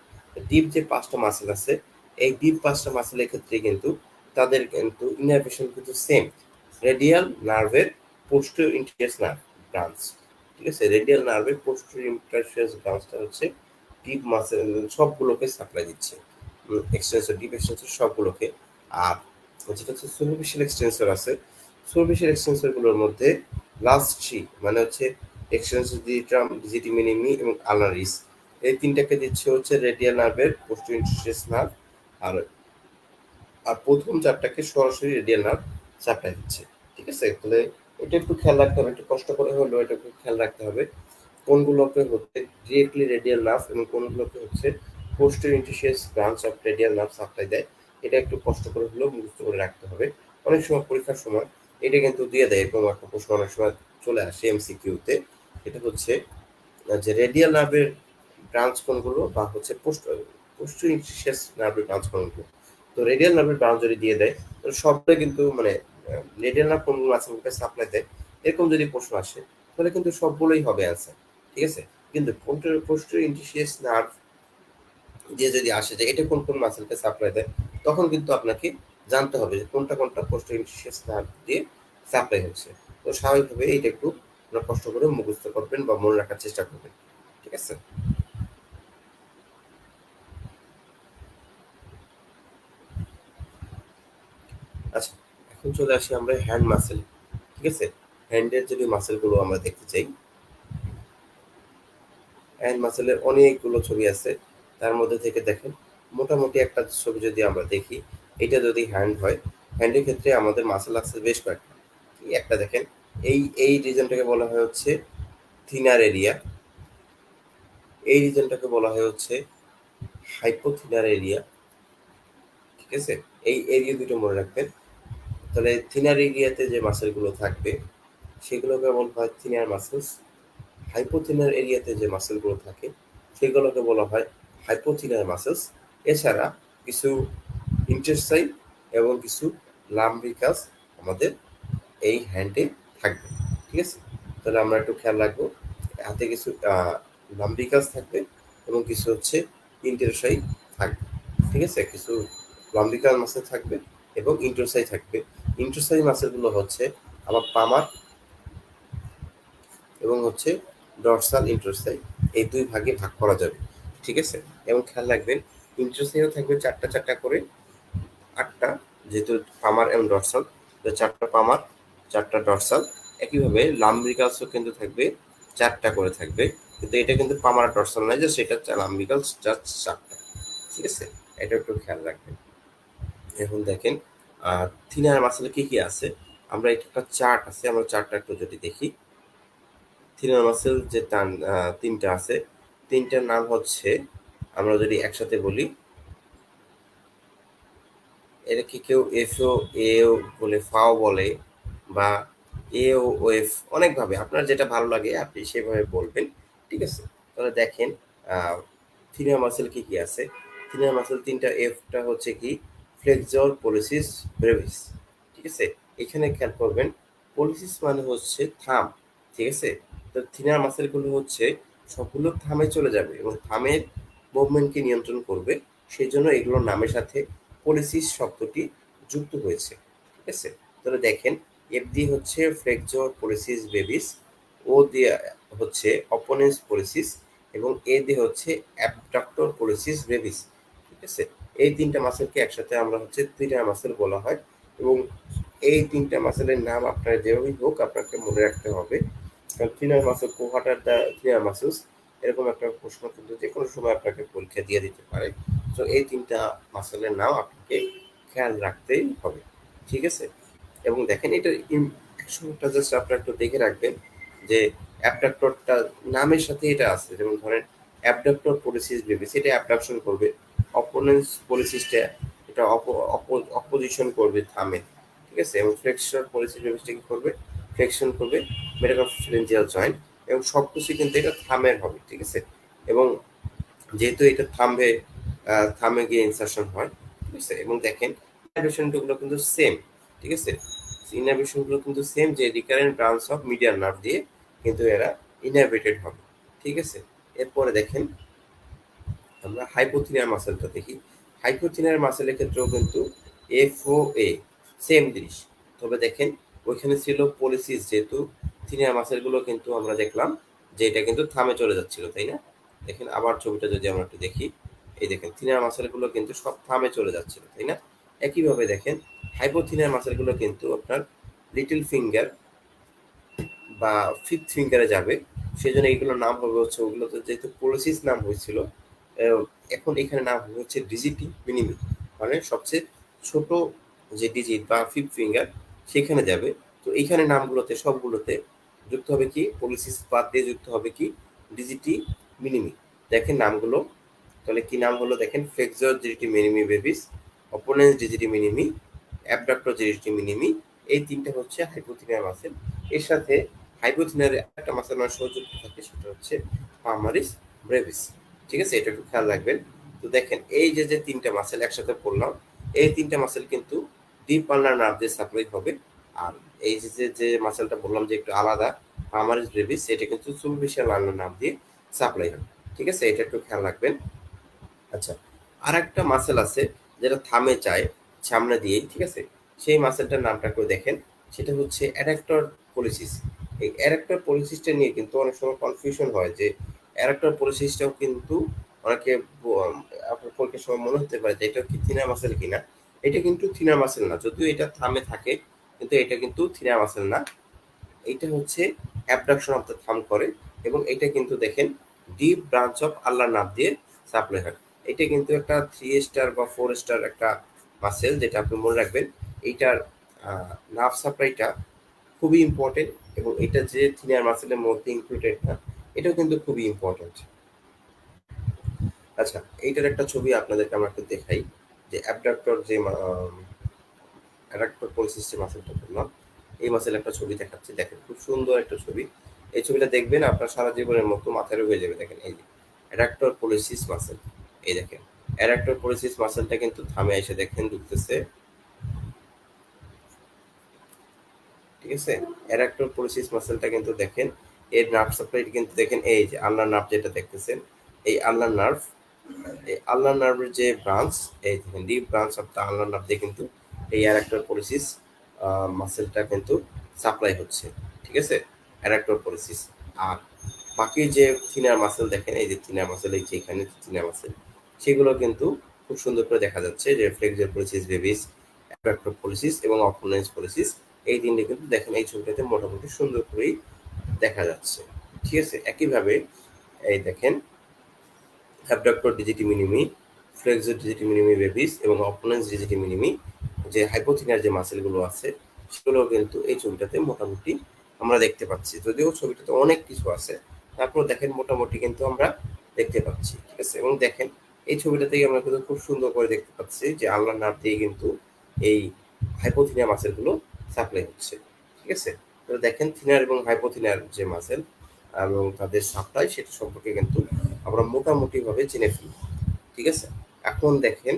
ডিপ যে ৫টা মাসেল আছে, এই ডিপ ৫টা মাসেলের ক্ষেত্রে কিন্তু তাদের কিন্তু ইনারভেশন কিন্তু সেম। রেডিয়াল নার্ভের পোস্টিরিয়র ইন্টিরিয়াস নার্ভ ব্রাঞ্চ, ঠিক আছে? রেডিয়াল নার্ভের পোস্টিরিয়র ইন্টারফেস ব্রাঞ্চটা হচ্ছে ডিপ মাসেল সবগুলোকে সাপ্লাই দিচ্ছে। এক্সটেন্সর, ডিপ এক্সটেন্সর সবগুলোকে। আর যেটা হচ্ছে সুপারফিশিয়াল এক্সটেন্সর আছে, সুপারফিশিয়াল এক্সটেন্সর গুলোর মধ্যে লাস্ট থ্রি মানে হচ্ছে এক্সটেন্সর ডিজিটাম, ডিজিটি মিনিমি এবং আলনারিস, এই তিনটাকে দিচ্ছে হচ্ছে রেডিয়াল নার্ভের পোস্টিরিয়র ইন্টারফেস নার্ভ। আর আর প্রথম চারটাকে সরাসরি রেডিয়াল নার্ভ সাপ্লাই দিচ্ছে, ঠিক আছে? তাহলে এটা একটু খেয়াল রাখতে হবে, একটু কষ্ট করে হলেও এটা একটু খেয়াল রাখতে হবে কোনগুলোকে হচ্ছে ডিরেক্টলি রেডিয়াল নার্ভ এবং কোনগুলোকে হচ্ছে posterior interface branch of radial nerve supply দেয়। এটা একটু কষ্ট করে হলেও মুখস্থ করে রাখতে হবে। অনেক সময় পরীক্ষার সময় এটা কিন্তু দিয়ে দেয়, এরকম একটা প্রশ্ন অনেক সময় চলে আসে এমসিকিউতে। এটা হচ্ছে যে রেডিয়াল নার্ভের ব্রাঞ্চ কোনগুলো বা হচ্ছে পোস্টেরিয়র ইন্টারফেস নার্ভের ব্রাঞ্চ কোনগুলো। তো রেডিয়াল নার্ভের ব্রাঞ্চ যদি দিয়ে দেয় তাহলে সবটাই কিন্তু মানে রেডিয়াল নার্ভ কোনগুলো মাসেলকে সাপ্লাই দেয়, এরকম যদি প্রশ্ন আসে তাহলে কিন্তু সবগুলোই হবে অ্যান্সার, ঠিক আছে? কিন্তু পোস্টেরিয়র ইন্টারফেস নার্ভ দিয়ে যদি আসে যে এটা কোন কোন মাসেলকে সাপ্লাই দেয়, তখন কিন্তু আপনাকে জানতে হবে যে কোনটা কোনটা পোস্টেরিয়র ইন্টারফেস নার্ভ দিয়ে সাপ্লাই হচ্ছে। তো স্বাভাবিকভাবে এইটা একটু আপনারা কষ্ট করে মুখস্থ করবেন বা মনে রাখার চেষ্টা করবেন, ঠিক আছে? আচ্ছা, এখন চলে আসি আমরা হ্যান্ড মাসেল, ঠিক আছে? হ্যান্ডের যদি মাসেলগুলো আমরা দেখতে চাই, হ্যান্ড মাসেলের অনেকগুলো ছবি আছে। তার মধ্যে থেকে দেখেন মোটামুটি একটা ছবি যদি আমরা দেখি, এটা যদি হ্যান্ড হয়, হ্যান্ডের ক্ষেত্রে আমাদের মাসেল আছে বেশ কয়েকটা। এই একটা দেখেন, এই রিজনটাকে বলা হয় হচ্ছে থিনার এরিয়া, এই রিজনটাকে বলা হয় হচ্ছে হাইপোথিনার এরিয়া, ঠিক আছে? এই এরিয়া দুটো মনে রাখবেন। তাহলে থিনার এরিয়াতে যে মাসেলগুলো থাকবে সেগুলোকে বলা হয় থিনার মাসেলস। হাইপোথিনার এরিয়াতে যে মাসেলগুলো থাকে সেগুলোকে বলা হয় হাইপোথিনার মাসেলস। এছাড়া কিছু ইন্টারসাইড এবং কিছু লাম্ব্রিকাস আমাদের এই হ্যান্ডে থাকবে, ঠিক আছে? তাহলে আমরা একটু খেয়াল রাখবো, হাতে কিছু লাম্ব্রিকাস থাকবে এবং কিছু হচ্ছে ইন্টারসাইড থাকবে, ঠিক আছে? কিছু লাম্ব্রিকাস মাসেল থাকবে এবং ইন্টারসাইড থাকবে। ইন্টারসাইড মাসেলগুলো হচ্ছে আমার পামার এবং হচ্ছে ডরসাল ইন্টারসাইড, এই দুই ভাগে ভাগ করা যাবে, ঠিক আছে? এবং খেয়াল রাখবেন ইন্টারসাইডও থাকবে চারটা চারটা করে, আটটা, যেহেতু পামার এবং ডরসাল, চারটা পামার চারটা ডরসাল। একইভাবে লাম্ব্রিকালসও কিন্তু থাকবে চারটা করে থাকবে, কিন্তু এটা কিন্তু পামার ডরসাল নয়, জাস্ট এটা লাম্ব্রিকালস জাস্ট চারটা, ঠিক আছে? এটা একটু খেয়াল রাখবেন। এখন দেখেন থিনার মাসেলে কি কি আছে, আমরা এটা একটা চার্ট আছে, আমরা চার্টটা একটু যদি দেখি। থিনার মাসেল যে তিনটা আছে, তিনটার নাম হচ্ছে, আমরা যদি একসাথে বলি, এটা কি কেউ এফও এও বলে, ফাও বলে, বা এও ও এফ, অনেকভাবে আপনার যেটা ভালো লাগে আপনি সেভাবে বলবেন, ঠিক আছে? তাহলে দেখেন থিনিয়ার মাসেল কি কি আছে। থিনিয়ার মাসেল তিনটা, এফটা হচ্ছে কি ফ্লেক্সর পলিসিস ব্রেভিস, ঠিক আছে? এখানে খেয়াল করবেন পলিসিস মানে হচ্ছে থাম, ঠিক আছে? তো থিনার মাসেলগুলো হচ্ছে সবগুলো থামে চলে যাবে এবং থামের মুভমেন্টকে নিয়ন্ত্রণ করবে, সেই জন্য এগুলোর নামের সাথে পলিসিস শব্দটি যুক্ত হয়েছে, ঠিক আছে? তাহলে দেখেন এফ দিয়ে হচ্ছে ফ্লেক্সর পলিসিস বেবিস, ও দিয়ে হচ্ছে অপোনেন্স পলিসিস এবং এ দিয়ে হচ্ছে অ্যাবডাক্টর পলিসিস বেবিস, ঠিক আছে? এই তিনটা মাসেলকে একসাথে আমরা হচ্ছে থিনার মাসেল বলা হয়। এবং এই তিনটা মাসেলের নাম আপনার যেভাবেই হোক আপনাকে মনে রাখতে হবে, কারণ থিনার মাসেল কোহাটার দ্য থিনার মাসেলস, এরকম একটা প্রশ্ন কিন্তু যে কোনো সময় আপনাকে পরীক্ষা দিয়ে দিতে পারে। তো এই তিনটা মাসেলের নাম আপনাকে খেয়াল রাখতেই হবে, ঠিক আছে? এবং দেখেন এটা একশোটা জাস্ট আপনারা একটু দেখে রাখবেন যে অ্যাবডাক্টরটা নামের সাথে এটা আছে, যেমন ধরেন অ্যাবডাক্টর পলিসিস বেবি, সেটা অ্যাবডাকশন করবে। অপোনেন্স পলিসিসটা এটা অপোজিশন করবে থামে, ঠিক আছে? এবং ফ্লেক্সর পলিসিস বেবিসটা কি করবে, ফ্লেকশন করবে মেটাকারফারেঞ্জিয়াল জয়েন্ট। এবং সবকিছু কিন্তু এটা থামের হবে, ঠিক আছে। এবং যেহেতু এটা থামে গিয়ে ইনসারশন হয়, ঠিক আছে। এবং দেখেন ইনারভেশনগুলো কিন্তু সেম, ঠিক আছে। ইনারভেশনগুলো কিন্তু সেম, যে recurrent branch of median nerve দিয়ে কিন্তু এরা ইনারভেটেড হবে, ঠিক আছে। এরপরে দেখেন আমরা হাইপোথিনিয়ার মাসেলটা দেখি। হাইপোথিনিয়ার মাসেলের ক্ষেত্রেও কিন্তু এফ ও এ সেম জিনিস, তবে দেখেন ওইখানে ছিল পলিসিস, যেহেতু থিনিয়ার মাসেলগুলো কিন্তু আমরা দেখলাম যে এটা কিন্তু থামে চলে যাচ্ছিল, তাই না। দেখেন আবার ছবিটা যদি আমরা একটু দেখি, এই দেখেন থিনিয়ার মাসেলগুলো কিন্তু সব থামে চলে যাচ্ছিল, তাই না। একইভাবে দেখেন হাইপোথিনিয়ার মাসেলগুলো কিন্তু আপনার লিটল ফিঙ্গার বা ফিফথ ফিঙ্গারে যাবে, সেই জন্য এইগুলোর নাম হবে হচ্ছে, ওগুলোতে যেহেতু পোলোসিস নাম হয়েছিল, এখন এখানে নাম হবে হচ্ছে ডিজিটি মিনিমি, মানে সবচেয়ে ছোট যে ডিজিট বা ফিফথ ফিঙ্গার সেখানে যাবে। তো এইখানে নামগুলোতে সবগুলোতে যুক্ত হবে কি, পোলিসিস বাদ দিয়ে যুক্ত হবে কি, ডিজিটি মিনিমি। দেখেন নামগুলো তাহলে কি নাম হলো, দেখেন ফ্লেক্সর ডিজিটি মিনিমি বেবিস, অপোনেন্স ডিজিটি মিনিমি, অ্যাবডাক্টর ডিজিটি মিনিমি, এই তিনটা হচ্ছে হাইপোথিনিয়ার মাসেল। এর সাথে হাইপোথিনিয়ার একটা মাসেল মানে সংযুক্ত থাকে, সেটা হচ্ছে পালমারিস ব্রেভিস, ঠিক আছে। এটা একটু খেয়াল রাখবেন। তো দেখেন এই যে যে তিনটা মাসেল একসাথে পড়লাম, এই তিনটা মাসেল কিন্তু ডিপ পালনার নার্ভ দিয়ে সাপ্লাই হবে। আর এই যে যে যে মাসেলটা বললাম যে একটু আলাদা, পালমারিস ব্রেভিস, এটা কিন্তু সুপারফিশিয়াল লার্নার নার্ভ দিয়ে সাপ্লাই হবে, ঠিক আছে। এটা একটু খেয়াল রাখবেন। আচ্ছা, আর একটা মাসেল আছে যেটা থামে যায় সামনে দিয়েই, ঠিক আছে। সেই মাসেলটার নামটা একটু দেখেন, সেটা হচ্ছে অ্যাডাক্টর পলিসিস। এই অ্যাডাক্টর পলিসিসটা নিয়ে কিন্তু অনেক সময় কনফিউশন হয়, যে অ্যাডাক্টর পলিসিসটাও কিন্তু অনেকে আপনার পরীক্ষার সময় মনে হতে পারে যে এটা কি থিনার মাসেল কিনা। এটা কিন্তু থিনার মাসেল না, যদিও এটা থামে থাকে, কিন্তু এটা কিন্তু থিনার মাসেল না। এইটা হচ্ছে অ্যাবডাকশন অফ দ্য থাম করে, এবং এটা কিন্তু দেখেন deep branch of Allah nerve দিয়ে সাপ্লাই হয়। এটা কিন্তু একটা 3 স্টার বা 4 স্টার একটা মাসেল, যেটা আপনি মনে রাখবেন। এইটার নার্ভ সাপ্লাইটা খুবই ইম্পর্টেন্ট, এবং এটা যে থিনিয়ার মাসেলের মধ্যে ইনক্লুডেড না, এটাও কিন্তু খুবই ইম্পর্টেন্ট। আচ্ছা, এইটার একটা ছবি আপনাদেরকে আমরা একটু দেখাই, যে অ্যাবডাক্টর যে অ্যাডাক্টর পলিসিস্টেম মাসেলটা বললাম, এই মাসেল একটা ছবি দেখাচ্ছি, দেখেন খুব সুন্দর একটা ছবি। এই ছবিটা দেখবেন আপনার সারা জীবনের মতো মাথায় রয়ে যাবে। দেখেন এই যে অ্যাডাক্টর পলিসিস মাসেল, এই দেখেন অ্যাডাক্টর পলিসিস মাসেলটা কিন্তু থামে এসে দেখেন ঢুকতেছে, ঠিক আছে। অ্যাডাক্টর পলিসিস মাসেলটা কিন্তু দেখেন এর নার্ভ সাপ্লাই কিন্তু দেখেন, এই যে আল্নার নার্ভ যেটা দেখতেছেন, এই আল্নার নার্ভ, এই আল্নার নার্ভের যে ব্রাঞ্চ, এই দেখেন deep branch of the ulnar nerve দিয়ে কিন্তু এই অ্যাডাক্টর পলিসিস মাসেলটা কিন্তু সাপ্লাই হচ্ছে, ঠিক আছে, অ্যাডাক্টর পলিসিস। আর বাকি যে থিনার মাসেল দেখেন, এই যে থিনার মাসেল, এই যে এখানে থিনার মাসেল, সেগুলো কিন্তু খুব সুন্দর করে দেখা যাচ্ছে, যে flexor policies babies, adductor policies এবং অপোনেন্স পলিসিস, এই তিনটে কিন্তু দেখেন এই ছবিটাতে মোটামুটি সুন্দর করেই দেখা যাচ্ছে, ঠিক আছে। একইভাবে এই দেখেন অ্যাবডাক্টর ডিজিটি মিনিমি, ফ্লেক্সর ডিজিটি মিনিমি বেবিস এবং অপোনেন্স ডিজিটি মিনিমি, যে হাইপোথিনার যে মাসেলগুলো আছে, সেগুলো কিন্তু এই ছবিটাতে মোটামুটি আমরা দেখতে পাচ্ছি। যদিও ছবিটাতে অনেক কিছু আছে, তারপর দেখেন মোটামুটি কিন্তু আমরা দেখতে পাচ্ছি, ঠিক আছে। এবং দেখেন এই ছবিটাতেই আমরা কিন্তু খুব সুন্দর করে দেখতে পাচ্ছি যে আল্লাহ নাম দিয়ে কিন্তু এই হাইপোথিনিয়া মাসেলগুলো সাপ্লাই হচ্ছে, ঠিক আছে। তো দেখেন থিনার এবং হাইপোথিনার যে মাসেল এবং তাদের সাপ্লাই, সেটা সম্পর্কে কিন্তু আমরা মোটামুটি ভাবে চিনে ফেলি, ঠিক আছে। এখন দেখেন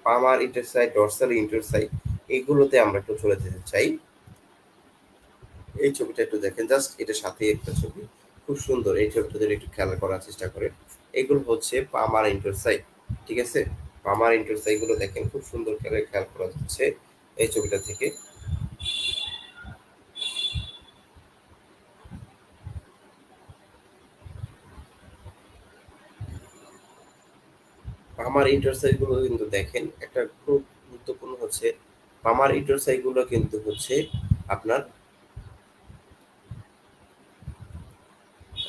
পামার ইন্টারসাইড, ডরসাল ইন্টারসাইড, এইগুলোতে আমরা একটু চলে যেতে চাই। এই ছবিটা একটু দেখেন, জাস্ট এটার সাথে একটা ছবি, খুব সুন্দর। এই ছবিটা যদি একটু খেয়াল করার চেষ্টা করে, এগুলো হচ্ছে পামার ইন্টারসাইড, ঠিক আছে। পামার ইন্টারসাইড গুলো দেখেন খুব সুন্দর করে খেয়াল করা যাচ্ছে এই ছবিটা থেকে। পামার ইন্টারসাইড গুলো কিন্তু দেখেন একটা খুব গুরুত্বপূর্ণ হচ্ছে, পামার ইন্টারসাইড গুলো কিন্তু হচ্ছে আপনার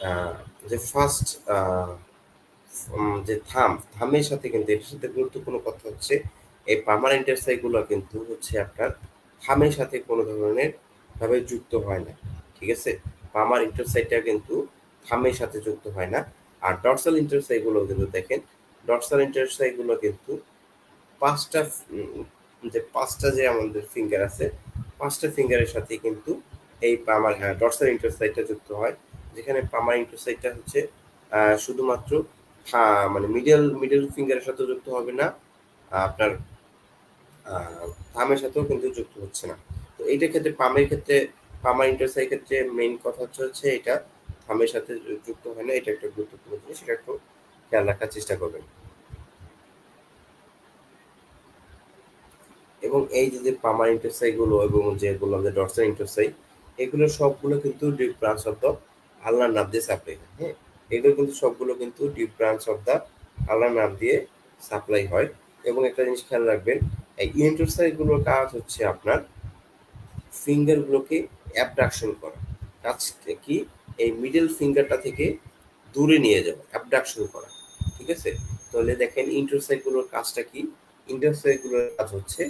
আহ, যে ফার্স্ট যে থামের সাথে কিন্তু এটার সাথে গুরুত্বপূর্ণ কথা হচ্ছে, এই পার্মানেন্ট গুলো কিন্তু হচ্ছে আপনার থামের সাথে কোনো ধরনের ভাবে যুক্ত হয় না, ঠিক আছে। পামার ইন্টারসাইডটা কিন্তু থামের সাথে যুক্ত হয় না। আর ডর্সাল ইন্টারসাইড গুলো কিন্তু দেখেন, ডর্সাল ইন্টারসাইড গুলো কিন্তু পাঁচটা পাঁচটা যে আমাদের ফিঙ্গার আছে, পাঁচটা ফিঙ্গারের সাথে কিন্তু এই আমার, হ্যাঁ, ডর্সাল ইন্টারসাইডটা যুক্ত হয়। যেখানে পামার ইন্টারসাইডটা হচ্ছে শুধুমাত্র মানে মিডল ফিঙ্গারের সাথে যুক্ত হবে না, আপনার থামের সাথেও কিন্তু যুক্ত হচ্ছে না। তো এইটার ক্ষেত্রে পামার ইন্টারসাইড ক্ষেত্রে মেইন কথা হচ্ছে এটা থামের সাথে যুক্ত হয় না। এটা একটা গুরুত্বপূর্ণ জিনিস, সেটা একটু খেয়াল রাখার চেষ্টা করবেন। এবং এই যে পামার ইন্টারসাই গুলো এবং যেগুলো আমাদের ডরসাল ইন্টারসাই, এগুলো সবগুলো কিন্তু ডিপ ব্রাঞ্চ অফ দ্য আল্লাহ নাম দিয়ে সাপ্লাই হয়। হ্যাঁ, এগুলো কিন্তু সবগুলো কিন্তু ডিপ ব্রাঞ্চ অফ দ্য আল্লাহ নাম দিয়ে সাপ্লাই হয়। এবং একটা জিনিস খেয়াল রাখবেন, এই ইন্টারসাই গুলোর কাজ হচ্ছে আপনার ফিঙ্গার গুলোকে অ্যাবডাকশন করা। কাজটা কি, এই মিডল ফিঙ্গারটা থেকে দূরে নিয়ে যাওয়া, অ্যাবডাকশন করা। ঠিক আছে, তাহলে দেখেন ইন্টারসাইড গুলোর কাজটা কি। ইন্টারসাইড গুলোর কাজ হচ্ছে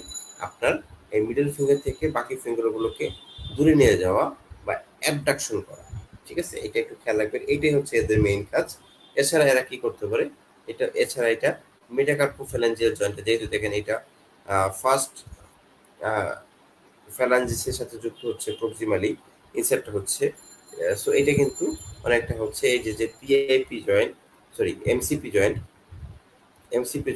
আপনার এই মিডল ফিঙ্গার থেকে বাকি ফিঙ্গার গুলোকে দূরে নিয়ে যাওয়া বা অ্যাবডাকশন করা। ঠিক আছে, এটা একটু খেয়াল রাখবেন, এটাই হচ্ছে এদের মেইন কাজ। এছাড়া এরা কি করতে পারে, এছাড়া এটা মেটাকার্পোফ্যালাঞ্জিয়াল জয়েন্ট, যেহেতু দেখেন এটা ফার্স্ট ফ্যালাঞ্জিসের সাথে যুক্ত হচ্ছে প্রক্সিমালি, ইনসেপ্টর হচ্ছে। সো এটা কিন্তু অনেকটা হচ্ছে এই যে PIP joint, sorry MCP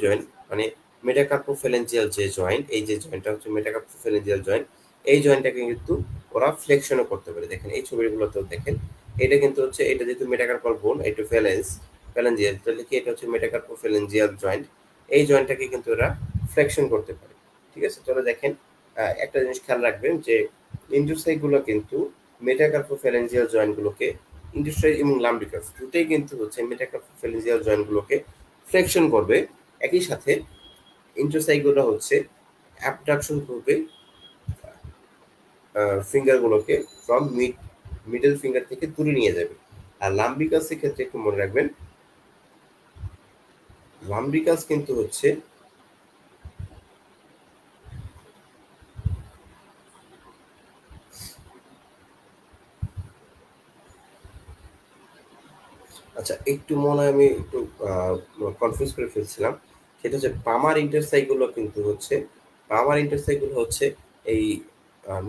joint মানে মেটাকার্পোফ্যালেঞ্জিয়াল যে জয়েন্ট, এই যে জয়েন্টটা হচ্ছে মেটাকার্পোফ্যালেঞ্জিয়াল জয়েন্ট। এই জয়েন্টটাকে কিন্তু ওরা ফ্লেকশনও করতে পারে। দেখেন এই ছবিগুলোতেও দেখেন, এটা কিন্তু হচ্ছে, এটা যেহেতু মেটাকার্পাল বোন, এটা ফ্যালেঞ্জিয়াল, তাহলে কি এটা হচ্ছে মেটাকার্পোফ্যালেঞ্জিয়াল জয়েন্ট। এই জয়েন্টটাকে কিন্তু ওরা ফ্লেকশন করতে পারে। ঠিক আছে, তাহলে দেখেন একটা জিনিস খেয়াল রাখবেন যে ইন্ডোসাইগুলো কিন্তু মেটাকার্পোফ্যালেঞ্জিয়াল জয়েন্টগুলোকে, ইন্ডোসাই এবং লাম্ব্রিকাস দুটোই কিন্তু হচ্ছে মেটাকার্পোফ্যালেঞ্জিয়াল জয়েন্টগুলোকে ফ্লেকশন করবে। একই সাথে ইন্টারসাইগুলো হচ্ছে অ্যাবডাকশন করবে ফিঙ্গারগুলোকে ফ্রম মিডল ফিঙ্গার থেকে দূরে নিয়ে যাবে। আর লাম্ব্রিকাসের ক্ষেত্রে একটু মনে রাখবেন, লাম্ব্রিকাস কিন্তু হচ্ছে আচ্ছা, একটু মনে হয় আমি একটু কনফিউজ করে ফেলছিলাম। সেটা হচ্ছে পামার ইন্টারসাইগুলো হচ্ছে এই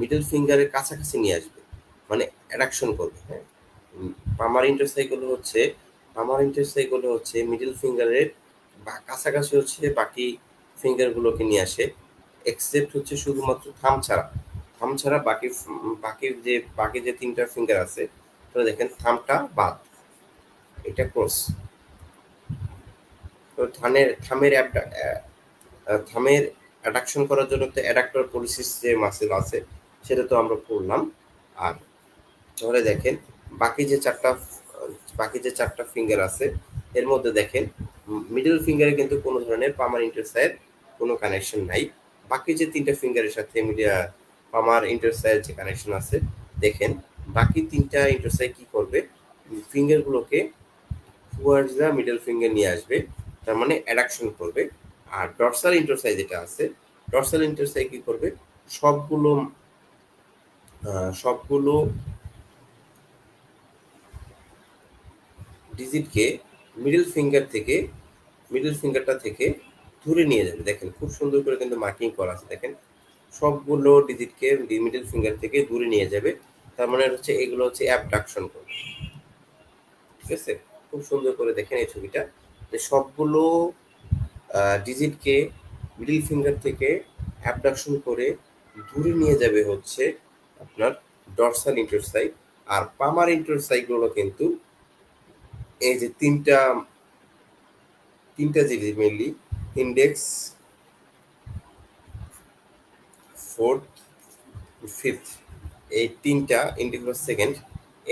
মিডল ফিঙ্গারের কাছাকাছি নিয়ে আসবে, মানে অ্যাডাকশন করবে। হ্যাঁ, পামার ইন্টারসাইগুলো হচ্ছে মিডল ফিঙ্গারের বা কাছাকাছি হচ্ছে বাকি ফিঙ্গারগুলোকে নিয়ে আসে, এক্সেপ্ট হচ্ছে শুধুমাত্র থাম ছাড়া বাকি যে তিনটা ফিঙ্গার আছে, তো দেখেন থামটা বাদ, এটা ক্রস। তো থামের অ্যাডাকশন করার জন্য তো অ্যাডাক্টর পলিসিস যে মাসেল আছে, সেটা তো আমরা পড়লাম। আর তাহলে দেখেন বাকি যে চারটা বাকি যে চারটা ফিঙ্গার আছে, এর মধ্যে দেখেন মিডল ফিঙ্গারে কিন্তু কোনো ধরনের পামার ইন্টারসাইড কোনো কানেকশন নাই। বাকি যে তিনটা ফিঙ্গারের সাথে পামার ইন্টারসাইড যে কানেকশন আছে, দেখেন বাকি তিনটা ইন্টারসাইড কি করবে, ফিঙ্গারগুলোকে টুয়ার্ডস দ্য মিডল ফিঙ্গার নিয়ে আসবে, তার মানে অ্যাডাকশন করবে। আর ডরসাল ইন্টারসাই কি করবে, সবগুলো সবগুলো ডিজিটকে মিডল ফিঙ্গার থেকে মিডল ফিঙ্গারটা থেকে দূরে নিয়ে যাবে। দেখেন খুব সুন্দর করে কিন্তু মার্কিং করা আছে, দেখেন সবগুলো ডিজিটকে মিডল ফিঙ্গার থেকে দূরে নিয়ে যাবে। তার মানে হচ্ছে এগুলো হচ্ছে অ্যাবডাকশন করবে। ঠিক আছে, খুব সুন্দর করে দেখেন এই ছবিটা, যে সবগুলো ডিজিটকে মিডল ফিঙ্গার থেকে অ্যাবডাকশন করে দূরে নিয়ে যাবে হচ্ছে আপনার ডরসাল ইন্টারসাইড। আর পামার ইন্টারসাইডগুলো কিন্তু এই যে তিনটা জিনিস মেনলি, ইন্ডেক্স, ফোর্থ, ফিফথ, এই তিনটা ইন্ডেক্স সেকেন্ড,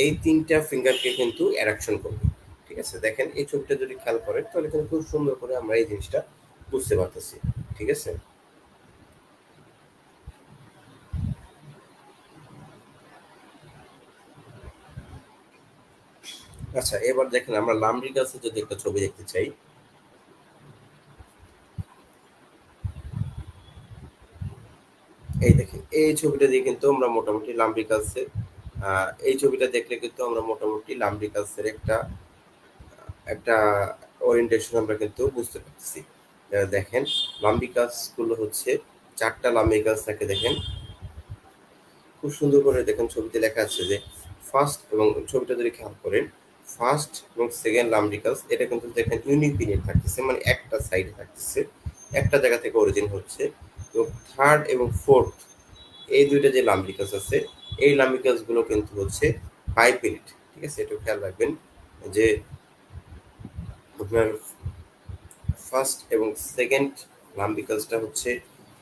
এই তিনটা ফিঙ্গারকে কিন্তু অ্যাডাকশন করবে। ঠিক আছে, দেখেন এই ছবিটা যদি খেয়াল করেন তাহলে কিন্তু খুব সুন্দর করে আমরা এই জিনিসটা বুঝতে পারতেছি। ঠিক আছে, আচ্ছা এবার দেখেন আমরা লাম্ব্রিকাসে যদি একটা ছবি দেখতে চাই, এই দেখেন এই ছবিটা দিয়ে কিন্তু আমরা মোটামুটি লাম্ব্রিকাসে, এই ছবিটা দেখলে কিন্তু আমরা মোটামুটি লাম্ব্রিকাসের একটা একটা ওরিয়েন্টেশন আমরা কিন্তু বুঝতে পারছি। দেখেন লাম্বিকাস গুলো হচ্ছে চারটা লাম্বিকাস থাকে, দেখেন খুব সুন্দর করে দেখেন ছবিতে লেখা আছে যে ফার্স্ট এবং ছবিটা যদি খেয়াল করেন, ফার্স্ট এবং সেকেন্ড লাম্ব্রিকাস এটা কিন্তু দেখেন ইউনিপিনিট থাকতেছে, মানে একটা সাইডে থাকতেছে, একটা জায়গা থেকে অরিজিন হচ্ছে। এবং থার্ড এবং ফোর্থ এই দুইটা যে লাম্ব্রিকাস আছে, এই লাম্ব্রিকাস গুলো কিন্তু হচ্ছে বাইপিনিট। ঠিক আছে, একটু খেয়াল রাখবেন যে আপনার ফার্স্ট এবং সেকেন্ড লাম্বিকাসটা হচ্ছে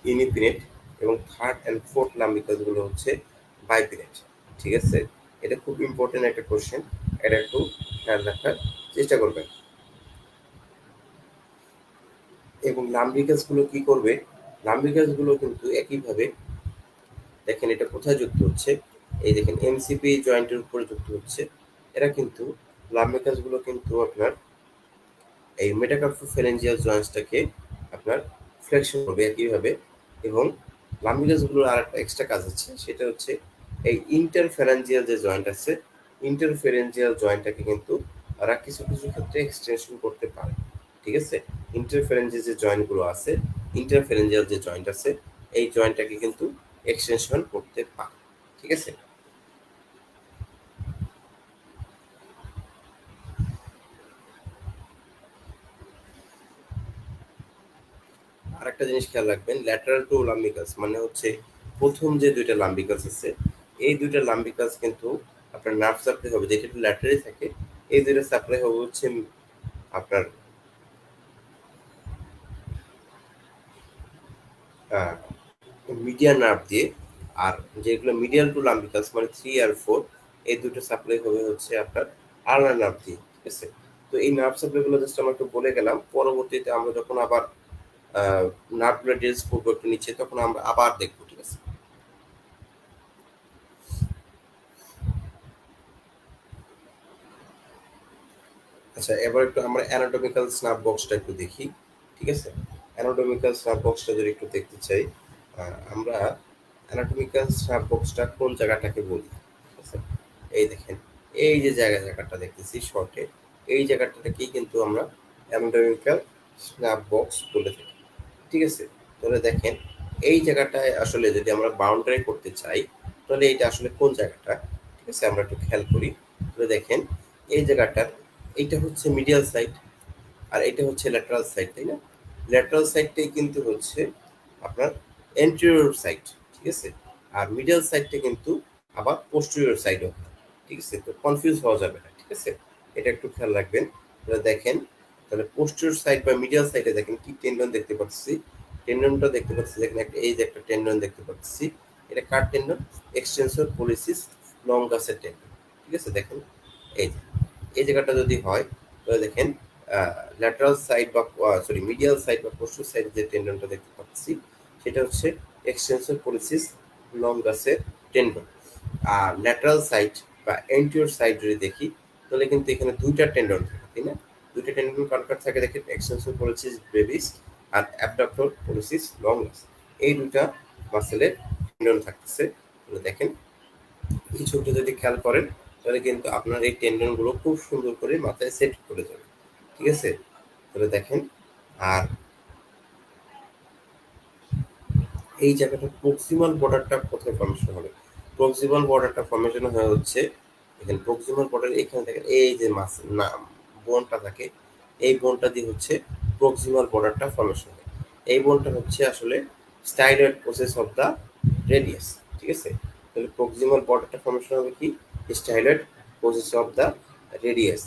ইউনিপিনেট এবং থার্ড অ্যান্ড ফোর্থ লাম্বিকাসগুলো হচ্ছে বাইপিনেট। ঠিক আছে, এটা খুব ইম্পর্টেন্ট একটা কোশ্চেন, এটা একটু খেয়াল রাখার চেষ্টা করবেন। এবং লাম্বিকাসগুলো কি করবে, লাম্বিকাসগুলো কিন্তু একইভাবে দেখেন এটা কোথায় যুক্ত হচ্ছে, এই দেখেন এমসিপি জয়েন্টের উপরে যুক্ত হচ্ছে। এরা কিন্তু লাম্বিকাসগুলো কিন্তু আপনার এই মেটাকার্পোফ্যারেঞ্জিয়াল জয়েন্টসটাকে আপনার ফ্লেকশন করবে একইভাবে। এবং লাম্বিকাসগুলোর আর একটা এক্সট্রা কাজ আছে, সেটা হচ্ছে এই ইন্টারফেরেঞ্জিয়াল যে জয়েন্ট আছে, ইন্টারফেরেঞ্জিয়াল জয়েন্টটাকে কিন্তু তারা কিছু কিছু ক্ষেত্রে এক্সটেনশন করতে পারে। ঠিক আছে, ইন্টারফেরেঞ্জিয়াল যে জয়েন্টগুলো আছে, ইন্টারফেরেঞ্জিয়াল যে জয়েন্ট আছে, এই জয়েন্টটাকে কিন্তু এক্সটেনশন করতে পারে। ঠিক আছে, আরেকটা জিনিস খেয়াল রাখবেন, ল্যাটারাল টু লাম্বিকাস মানে হচ্ছে প্রথম যে দুইটা লাম্বিকাস আছে, এই দুইটা লাম্বিকাস কিন্তু আপনার নার্ভ সাপ্লাই হবে, যেটা একটু ল্যাটারালি থাকে। এই দুইটা সাপ্লাই হবে হচ্ছে আপনার মিডিয়ান নার্ভ দিয়ে। আর যেগুলো মিডিয়াল টু লাম্বিকাস মানে 3 আর 4, এই দুটো সাপ্লাই হবে হচ্ছে আপনার আলনার নার্ভ দিয়ে। ঠিক আছে, তো এই নার্ভ সাপ্লাইগুলো জাস্ট আমরা একটু বলে গেলাম, পরবর্তীতে আমরা যখন আবার নার্ভগুলো ডিটেলস করবো একটু নিচে, তখন আমরা আবার দেখবো। ঠিক আছে, আচ্ছা এবার একটু আমরা অ্যানাটমিক্যাল স্ন্যাপ বক্সটা একটু দেখি। ঠিক আছে, অ্যানাটমিক্যাল স্ন্যাপ বক্সটা যদি একটু দেখতে চাই, আমরা অ্যানাটমিক্যাল স্ন্যাপ বক্সটা কোন জায়গাটাকে বলি। ঠিক আছে, এই দেখেন এই যে জায়গাটা দেখতেছি শর্টে, এই জায়গাটাকেই কিন্তু আমরা অ্যানাটমিক্যাল স্ন্যাপ বক্স বলে থাকি। ঠিক আছে, তাহলে দেখেন এই জায়গাটায় আসলে যদি আমরা বাউন্ডারি করতে চাই, তাহলে এইটা আসলে কোন জায়গাটা। ঠিক আছে, আমরা একটু খেয়াল করি, তাহলে দেখেন এই জায়গাটার এইটা হচ্ছে মিডিয়াল সাইড, আর এটা হচ্ছে ল্যাটারাল সাইড, তাই না? ল্যাটারাল সাইডটাই কিন্তু হচ্ছে আপনার এন্টেরিয়র সাইড। ঠিক আছে, আর মিডিয়াল সাইডটা কিন্তু আবার পোস্টেরিয়র সাইডও। ঠিক আছে, তো কনফিউজ হওয়া যাবে না। ঠিক আছে, এটা একটু খেয়াল রাখবেন। তাহলে দেখেন, তাহলে পোস্টেরিয়র সাইড বা মিডিয়াল সাইডে দেখেন কি টেন্ডন দেখতে পাচ্ছি, টেন্ডনটা দেখতে পাচ্ছি দেখেন একটা, এই যে একটা টেন্ডন দেখতে পাচ্ছি, এটা কার টেন্ডন, এক্সটেন্সর পোলিসিস লঙ্গাসের টেন্ডন। ঠিক আছে, দেখেন এই যে এই জায়গাটা যদি হয়, তাহলে দেখেন ল্যাটারাল সাইড বা সরি মিডিয়াল সাইড বা পোস্টার সাইড যে টেন্ডনটা দেখতে পাচ্ছি, সেটা হচ্ছে এক্সটেন্সর পোলিসিস লঙ্গাসের টেন্ডন। আর ল্যাটারাল সাইড বা এন্টিওর সাইড যদি দেখি, তাহলে কিন্তু এখানে দুইটা টেন্ডন থাকে, তাই না? দুইটা টেন্ডন কার কার থাকে দেখেন, এক্সটেন্সর পোলিসিস ব্রেভিস আর অ্যাবডাক্টর পোলিসিস লঙ্গাস, এই দুইটা মাসেলের টেন্ডন থাকতেছে। তাহলে দেখেন এই ছবিটা যদি খেয়াল করেন, তাহলে কিন্তু আপনার এই টেন্ডন গুলো খুব সুন্দর করে মাথায় সেট করে যাবে। ঠিক আছে, তাহলে দেখেন। আর এই জায়গাটা প্রক্সিমাল বর্ডারটা কোথায় ফর্মেশন হবে, প্রক্সিমাল বর্ডারটা ফর্মেশন হয়ে হচ্ছে এখানে, প্রক্সিমাল বর্ডার এখানে দেখেন এই যে মাস না বোনটা থাকে, এই বোনটা দিয়ে হচ্ছে প্রক্সিমাল বর্ডারটা ফর্মেশন হয়। এই বোনটা হচ্ছে আসলে styloid process of the radius. ঠিক আছে, তাহলে প্রক্সিমাল বর্ডারটা ফর্মেশন হবে কি, styloid process of the radius.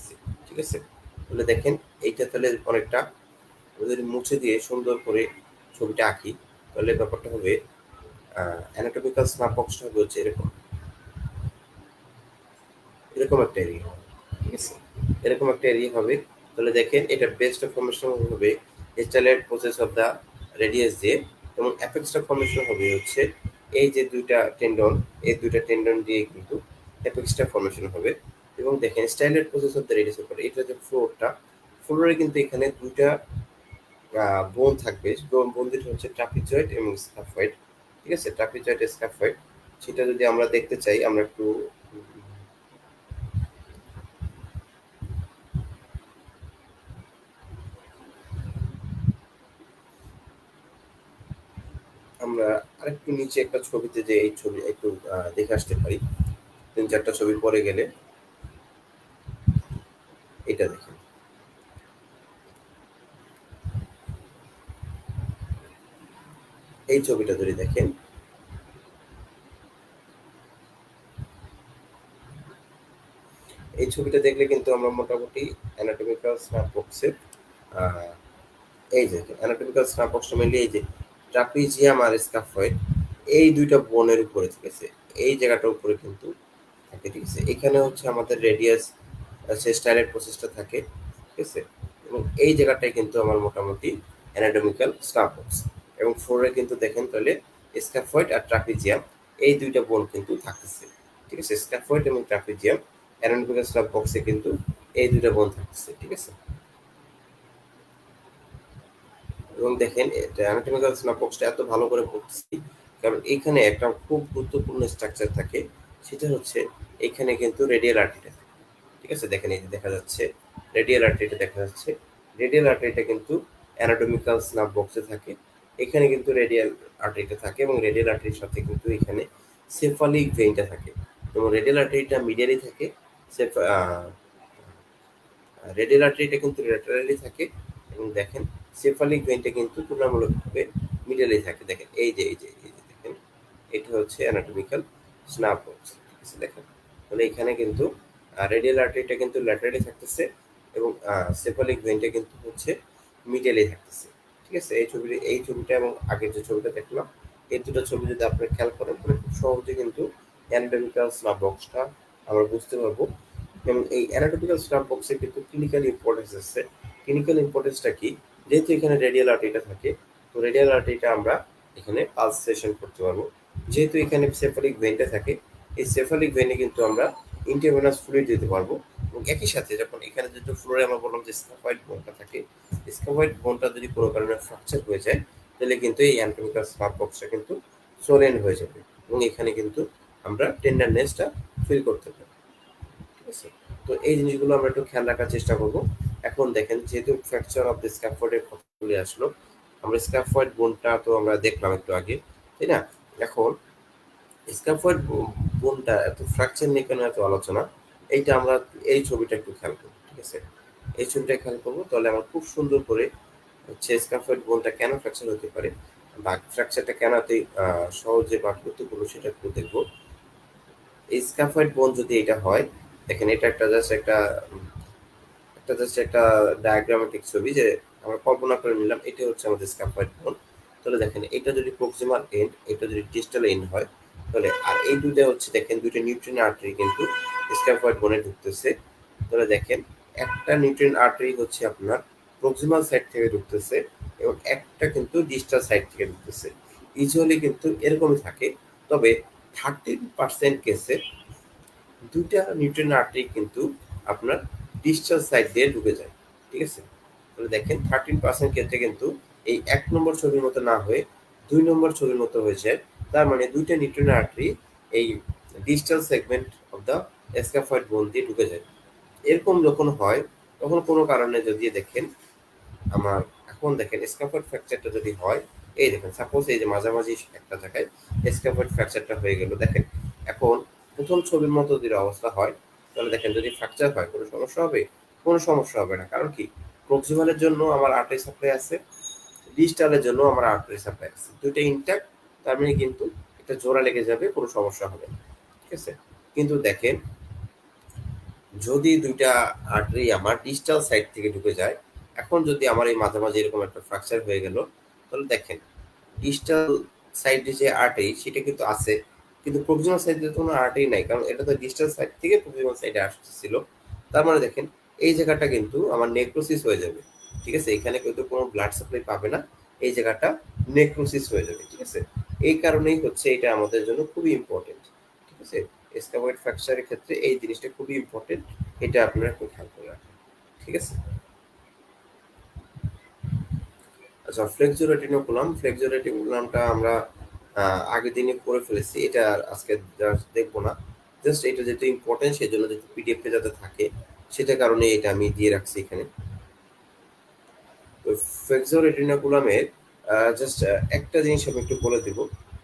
ঠিক আছে, তাহলে দেখেন এইটা তাহলে অনেকটা যদি মুছে দিয়ে সুন্দর করে ছবিটা আঁকি, তাহলে ব্যাপারটা হবে অ্যানাটমিক্যাল স্ন্যাপ বক্সটা হবে হচ্ছে এরকম, এরকম একটা এরিয়া। ঠিক আছে, এরকম একটা এরিয়া হবে। তাহলে দেখেন এটা বেসটা ফর্মেশন হবে স্টাইলাইট প্রসেস অফ দা রেডিয়াস দিয়ে, এবং অ্যাপেক্সটা ফর্মেশন হবে হচ্ছে এই যে দুইটা টেন্ডন, এই দুইটা টেন্ডন দিয়ে কিন্তু অ্যাপেক্সটা ফর্মেশন হবে। এবং দেখেন স্টাইলাইট প্রসেস অফ দা রেডিয়াস উপরে এটা যে ফ্লোরটা, ফ্লোরে কিন্তু এখানে দুইটা বোন থাকবে, বোন দুটো হচ্ছে ট্রাপিজয়েড এবং স্কাফয়েড। ঠিক আছে, ট্রাপিজয়েড স্কাফয়েড, সেটা যদি আমরা দেখতে চাই, আমরা একটু আমরা আরেকটু নিচে একটা ছবিতে যে এই ছবি একটু দেখে আসতে পারি। 3-4টা ছবি পরে গেলে এটা দেখেন, এই ছবিটা যদি দেখেন, এই ছবিটা দেখলে কিন্তু আমরা মোটামুটি অ্যানাটমিক্যাল স্ন্যাপবক্সের এই যে অ্যানাটমিক্যাল স্ন্যাপবক্সটা মেনলি এই যে ট্রাপিজিয়াম আর স্কাফয়েড এই দুইটা বোনের উপরে, ঠিক আছে, এই জায়গাটার উপরে কিন্তু থাকে, ঠিক আছে। এখানে হচ্ছে আমাদের রেডিয়াস সে স্টাইলের প্রসেসটা থাকে, ঠিক আছে, এবং এই জায়গাটায় কিন্তু আমার মোটামুটি অ্যানাটমিক্যাল স্ন্যাপবক্স, এবং ফ্লোরে কিন্তু দেখেন তাহলে স্ক্যাফয়েড আর ট্রাপিজিয়াম এই দুইটা বোন কিন্তু থাকতেছে, ঠিক আছে। স্ক্যাফয়েড এবং ট্রাপিজিয়াম অ্যানাটমিক্যাল স্ন্যাপবক্সে কিন্তু এই দুইটা বোন থাকতেছে, ঠিক আছে। এবং দেখেন অ্যানাটমিক্যাল স্ন্যাপবক্সটা এত ভালো করে পড়তেছি কারণ এখানে একটা খুব গুরুত্বপূর্ণ স্ট্রাকচার থাকে, সেটা হচ্ছে এখানে কিন্তু রেডিয়াল আর্টারিটা থাকে, ঠিক আছে। দেখেন এই যে দেখা যাচ্ছে রেডিয়াল আর্টারিটা দেখা যাচ্ছে, রেডিয়াল আর্টারিটা কিন্তু অ্যানাটমিক্যাল স্ন্যাপবক্সে থাকে, এখানে কিন্তু রেডিয়াল আর্টারিটা থাকে এবং রেডিয়াল আর্টারির সাথে কিন্তু এখানে সেফালিক ভেইনটা থাকে, এবং রেডিয়াল আর্টারিটা মিডিয়ালি থাকে, রেডিয়াল আর্টারিটা কিন্তু ল্যাটারালি থাকে, এবং দেখেন সেফালিক ভেইনটা কিন্তু তুলনামূলকভাবে মিডলে থাকে। দেখেন এই যে দেখেন এটা হচ্ছে অ্যানাটমিক্যাল স্ন্যাপবক্স, ঠিক আছে। দেখেন তাহলে এখানে কিন্তু রেডিয়াল আর্টারিটা কিন্তু ল্যাটারালি থাকতেছে এবং সেফালিক ভেইনটা কিন্তু হচ্ছে মিডলে থাকতেছে, ঠিক আছে। এই ছবিটা এবং আগের যে ছবিটা দেখলাম, এই দুটো ছবি যদি আপনি খেয়াল করেন তাহলে খুব সহজে কিন্তু অ্যানাটমিক্যাল স্ন্যাপবক্সটা আমরা বুঝতে পারবো। এবং এই অ্যানাটমিক্যাল স্ন্যাপ বক্সে কিন্তু ক্লিনিক্যাল ইম্পর্টেন্স আছে। ক্লিনিক্যাল ইম্পর্টেন্সটা কি, যেহেতু এখানে রেডিয়াল আর্টারিটা থাকে, তো রেডিয়াল আর্টারিটা আমরা এখানে পালসেশন করতে পারবো। যেহেতু এখানে সেফালিক ভেইনটা থাকে, এই সেফালিক ভেইনে কিন্তু আমরা ইন্টারভেনাস ফ্লুইড দিতে পারবো, এবং একই সাথে যখন এখানে যেহেতু ফ্লোরে আমরা বললাম যে স্কাফয়েড বোনটা থাকে, স্কাফয়েড বোনটা যদি কোনো কারণে ফ্র্যাকচার হয়ে যায় তাহলে কিন্তু এই অ্যানাটমিক্যাল স্ন্যাপ বক্সটা কিন্তু সোলেন হয়ে যাবে, এবং এখানে কিন্তু আমরা টেন্ডারনেসটা ফিল করতে পারি, ঠিক আছে। তো এই জিনিসগুলো আমরা একটু খেয়াল রাখার চেষ্টা করব। এখন দেখেন যেহেতু ফ্র্যাকচার অফ দ্য স্ক্যাফোল্ডের কথা চলে আসলো, আমরা স্ক্যাফোল্ড বোনটা তো আমরা দেখলাম একটু আগে, তাই না? এখন স্ক্যাফোল্ড বোনটা এত ফ্র্যাকচার নিয়ে কেন এত আলোচনা, এইটা আমরা এই ছবিটা একটু খেয়াল করবো, ঠিক আছে। এই ছবিটা খেয়াল করবো তাহলে আমরা খুব সুন্দর করে হচ্ছে স্ক্যাফোল্ড বোনটা কেন ফ্র্যাকচার হতে পারে বা ফ্র্যাকচারটা কেন এত সহজে বা গুরুত্বপূর্ণ সেটা একটু দেখবো। এই স্ক্যাফোল্ড বোন যদি এটা হয়, দেখেন এটা একটা ডায়াগ্রামেটিক ছবি যে আমরা কল্পনা করে নিলাম এটা হচ্ছে আমাদের স্ক্যাফোল্ড বোন। তাহলে দেখেন এটা যদি প্রক্সিমাল এন্ড, এটা যদি ডিস্টাল এন্ড হয়, তাহলে আর এই দুইটা হচ্ছে দেখেন দুইটা নিউট্রিন আর্টারি কিন্তু স্ক্যাফোল্ড বোনে ঢুকতেছে। তাহলে দেখেন একটা নিউট্রিন আর্টারি হচ্ছে আপনার প্রক্সিমাল সাইড থেকে ঢুকতেছে এবং একটা কিন্তু ডিস্টাল সাইড থেকে ঢুকতেছে। ইউজুয়ালি কিন্তু এরকমই থাকে, তবে 30% কেসে দুইটা নিউট্রিন আর্টারি কিন্তু আপনার ডিসচার্জ সাইড দিয়ে ঢুকে যায়, ঠিক আছে। তাহলে দেখেন 13% ক্ষেত্রে কিন্তু এই 1 নম্বর ছবির মতো না হয়ে 2 নম্বর ছবির মতো হয়ে যায়। তার মানে দুইটা নিউট্রিন আর্টারি এই ডিসটাল সেগমেন্ট অফ দ্য স্ক্যাফয়েড বোন দিয়ে ঢুকে যায়। এরকম যখন হয় তখন কোনো কারণে যদি দেখেন আমার, এখন দেখেন স্ক্যাফয়েড ফ্র্যাকচারটা যদি হয়, এই দেখেন সাপোজ এই যে মাঝামাঝি একটা জায়গায় স্ক্যাফয়েড ফ্র্যাকচারটা হয়ে গেল, দেখেন এখন প্রথম ছবির মতো যদি অবস্থা হয় তাহলে দেখেন যদি ফ্র্যাকচার হয় কোনো সমস্যা হবে? কোনো সমস্যা হবে না, কারণ কি প্রক্সিমালের জন্য আমার আর্টারি সাপ্লাই আছে, ডিস্টালের জন্য আমার আর্টারি সাপ্লাই আছে, দুইটা ইনট্যাক্ট, তার মানে কিন্তু এটা জোড়া লেগে যাবে, কোনো সমস্যা হবে না, ঠিক আছে। কিন্তু দেখেন যদি দুইটা আর্টারি আমার ডিস্টাল সাইড থেকে ঢুকে যায়, এখন যদি আমার এই মাঝামাঝি এরকম একটা ফ্র্যাকচার হয়ে গেল, তাহলে দেখেন ডিস্টাল সাইডে যে আর্টারি সেটা কিন্তু আছে, কিন্তু প্রক্সিমাল সাইডে কোনো আর্টারি নাই, কারণ এটা তো ডিস্টাল সাইড থেকে প্রক্সিমাল সাইডে আসতেছিল। তার মানে দেখেন এই জায়গাটা কিন্তু আমার নেক্রোসিস হয়ে যাবে, ঠিক আছে। এখানে কিন্তু কোনো ব্লাড সাপ্লাই পাবে না, এই জায়গাটা নেক্রোসিস হয়ে যাবে, ঠিক আছে। এই কারণেই হচ্ছে এটা আমাদের জন্য খুবই ইম্পর্টেন্ট, ঠিক আছে। স্ক্যাফোল্ড ফ্র্যাকচারের ক্ষেত্রে এই জিনিসটা খুবই ইম্পর্টেন্ট, এটা আপনারা একটু খেয়াল করে রাখেন, ঠিক আছে। আচ্ছা, ফ্লেক্সোরেটিকুলামটা আমরা আগের দিনে করে ফেলেছি, এটা আর আজকে জাস্ট দেখবো না, জাস্ট এটা যেহেতু ইম্পর্টেন্ট সেই জন্য যেহেতু পিডিএফে যাতে থাকে সেটা কারণে এটা আমি দিয়ে রাখছি এখানে। তো ফ্লেক্সোরেটিকুলামের জাস্ট একটা জিনিস আমি একটু বলে দিব।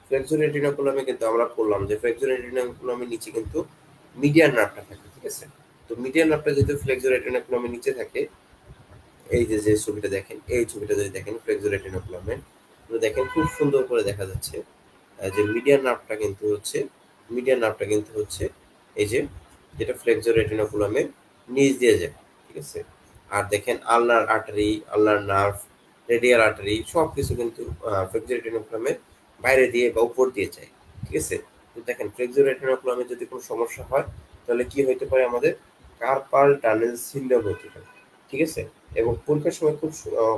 ফ্লেক্সোরেটিকুলামে কিন্তু আমরা বললাম যে ফ্লেক্সোরেটিকুলামের নিচে কিন্তু মিডিয়ান নার্ভটা থাকে, ঠিক আছে? তো মিডিয়ান নার্ভটা যেহেতু ফ্লেক্সো রেটিনাকুলামের নিচে থাকে, এই যে যে ছবিটা দেখেন, এই ছবিটা যদি দেখেন ফ্লেক্সো রেটিনাকুলামের, তো দেখেন খুব সুন্দর করে দেখা যাচ্ছে যে মিডিয়ান নার্ভটা কিন্তু হচ্ছে এই যে যেটা ফ্লেক্সো রেটিনাকুলামের নিচ দিয়ে যায়, ঠিক আছে? আর দেখেন আলনার আর্টারি, আলনার নার্ভ, রেডিয়াল আর্টারি সব কিছু কিন্তু ফ্লেক্সো রেটিনাকুলামের বাইরে দিয়ে বা উপর দিয়ে যায়, ঠিক আছে? তো দেখেন ফ্লেক্সো রেটিনাকুলামে যদি কোনো সমস্যা হয় তাহলে কি হইতে পারে আমাদের কার্পাল টানেল সিনড্রোম হতে পারে, ঠিক আছে? এবং পরীক্ষার সময় খুব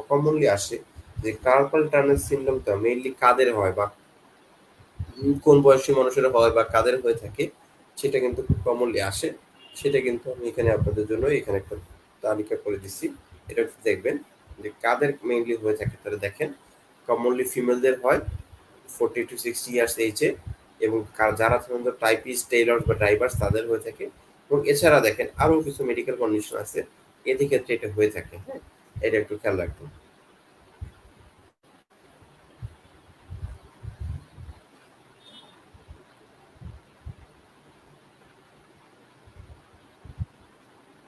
কমনলি আসে যে কার্পাল টানেল সিনড্রোমটা মেইনলি কাদের হয় বা কোন বয়সী মানুষের হয় বা কাদের হয়ে থাকে সেটা কিন্তু খুব কমনলি আসে। সেটা কিন্তু আমি এখানে আপনাদের জন্য এখানে একটা তালিকা করে দিচ্ছি। এটা একটু দেখবেন যে কাদের মেইনলি হয়ে থাকে। তাহলে দেখেন কমনলি ফিমেলদের হয় 40 to 60 ইয়ার্স এইজে, এবং যারা সাধারণত টাইপিস্ট, টেইলর বা ড্রাইভার্স তাদের হয়ে থাকে। এবং এছাড়া দেখেন আরো কিছু মেডিকেল কন্ডিশন আছে, এদের ক্ষেত্রে এটা হয়ে থাকে। হ্যাঁ, এটা একটু খেয়াল রাখবেন।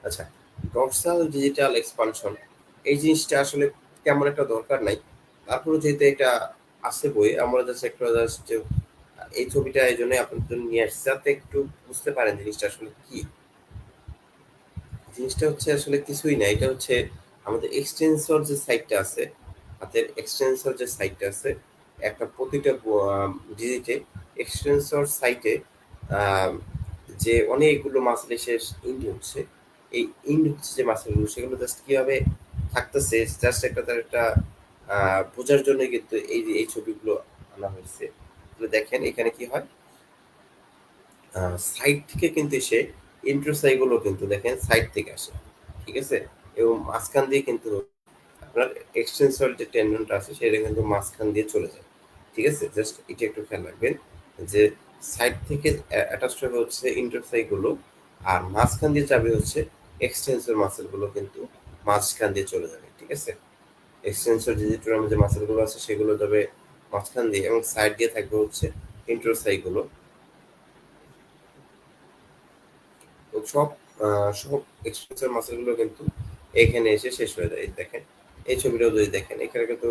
আচ্ছা, ডর্সাল ডিজিটাল এক্সপানশন এই জিনিসটা আসলে তেমন একটা দরকার নাই। তারপরে যেহেতু এটা আছে বই, আমরা জাস্ট এই ছবিটা এই জন্য আপনার জন্য নিয়ে আসছি যাতে একটু বুঝতে পারেন জিনিসটা আসলে কি। জিনিসটা হচ্ছে আসলে কিছুই না, এটা হচ্ছে আমাদের এক্সটেন্সর যে সাইটটা আছে, হাতের এক্সটেন্সর যে সাইটটা আছে, একটা প্রতিটা ডিজিটে এক্সটেন্সর সাইটে যে অনেকগুলো মাসেল এসে ইন্ড হচ্ছে। এই ইন্ড হচ্ছে যে মাসেলগুলো, সেগুলো জাস্ট কিভাবে থাকতেছে জাস্ট একটা তার একটা বোঝার জন্য কিন্তু এই ছবিগুলো আনা হয়েছে। তাহলে দেখেন এখানে কি হয়, সাইড থেকে কিন্তু এসে ইন্ট্রোসাইগুলো কিন্তু দেখেন সাইড থেকে আসে, ঠিক আছে? এবং মাঝখান দিয়ে কিন্তু আপনার এক্সটেন্সর যে টেন্ডনটা আছে সেটা কিন্তু মাঝখান দিয়ে চলে যায়, ঠিক আছে? জাস্ট এটা একটু খেয়াল রাখবেন যে সাইড থেকে অ্যাটাচড হবে হচ্ছে ইন্টারসাইগুলো, আর মাঝখান দিয়ে যাবে হচ্ছে এক্সটেন্সর মাসেলগুলো কিন্তু মাঝখান দিয়ে চলে যাবে, ঠিক আছে? এক্সটেন্সর ডিজিটাল যে মাসেলগুলো আছে সেগুলো যাবে মাঝখান দিয়ে, এবং সাইড দিয়ে থাকবে হচ্ছে ইন্টারসাইগুলো। তো সব এক্সটেন্সর মাসেলগুলো কিন্তু এখানে এসে শেষ হয়ে যায়। এই দেখেন এই ছবিটাও যদি দেখেন এখানে কিন্তু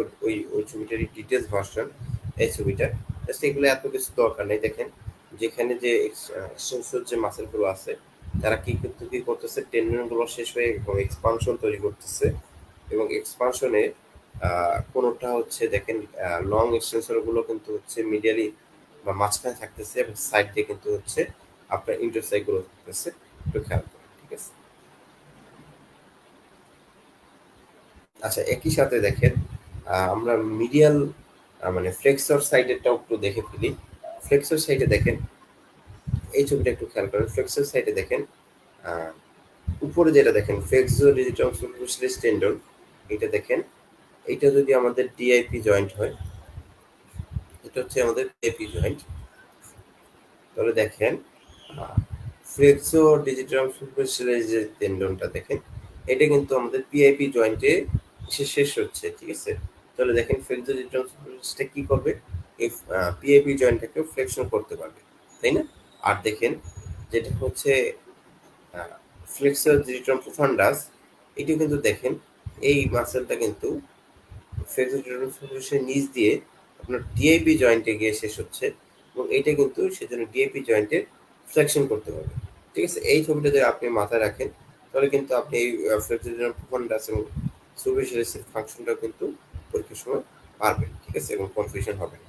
ওই ছবিটারই ডিটেলস ভার্সন এই ছবিটা। জাস্ট এগুলো এত কিছু দরকার নেই। দেখেন যেখানে যে এক্সটেন্সর যে মাসেলগুলো আছে তারা কি করতেছে, টেন্ডনগুলো শেষ হয়ে এক্সপানশন তৈরি করতেছে, এবং এক্সপানশনে কোনোটা হচ্ছে দেখেন লং এক্সটেন্সর গুলো কিন্তু হচ্ছে মিডিয়ালি বা মাঝখানে থাকতেছে, এবং সাইড দিয়ে কিন্তু হচ্ছে আপনার ইন্টারসাইড গুলো থাকতেছে। একটু খেয়াল করুন, ঠিক আছে? আচ্ছা, একই সাথে দেখেন আমরা মিডিয়াল মানে ফ্লেক্সর সাইডেরটাও একটু দেখে ফেলি। ফ্লেক্সর সাইডে দেখেন এই ছবিটা একটু খেয়াল করেন। ফ্লেক্সর সাইডে দেখেন আহ, উপরে যেটা দেখেন ফ্লেক্সো ডিজিটাল সুপারফিশিয়ালিস টেন্ডন, এটা দেখেন। এটা যদি আমাদের ডিআইপি জয়েন্ট হয়, এটা হচ্ছে আমাদের ডিআইপি জয়েন্ট, তাহলে দেখেন ফ্লেক্সো ডিজিটাল সুপারফিশিয়ালিস যে টেন্ডনটা দেখেন, এটা কিন্তু আমাদের পিআইপি জয়েন্টে এসে শেষ হচ্ছে, ঠিক আছে? তাহলে দেখেন ফ্লেক্সো ডিজিটাল সুপারফিশিয়ালিসটা কি করবে, এই পিআইপি জয়েন্টটাকে ফ্লেকশন করতে পারবে, তাই না? আর দেখেন যেটা হচ্ছে ফ্লেক্সর ডিজিটাল প্রোফান্ডাস, এটিও কিন্তু দেখেন এই মাসেলটা কিন্তু ফ্লেক্সর ডিজিটাল সুপারফিশিয়াল নিচ দিয়ে আপনার ডিআইপি জয়েন্টে গিয়ে শেষ হচ্ছে, এবং এইটা কিন্তু সেজন্য ডিআইপি জয়েন্টে ফ্লেকশন করতে পারবে, ঠিক আছে? এই ছবিটা যদি আপনি মাথায় রাখেন তাহলে কিন্তু আপনি এই ফ্লেক্সর ডিজিটাল প্রোফান্ডাস এবং সুপারফিশিয়ালিসের ফাংশনটাও কিন্তু পরীক্ষার সময় পারবেন, ঠিক আছে? এবং কনফিউশন হবে না।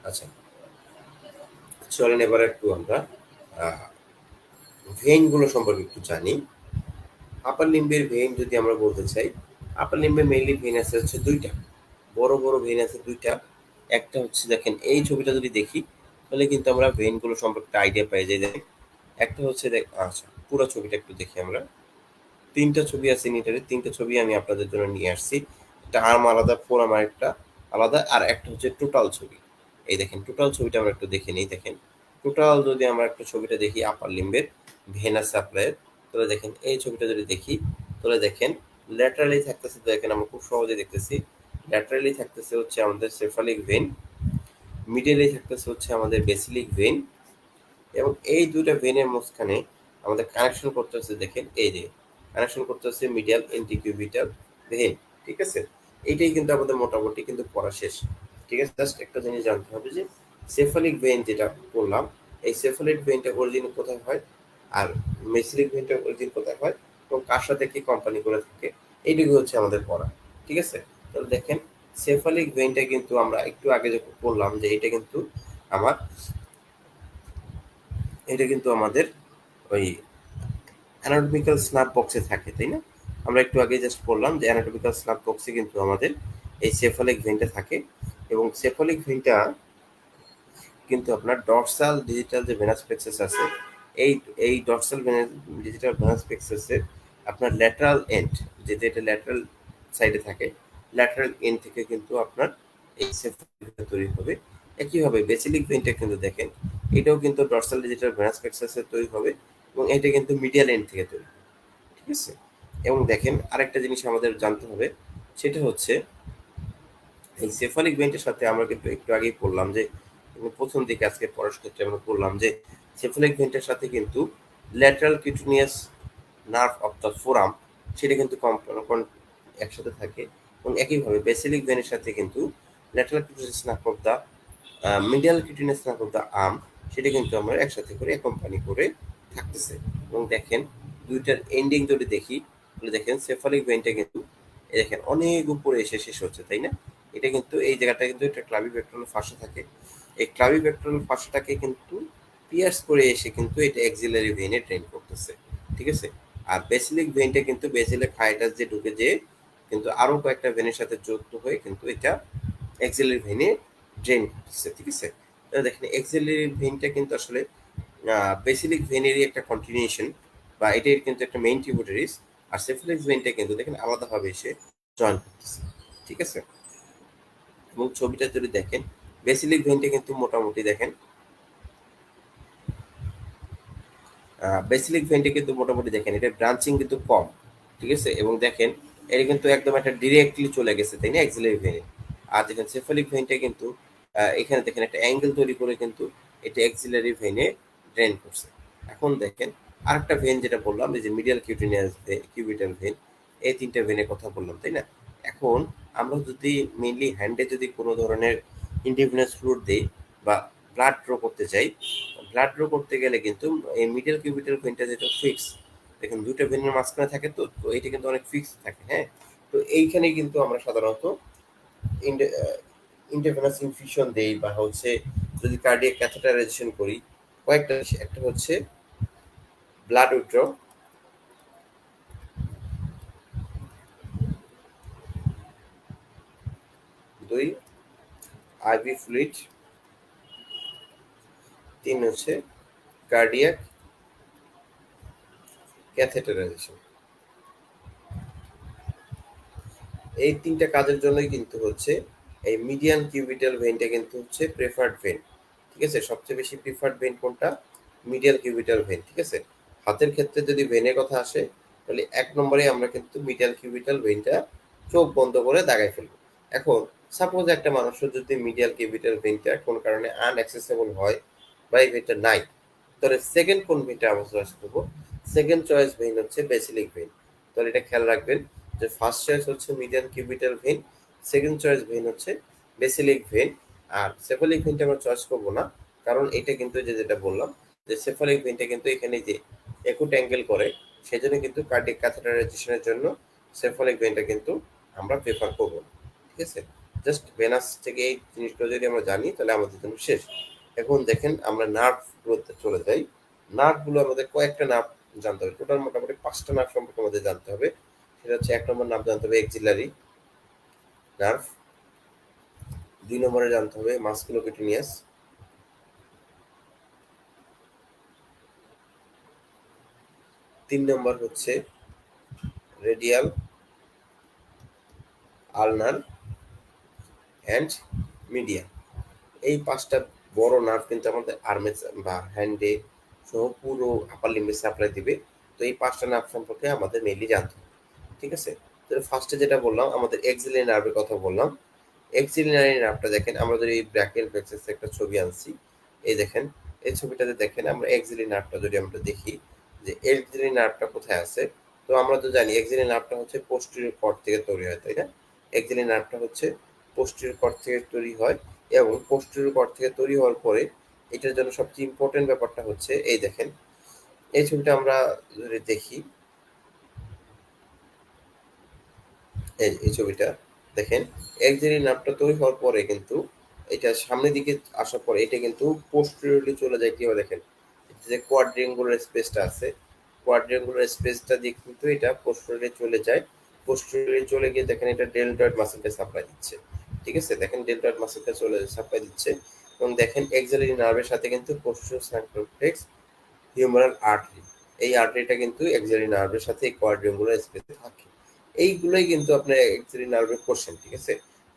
আচ্ছা, চলেন এবার একটু আমরা ভেইন গুলো সম্পর্কে একটু জানি। আপার লিম্বের ভেইন যদি আমরা বলতে চাই, আপার লিম্বে মেইনলি ভেইন আছে হচ্ছে দুইটা, বড় বড় ভেইন আছে দুইটা। একটা হচ্ছে দেখেন এই ছবিটা যদি দেখি তাহলে কিন্তু আমরা ভেইন গুলো সম্পর্কে আইডিয়া পাই যাই। দেখেন একটা হচ্ছে আচ্ছা, পুরো ছবিটা একটু দেখি আমরা। তিনটা ছবি আছে নিটারে, তিনটা ছবি আমি আপনাদের জন্য নিয়ে আসছি। একটা আর্ম আলাদা, ফোর আর্ম একটা আলাদা, আর একটা হচ্ছে টোটাল ছবি। এই দেখেন টোটাল ছবিটা আমরা একটু দেখে নিই। দেখেন টোটাল যদি আমরা একটা ছবিটা দেখি আপার লিম্বের ভেনাস সাপ্লাইয়ের, তাহলে দেখেন এই ছবিটা যদি দেখি তাহলে দেখেন ল্যাটারালি থাকতেছে, দেখেন আমরা খুব সহজে দেখতেছি। ল্যাটারালি থাকতেছে হচ্ছে আমাদের সেফালিক ভেন, মিডলে থাকতেছে হচ্ছে আমাদের বেসিলিক ভেন, এবং এই দুইটা ভেনের মাঝখানে আমাদের কানেকশন করতে হচ্ছে, দেখেন এই যে কানেকশন করতে হচ্ছে মিডিয়াল ইন্টিকিউবিটাল ভেন। ঠিক আছে, এইটাই কিন্তু আমাদের মোটামুটি কিন্তু পড়া শেষ। ঠিক আছে, জাস্ট একটা জিনিস জানতে হবে যে সেফালিক ভেন যেটা বললাম, এই সেফালিক ভেনটা অরিজিন কোথায় হয়, আর মেসিলিক ভেনটা অরিজিন কোথায় হয়, এবং কার সাথে কি কোম্পানি করে থাকে, এইটুকু হচ্ছে আমাদের পড়া। ঠিক আছে, তাহলে দেখেন সেফালিক ভেনটা কিন্তু আমরা একটু আগে যখন বললাম যে আমার এটা কিন্তু আমাদের ওই অ্যানাটমিক্যাল স্ন্যাপ বক্সে থাকে, তাই না? আমরা একটু আগে জাস্ট বললাম যে অ্যানাটমিক্যাল স্ন্যাপ বক্সে কিন্তু আমাদের এই সেফালিক ভেনটা থাকে, এবং সেফালিক ভেনটা কিন্তু আপনার ডর্সাল ডিজিটাল যে ভেনাস প্লেক্সাস আছে, এই এই ডর্সাল ডিজিটাল ভেনাস প্লেক্সাসের আপনার ল্যাটারাল এন্ড, যেটা এটা ল্যাটারাল সাইডে থাকে, ল্যাটারাল এন্ড থেকে কিন্তু আপনার এই সেফালিক তৈরি হবে। একইভাবে বেসিলিক ভেনটা কিন্তু দেখেন, এটাও কিন্তু ডর্সাল ডিজিটাল ভেনাস প্লেক্সাসের তৈরি হবে, এবং এটা কিন্তু মিডিয়াল এন্ড থেকে তৈরি হবে। ঠিক আছে, এবং দেখেন আরেকটা জিনিস আমাদের জানতে হবে, সেটা হচ্ছে এই সেফালিক ভেন্টের সাথে আমরা কিন্তু একটু আগেই বললাম যে প্রথম দিকে আজকে পড়ার ক্ষেত্রে আমরা বললাম যে সেফালিক ভেন্টের সাথে কিন্তু lateral cutaneous nerve of the forum, সেটা কিন্তু একসাথে থাকে, এবং একইভাবে বেসিলিক ভেনের সাথে কিন্তু lateral cutaneous nerve of the medial cutaneous nerve of the arm, সেটা কিন্তু আমরা একসাথে করে কোম্পানি করে থাকতেছে। এবং দেখেন দুইটার এন্ডিং যদি দেখি, তাহলে দেখেন সেফালিক ভেনটা কিন্তু এই দেখেন অনেক উপরে এসে শেষ হচ্ছে, তাই না? এটা কিন্তু এই জায়গাটা কিন্তু একটা ক্লাবি ভেক্টরাল ফাঁসা থাকে, এই ক্লাবি ভেক্টরাল ফাঁসাটাকে কিন্তু পিয়ার্স করে এসে কিন্তু এটা এক্সিলারি ভেনে ড্রেন করতেছে। ঠিক আছে, আর বেসিলিক ভেনটা কিন্তু বেসিলিক হাইটাস যে ঢুকে যে কিন্তু আরো কয়েকটা ভেনের সাথে যুক্ত হয়ে কিন্তু এটা এক্সিলারি ভেনে ড্রেন করতেছে। ঠিক আছে, তাহলে দেখেন এক্সিলারি ভেনটা কিন্তু আসলে বেসিলিক ভেনেরই একটা কন্টিনিউশন, বা এটার কিন্তু একটা মেইন ট্রিবিউটারিজ। আর সেফালিক ভেনটা কিন্তু দেখেন আলাদাভাবে এসে জয়েন করতেছে। ঠিক আছে, এবং ছবিটা যদি দেখেন বেসিলিক ভেনটা কিন্তু মোটামুটি দেখেন বেসিলিক ভেনটা কিন্তু মোটামুটি দেখেন এটা ব্রাঞ্চিং কিন্তু কম। ঠিক আছে, এবং দেখেন এটা কিন্তু একদম একটা ডিরেক্টলি চলে গেছে, তাই না, এক্সিলারি ভেনে। আর দেখেন সেফালিক ভেনটা কিন্তু এখানে দেখেন একটা অ্যাঙ্গেল তৈরি করে কিন্তু এটা এক্সিলারি ভেনে ড্রেন করছে। এখন দেখেন আরেকটা ভেন যেটা বললাম, এই যে medial cutaneous when, cubital when, এই তিনটা ভেনের কথা বললাম, তাই না? এখন আমরা যদি মেইনলি হ্যান্ডে যদি কোনো ধরনের ইন্ডিভিনাস ফ্লুইড দেই বা ব্লাড ড্র করতে চাই, ব্লাড ড্র করতে গেলে কিন্তু এই মিডল কিউবিটাল ভেনটা যেটা ফিক্স, দেখেন দুটো ভেনের মাঝখানে থাকে, তো তো এটা কিন্তু অনেক ফিক্স থাকে। হ্যাঁ, তো এইখানে কিন্তু আমরা সাধারণত ইন্টারভেনাস ইনফিউশন দেই, বা হচ্ছে যদি কার্ডিয়াক ক্যাথেটারাইজেশন করি, কয়েকটা একটা হচ্ছে ব্লাড উইথড্র, দুই আইভি ফ্লুইড, তিন হচ্ছে কার্ডিয়াক ক্যাথেটারাইজেশন। এই তিনটা কাজের জন্যই কিন্তু হচ্ছে এই মিডিয়ান কিউবিটাল ভেনটা কিন্তু হচ্ছে প্রেফার্ড ভেন। ঠিক আছে, সবচেয়ে বেশি প্রিফার্ড ভেন কোনটা? Medial cubital vein. ঠিক আছে, হাতের ক্ষেত্রে যদি ভেনের কথা আসে, তাহলে এক নম্বরে আমরা কিন্তু মিডিয়াল কিউবিটাল ভেনটা চোখ বন্ধ করে দাগাই ফেলবো। এখন সাপোজ একটা মানুষের যদি মিডিয়াল কিউবিটাল ভেনটা কোন কারণে আনঅ্যাক্সেসেবল হয়, বা এই ভেনটা নাই, তাহলে সেকেন্ড কোন ভেনটা আমরা চয়েস করবো? সেকেন্ড চয়েস ভেন হচ্ছে বেসিলিক ভেন। তাহলে এটা খেয়াল রাখবেন যে ফার্স্ট চয়েস হচ্ছে median cubital vein, second choice vein হচ্ছে বেসিলিক ভেন। আর সেফালিক ভেনটা আমরা চয়েস করবো না, কারণ এটা কিন্তু যেটা বললাম যে সেফালিক ভেনটা কিন্তু এখানে যে একুট অ্যাঙ্গেল করে, সেই জন্য কিন্তু কার্ডিয়াক ক্যাথেটারাইজেশনের জন্য সেফালিক ভেনটা কিন্তু আমরা প্রেফার করবো না। ঠিক আছে, জাস্ট ভেনাস থেকে এই জিনিসগুলো যদি আমরা জানি তাহলে আমাদের জন্য শেষ। এখন দেখেন আমরা নার্ভগুলোতে চলে যাই। নার্ভগুলো আমাদের কয়েকটা নার্ভ জানতে হবে, টোটাল মোটামুটি 5টা নার্ভ সম্পর্কে আমাদের জানতে হবে। সেটা হচ্ছে এক নম্বর নার্ভ জানতে হবে এক্সিলারি নার্ভ, দুই নম্বরে জানতে হবে মাস্কুলোকিউটেনিয়াস, তিন নম্বর হচ্ছে রেডিয়াল আলনার অ্যান্ড মিডিয়া। এই 5টা বড় নার্ভ কিন্তু আমাদের আর্মে বা হ্যান্ডে সহ পুরো আপার লিম্বে সাপ্লাই দিবে। তো এই 5টা নার্ভ সম্পর্কে আমাদের মেইনলি জানতে হবে। ঠিক আছে, তো ফার্স্টে যেটা বললাম আমাদের এক্সিলারি নার্ভের কথা বললাম। এক্সিলারি নার্ভটা দেখেন, আমরা যদি ব্র্যাকিয়াল প্লেক্সাস একটা ছবি আনছি, এই দেখেন এই ছবিটাতে দেখেন আমরা এক্সিলারি নার্ভটা যদি আমরা দেখি যে এক্সিলারি নার্ভটা কোথায় আছে। তো আমরা তো জানি এক্সিলারি নার্ভটা হচ্ছে পোস্টেরিয়র কর্ড থেকে তৈরি হয়, তাই না? এক্সিলারি নার্ভটা হচ্ছে পোস্টেরিয়র কর্ড থেকে তৈরি হয় এবং পোস্টেরিয়র কর্ড থেকে তৈরি হওয়ার পরে এটার জন্য সবচেয়ে ইম্পর্টেন্ট ব্যাপারটা হচ্ছে এই দেখেন এই ছবিটা আমরা যদি দেখি, এই ছবিটা দেখেন এক্সিলারি নার্ভটা তৈরি হওয়ার পরে কিন্তু এটা সামনের দিকে আসার পরে এটা কিন্তু পোস্টেরিয়রলি চলে যায় কিভাবে দেখেন, যে কোয়াড্রিয়াঙ্গুলার স্পেসটা আছে, কোয়াড্রিয়াঙ্গুলার স্পেসটা দিয়ে কিন্তু এটা পোস্টেরিয়রলি চলে যায়। পোস্টেরিয়রলি চলে গিয়ে দেখেন এটা ডেল্টয়েড মাসলকে সাপ্লাই দিচ্ছে। ঠিক আছে, দেখেন ডেল্টয়েড মাসলকে চলে সাপ্লাই দিচ্ছে এবং দেখেন এক্সিলারি নার্ভের সাথে কিন্তু পোস্টেরিয়র সার্কমফ্লেক্স হিউমেরাল আর্টারি, এই আর্টারিটা কিন্তু এক্সিলারি নার্ভের সাথে কোয়াড্রিয়াঙ্গুলার স্পেসে থাকে। এইগুলোই কিন্তু আপনার এক্সিলারি নার্ভের কোশ্চেন। ঠিক আছে,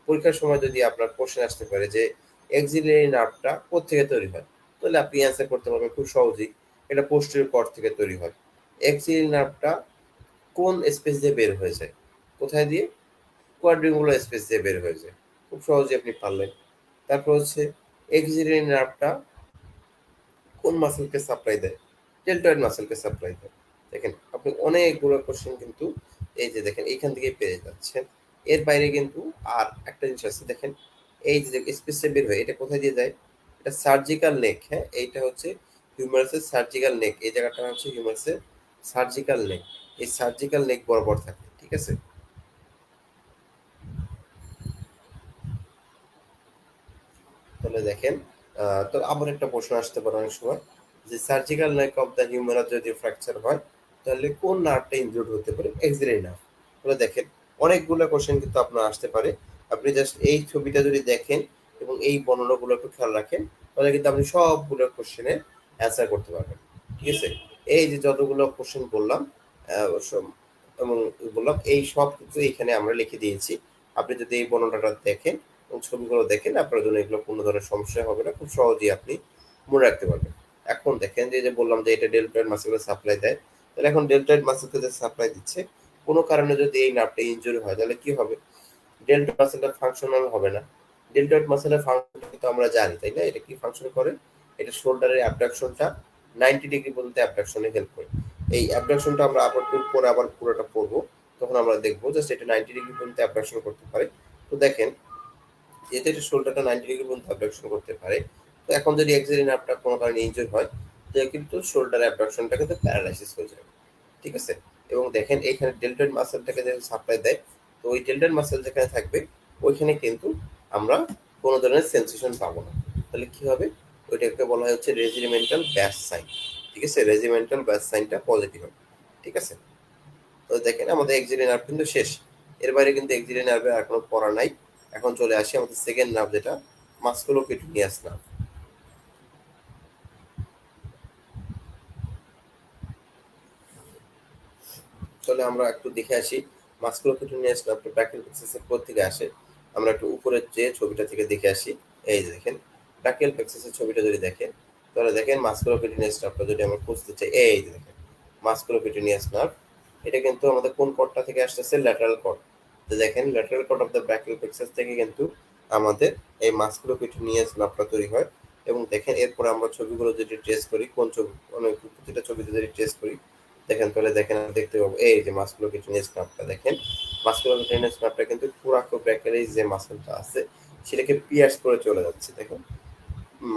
পরীক্ষার সময় যদি আপনার কোশ্চেন আসতে পারে যে এক্সিলারি নার্ভটা কোত্থেকে তৈরি হয়, তাহলে আপনি অ্যান্সার করতে পারবেন খুব সহজেই, এটা পোস্টেরিয়র কর্ড থেকে তৈরি হয়। এক্সিলারি নার্ভটা কোন স্পেস দিয়ে বের হয়ে যায়, কোথায় দিয়ে? কোয়াড্রিঙ্গুলার স্পেস দিয়ে বের হয়ে যায়। খুব সহজেই আপনি পারলেন। তারপর হচ্ছে এক্সিলারি নার্ভটা কোন মাসেলকে সাপ্লাই দেয়? ডেল্টয়েড মাসেলকে সাপ্লাই দেয়। দেখেন আপনি অনেকগুলো কোশ্চেন কিন্তু এই যে দেখেন এইখান থেকে পেয়ে যাচ্ছেন। এর বাইরে কিন্তু আর একটা জিনিস আছে, দেখেন এই যে স্পেসে বের হয় এটা কোথায় দিয়ে যায়? এটা সার্জিক্যাল নেক। হ্যাঁ, এইটা হচ্ছে হিউমারাসের সার্জিক্যাল নেক, এই জায়গাটা হচ্ছে হিউমারাসের সার্জিক্যাল নেক। এই সার্জিক্যাল নেক বরাবর থাকে। ঠিক আছে, তাহলে দেখেন তো আবার একটা প্রশ্ন আসতে পারে অনেক সময় যে surgical neck of the humerus যদি ফ্র্যাকচার হয় তাহলে কোন নার্ভটা ইনজুর্ড হতে পারে? Axillary nerve. তাহলে দেখেন অনেকগুলো কোশ্চেন কিন্তু আপনার আসতে পারে। আপনি জাস্ট এই ছবিটা যদি দেখেন এবং এই বর্ণনাগুলো একটু খেয়াল রাখেন তাহলে কিন্তু আপনি সবগুলো কোশ্চেনের অ্যান্সার করতে পারবেন। ঠিক আছে, এই যে যতগুলো কোশ্চেন বললাম এবং বললাম এই সব কিছু এখানে আমরা লিখে দিয়েছি। আপনি যদি এই বর্ণনাটা দেখেন এবং ছবিগুলো দেখেন আপনার জন্য এগুলো কোনো ধরনের সমস্যা হবে না, খুব সহজেই আপনি মনে রাখতে পারবেন। এখন দেখেন যে বললাম যে এটা ডেল্টয়েড মাসেলকে সাপ্লাই দেয়, তাহলে এখন ডেল্টয়েড মাসেলকে যে সাপ্লাই দিচ্ছে কোনো কারণে যদি এই নার্ভটা ইনজুরি হয় তাহলে কি হবে? ডেল্টয়েড মাসেলটা ফাংশনাল হবে না। ডেল্টয়েড মাসেলের ফাংশন কিন্তু আমরা জানি, তাই না? এটা কি ফাংশন করে? এটা শোল্ডারের অ্যাবডাকশনটা 90 ডিগ্রি পর্যন্ত অ্যাবডাকশনে হেল্প করে। এই অ্যাবডাকশনটা আমরা আবার পরে আবার পুরোটা পড়বো, তখন আমরা দেখবো জাস্ট এটা 90 ডিগ্রি পর্যন্ত অ্যাবডাকশন করতে পারে। তো দেখেন যেহেতু এটা শোল্ডারটা 90 ডিগ্রি পর্যন্ত অ্যাবডাকশন করতে পারে, তো এখন যদি এক্সিলারি নার্ভটা কোনো কারণে ইনজুর হয় তাহলে কিন্তু শোল্ডার অ্যাবডাকশনটা কিন্তু প্যারালাইসিস হয়ে যাবে। ঠিক আছে, এবং দেখেন এইখানে ডেল্টয়েড মাসেলটাকে যে সাপ্লাই দেয়, তো ওই ডেল্টয়েড মাসেল যেখানে থাকবে ওইখানে কিন্তু আমরা কোনো ধরনের সেন্সেশন পাবো না। তাহলে কি হবে? ওইটাকে বলা হয় হচ্ছে রেজিমেন্টাল ব্যাস সাইন। ঠিক আছে, রেজিমেন্টাল ব্যাস সাইনটা পজিটিভ হবে। ঠিক আছে, তো দেখেন আমাদের এক্সিলারি নার্ভ কিন্তু শেষ। এর বাইরে কিন্তু এক্সিলারি নার্ভে আর কোনো পড়া নাই। এখন চলে আসি আমাদের সেকেন্ড নার্ভ যেটা মাস্কুলোকিউটেনিয়াস নার্ভ। তাহলে আমরা একটু দেখে আসি মাস্কুলোকিউটেনিয়াস নার্ভটা ব্র্যাকিয়াল প্লেক্সাসের কোথা থেকে আসে। আমরা একটু উপরের যে ছবিটা থেকে দেখে আসি। এই যে দেখেন ব্র্যাকিয়াল প্লেক্সাসের ছবিটা যদি দেখেন তাহলে দেখেন মাস্কুলোকিউটেনিয়াস নার্ভটা যদি আমরা খুঁজতে চাই, এই যে দেখেন মাস্কুলোকিউটেনিয়াস নার্ভ, এটা কিন্তু আমাদের কোন কর্ডটা থেকে আসতেছে? Lateral cord. তো দেখেন lateral cord of the brachial plexus থেকে কিন্তু আমাদের এই মাস্কুলোকিউটেনিয়াস নার্ভটা তৈরি হয়। এবং দেখেন এরপরে আমরা ছবিগুলো যদি ট্রেস করি, কোন ছবি অনেক প্রতিটা ছবিতে যদি ট্রেস করি দেখেন তাহলে দেখেন দেখতে পাবো এই যে মাস্কুলোকিউটেনিয়াস নার্ভটা দেখেন। মাস্কুলোকিউটেনিয়াস নার্ভটা কিন্তু কোরাকোব্র্যাকিয়ালিস যে মাসলটা আছে সেটাকে পিয়ার্স করে চলে যাচ্ছে। দেখুন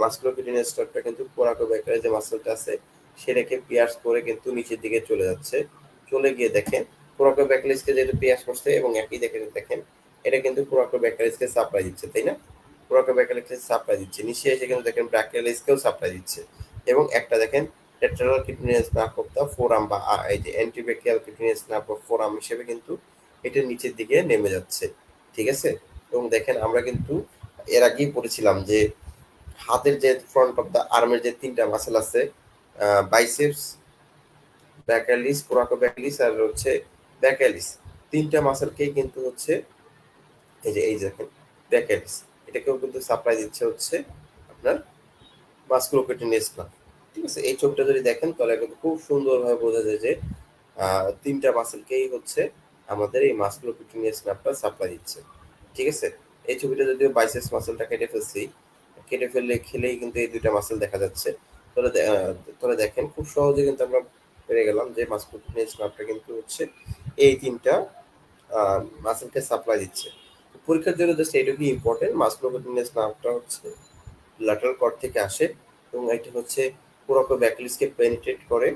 মাস্কুলোকিউটেনিয়াস নার্ভটা কিন্তু কোরাকোব্র্যাকিয়ালিস যে মাসলটা আছে সেটাকে পিয়ার্স করে কিন্তু নিচের দিকে চলে যাচ্ছে। চলে গিয়ে দেখেন কোরাকোব্র্যাকিয়ালিসকে যেহেতু পিয়ার্স করছে এবং একই দেখে দেখেন এটা কিন্তু কোরাকোব্র্যাকিয়ালিসকে সাপ্লাই দিচ্ছে, তাই না? কোরাকোব্র্যাকিয়ালিসকে সাপ্লাই দিচ্ছে, নিচে এসে কিন্তু দেখেন ব্র্যাকিয়ালিসকেও সাপ্লাই দিচ্ছে। এবং একটা দেখেন lateral cutaneous nerve of the forearm বা এই যে antebrachial cutaneous nerve of forearm হিসেবে কিন্তু এটা নিচের দিকে নেমে যাচ্ছে। ঠিক আছে, এবং দেখেন আমরা কিন্তু এর আগেই পড়েছিলাম যে হাতের যে ফ্রন্ট অফ দা আর্মের যে তিনটা মাসেল আছে, বাইসেপস, ব্যাকালিস, কোরাকোব্যাকালিস আর হচ্ছে ব্যাকালিস, তিনটা মাসেলকেই কিন্তু হচ্ছে এই যে দেখেন ব্যাকালিস, এটাকেও কিন্তু সাপ্লাই দিচ্ছে হচ্ছে আপনার মাস্কুলোকিউটেনিয়াস নার্ভ। ঠিক আছে, এই ছবিটা যদি দেখেন তাহলে কিন্তু খুব সুন্দরভাবে বোঝা যায় যে তিনটা মাসেলকেই হচ্ছে আমাদের এই মাস্কুলোকিউটেনিয়াস নার্ভটা সাপ্লাই দিচ্ছে। ঠিক আছে, এই ছবিটা যদিও বাইসেপস মাসেলটা কেটে ফেলছি, কেটে ফেললে খেলেই কিন্তু এই দুইটা মাসেল দেখা যাচ্ছে। তাহলে দেখেন খুব সহজে কিন্তু আমরা পেরে গেলাম যে মাসকুলার নার্ভটা কিন্তু হচ্ছে এই তিনটা মাসেলকে সাপ্লাই দিচ্ছে। পরীক্ষার জন্য জাস্ট এইটুকুই ইম্পর্টেন্ট, মাসকুলার নার্ভটা হচ্ছে ল্যাটারাল কর্ড থেকে আসে এবং এটা হচ্ছে কোরাকোব্যাকলিসকে পেনিট্রেট করে,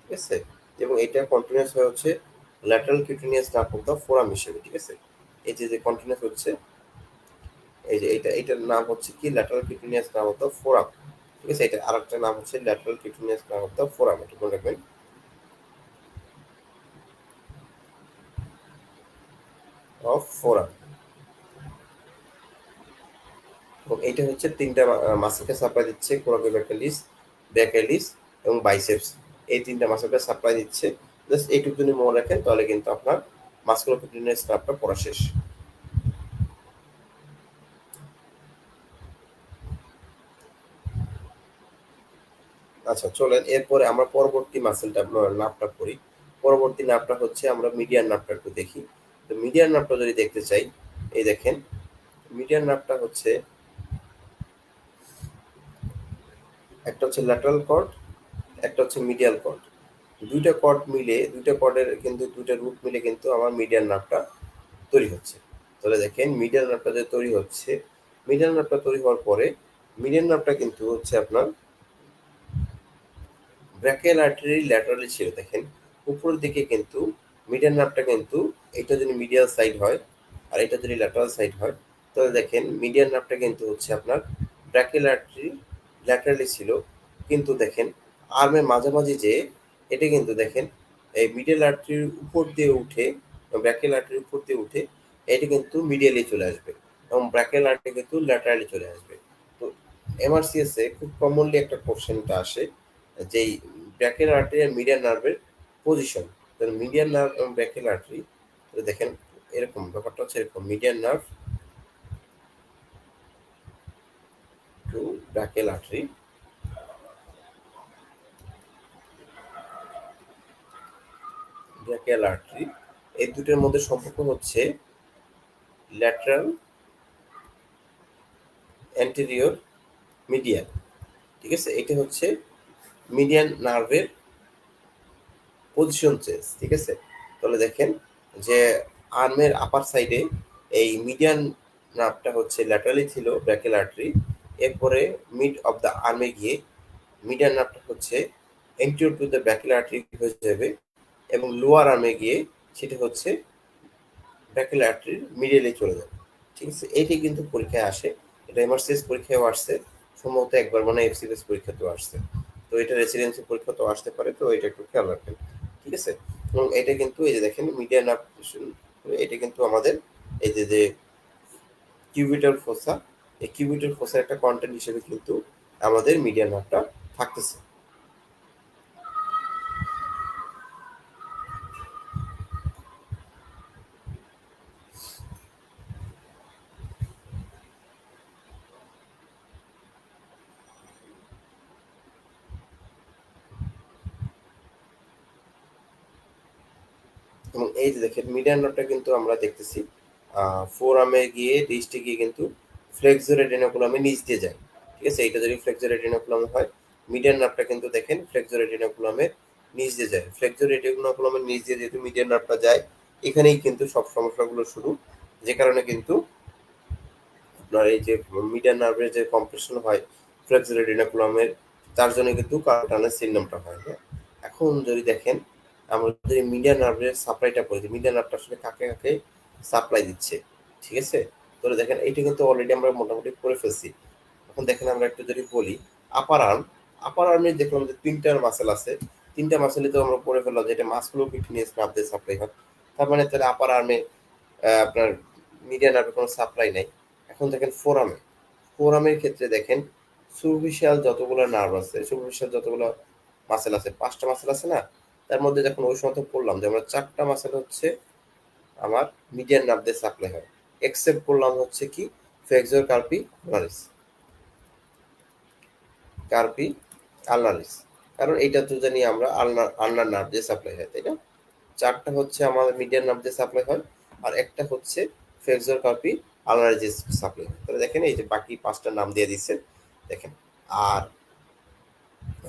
ঠিক আছে, এবং এটা কন্টিনিউয়াস হয়ে হচ্ছে lateral cutaneous nerve of the forum হিসেবে, ঠিক আছে। এই যে কন্টিনিউয়াস হচ্ছে এই যে এটার নাম হচ্ছে কি lateral cutaneous nerve of the forum, ঠিক আছে। এটা আরেকটা নাম হচ্ছে lateral cutaneous nerve of the forum, এটা মনে রাখবেন, অফ ফোরাম। এবং এইটা হচ্ছে তিনটা মাসেলকে সাপ্লাই দিচ্ছে, কোরাকোব্যাকলিস, ব্যাকালিস এবং বাইসেপস, এই তিনটা মাসেলকে সাপ্লাই দিচ্ছে। জাস্ট এইটুকু যদি মনে রাখেন তাহলে কিন্তু আপনার মাসকুলোপিটেনিয়াস নার্ভটা পড়া শেষ। আচ্ছা চলেন এরপরে আমরা পরবর্তী মাসেলটা নার্ভটা পড়ি। পরবর্তী নার্ভটা হচ্ছে আমরা মিডিয়ান নার্ভটা একটু দেখি। তো মিডিয়ান নার্ভটা যদি দেখতে চাই, এই দেখেন মিডিয়ান নার্ভটা হচ্ছে একটা হচ্ছে ল্যাটারাল কর্ড, একটা হচ্ছে মিডিয়াল কর্ড। দুইটা কর্ড মিলে, দুইটা কর্ডের কিন্তু দুইটা রুট মিলে কিন্তু আমার মিডিয়ান নার্ভটা তৈরি হচ্ছে। তাহলে দেখেন মিডিয়াল নার্ভটা যে তৈরি হচ্ছে, মিডিয়াল নার্ভটা তৈরি হওয়ার পরে মিডিয়ান নার্ভটা কিন্তু হচ্ছে আপনার ব্র্যাকিয়াল আর্টারি ল্যাটারালি ছিল। দেখেন উপরের দিকে কিন্তু মিডিয়ান নার্ভটা কিন্তু এটা যদি মিডিয়াল সাইড হয় আর এটা যদি ল্যাটারাল সাইড হয়, তাহলে দেখেন মিডিয়ান নার্ভটা কিন্তু হচ্ছে আপনার ব্র্যাকিয়াল আর্টারি ল্যাটারালি ছিল। কিন্তু দেখেন আর্মের মাঝামাঝি যে এটা কিন্তু দেখেন এই মিডিয়াল আর্টারির উপর দিয়ে উঠে, ব্র্যাকিয়াল আর্টারির উপর দিয়ে উঠে এটা কিন্তু মিডিয়ালি চলে আসবে এবং ব্র্যাকিয়াল আর্টারি কিন্তু ল্যাটারালি চলে আসবে। তো এমআরসিএস এ খুব কমনলি একটা কোশ্চেনটা আসে যেই ব্র্যাকিয়াল আর্টারি আর মিডিয়ান নার্ভের পজিশন। তাহলে মিডিয়ান নার্ভ এবং ব্র্যাকিয়াল আর্টারি, দেখেন এরকম ব্যাপারটা হচ্ছে এরকম, median nerve to brachial artery, brachial artery, এই দুটোর মধ্যে সম্পর্ক হচ্ছে ল্যাটারাল অ্যান্টেরিয়র মিডিয়াল, ঠিক আছে। এটা হচ্ছে মিডিয়ান নার্ভের পজিশন চেঞ্জ, ঠিক আছে। তাহলে দেখেন যে আর্মের আপার সাইডে এই মিডিয়ান নার্ভটা হচ্ছে ল্যাটারালি ছিল ব্র্যাকিয়াল আর্টারি, এরপরে মিড অফ দ্য আর্মে গিয়ে মিডিয়ান নার্ভটা হচ্ছে anterior to the brachial artery হয়ে যাবে এবং লোয়ার আর্মে গিয়ে সেটা হচ্ছে ব্র্যাকিয়াল আর্টারির মিডিয়ালে চলে যাবে, ঠিক আছে। এইটাই কিন্তু পরীক্ষায় আসে, এটা এমআরসিএস পরীক্ষায়ও আসছে, সম্ভবত একবার মানে এফসিএস পরীক্ষাতেও আসছে। তো এটা রেসিডেন্সি পরীক্ষাতেও আসতে পারে, তো এটা একটু খেয়াল রাখবেন, ঠিক আছে। এবং এটা কিন্তু এই যে দেখেন মিডিয়ান নার্ভ, এটা কিন্তু আমাদের এই যে কিউবিটাল ফোসা, এই কিউবিটাল ফোসার একটা কন্টেন্ট হিসেবে কিন্তু আমাদের মিডিয়ান নার্ভটা থাকতেছে। এবং এই যে দেখেন মিডিয়ান নার্ভটা কিন্তু আমরা দেখতেছি ফোর আর্মে গিয়ে রিস্টে গিয়ে কিন্তু ফ্লেক্সর রেটিনাকুলামে নিচ দিয়ে যায়, ঠিক আছে। এটা যদি ফ্লেক্সর রেটিনাকুলাম হয়, মিডিয়ান নার্ভটা কিন্তু দেখেন ফ্লেক্সর রেটিনাকুলামের নিচ দিয়ে যায়। ফ্লেক্সর রেটিনাকুলামের নিচ দিয়ে যেহেতু মিডিয়ান নার্ভটা যায়, এখানেই কিন্তু সব সমস্যাগুলো শুরু, যে কারণে কিন্তু আপনার এই যে মিডিয়ান নার্ভের যে কম্প্রেশন হয় ফ্লেক্সর রেটিনাকুলামের, তার জন্য কিন্তু কার্টানের সিনড্রোমটা হয়। হ্যাঁ, এখন যদি দেখেন আমরা যদি মিডিয়ান নার্ভের সাপ্লাইটা করি, মিডিয়ান নার্ভটা আসলে কাকে কাকে সাপ্লাই দিচ্ছে, ঠিক আছে। তাহলে দেখেন এইটা কিন্তু অলরেডি আমরা মোটামুটি করে ফেলছি। এখন দেখেন আমরা একটু যদি বলি আপার আর্ম, আপার আর্মে দেখলাম যে তিনটা মাসেল আছে, তিনটা মাসেলই তো আমরা পড়ে ফেললাম যে এটা মাসকুলোপিটেনিয়াস নার্ভ দিয়ে সাপ্লাই হয়। তার মানে তাহলে আপার আর্মে আপনার মিডিয়ান নার্ভের কোনো সাপ্লাই নাই। এখন দেখেন ফোরামে, ফোরামের ক্ষেত্রে দেখেন সুরভিশাল যতগুলো নার্ভ আছে, সুরভিশাল যতগুলো মাসেল আছে, পাঁচটা মাসেল আছে না, তার মধ্যে যখন ওই সময় পড়লাম যে আমরা চারটা মাসেল হচ্ছে আমার মিডিয়ান নার্ভ দিয়ে সাপ্লাই হয়, এক্সেপ্ট করলাম হচ্ছে কি ফ্লেক্সর কার্পি আলনারিস, কার্পি আলনারিস, কারণ এইটা তো জানি আমরা আলনার নার্ভ দিয়ে সাপ্লাই হয়, তাই না। চারটা হচ্ছে আমাদের মিডিয়ান নার্ভ দিয়ে সাপ্লাই হয় আর একটা হচ্ছে ফ্লেক্সর কার্পি আলনারিস দিয়ে সাপ্লাই হয়। তাহলে দেখেন এই যে বাকি পাঁচটা নাম দিয়ে দিচ্ছে দেখেন। আর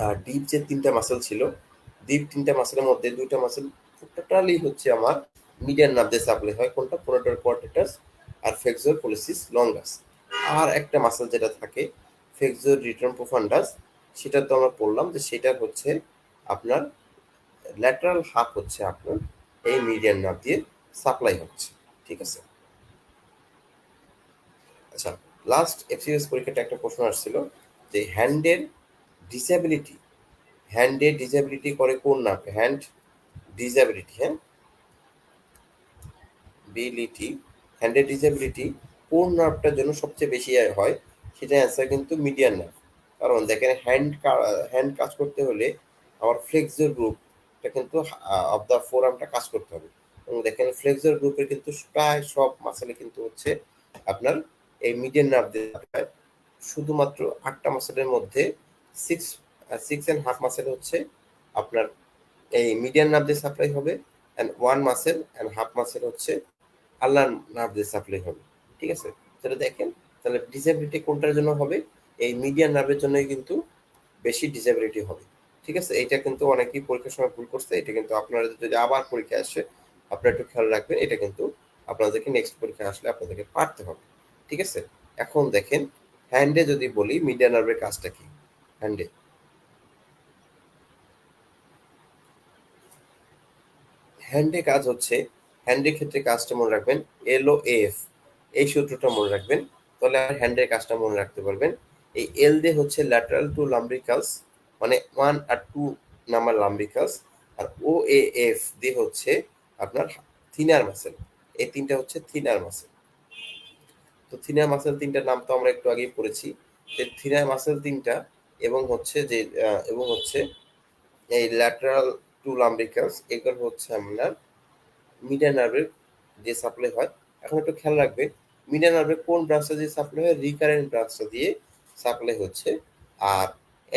আর ডিপ যে তিনটা মাসেল ছিল, ডিপ তিনটা মাসেলের মধ্যে দুইটা মাসেল টোটালি হচ্ছে আমার মিডিয়ান নার্ভ দিয়ে সাপ্লাই হয়, কোনটা পোনাটোর কোয়ার্টেটাস আর ফ্লেক্সর পলিসিস লঙ্গাস। আর একটা মাসেল যেটা থাকে ফ্লেক্সর রিটার্ন প্রোফান্ডাস, সেটা তো আমরা বললাম যে সেটা হচ্ছে আপনার ল্যাটারাল হাফ হচ্ছে আপনার এই মিডিয়ান নার্ভ দিয়ে সাপ্লাই হচ্ছে। ঠিক আছে। আচ্ছা, লাস্ট এফসিএস পরীক্ষাটা একটা প্রশ্ন আসছিল যে ডিসেবিলিটি হ্যান্ডের ডিসেবিলিটি করে কোন নার্ভ? হ্যান্ড ডিসেবিলিটি, হ্যাঁ, বিলিটি, হ্যান্ডের ডিসেবিলিটি কোন নার্ভটার জন্য সবচেয়ে বেশি হয়? সেটা অ্যান্সার কিন্তু মিডিয়ান নার্ভ। কারণ দেখেন হ্যান্ড কাজ করতে হলে আমার ফ্লেক্সর গ্রুপটা কিন্তু অফ দ্য ফোর আর্মটা কাজ করতে হবে। এবং দেখেন ফ্লেক্সর গ্রুপের কিন্তু প্রায় সব মাসেলে কিন্তু হচ্ছে আপনার এই মিডিয়ান নার্ভ দিয়ে হয়। শুধুমাত্র 8টা মাসেলের মধ্যে সিক্স 6.5 মাসেল হচ্ছে আপনার এই মিডিয়ান নার্ভ দিয়ে সাপ্লাই হবে, অ্যান্ড 1.5 মাসেল হচ্ছে আল্লাহ নার্ভ দিয়ে সাপ্লাই হবে। ঠিক আছে। তাহলে দেখেন, তাহলে ডিসেবিলিটি কোনটার জন্য হবে? এই মিডিয়ান নার্ভের জন্যই কিন্তু বেশি ডিসেবিলিটি হবে। ঠিক আছে। এটা কিন্তু অনেকেই পরীক্ষার সময় ভুল করছে, এটা কিন্তু আপনারা যদি আবার পরীক্ষা আসে আপনারা একটু খেয়াল রাখবেন, এটা কিন্তু আপনাদেরকে নেক্সট পরীক্ষা আসলে আপনাদেরকে পারতে হবে। ঠিক আছে। এখন দেখেন হ্যান্ডে যদি বলি মিডিয়ান নার্ভের কাজটা কি? হ্যান্ডে হ্যান্ডে কাজ হচ্ছে, হ্যান্ডের ক্ষেত্রে কাজটা মনে রাখবেন LOAF, এই সূত্রটা মনে রাখবেন, তাহলে আর হ্যান্ডের কাজটা মনে রাখতে পারবেন। এই এল দিয়ে হচ্ছে ল্যাটারাল টু লাম্ব্রিকালস, মানে 1 আর 2 নাম্বার লাম্ব্রিকালস, আর OAF দিয়ে হচ্ছে আপনার থিনার মাসেল। এই তিনটা হচ্ছে থিনার মাসেল। তো থিনার মাসেল তিনটার নাম তো আমরা একটু আগেই পড়েছি, যে থিনার মাসেল তিনটা এবং হচ্ছে যে এবং হচ্ছে এই ল্যাটারাল টু লাম্ব্রিকালস, এগুলো হচ্ছে আপনার মিডিয়ান নার্ভের যে সাপ্লাই হয়। এখন একটু খেয়াল রাখবে মিডিয়ান নার্ভের কোন ব্রাঞ্চটা দিয়ে সাপ্লাই হয়? রিকারেন্ট ব্রাঞ্চটা দিয়ে সাপ্লাই হচ্ছে। আর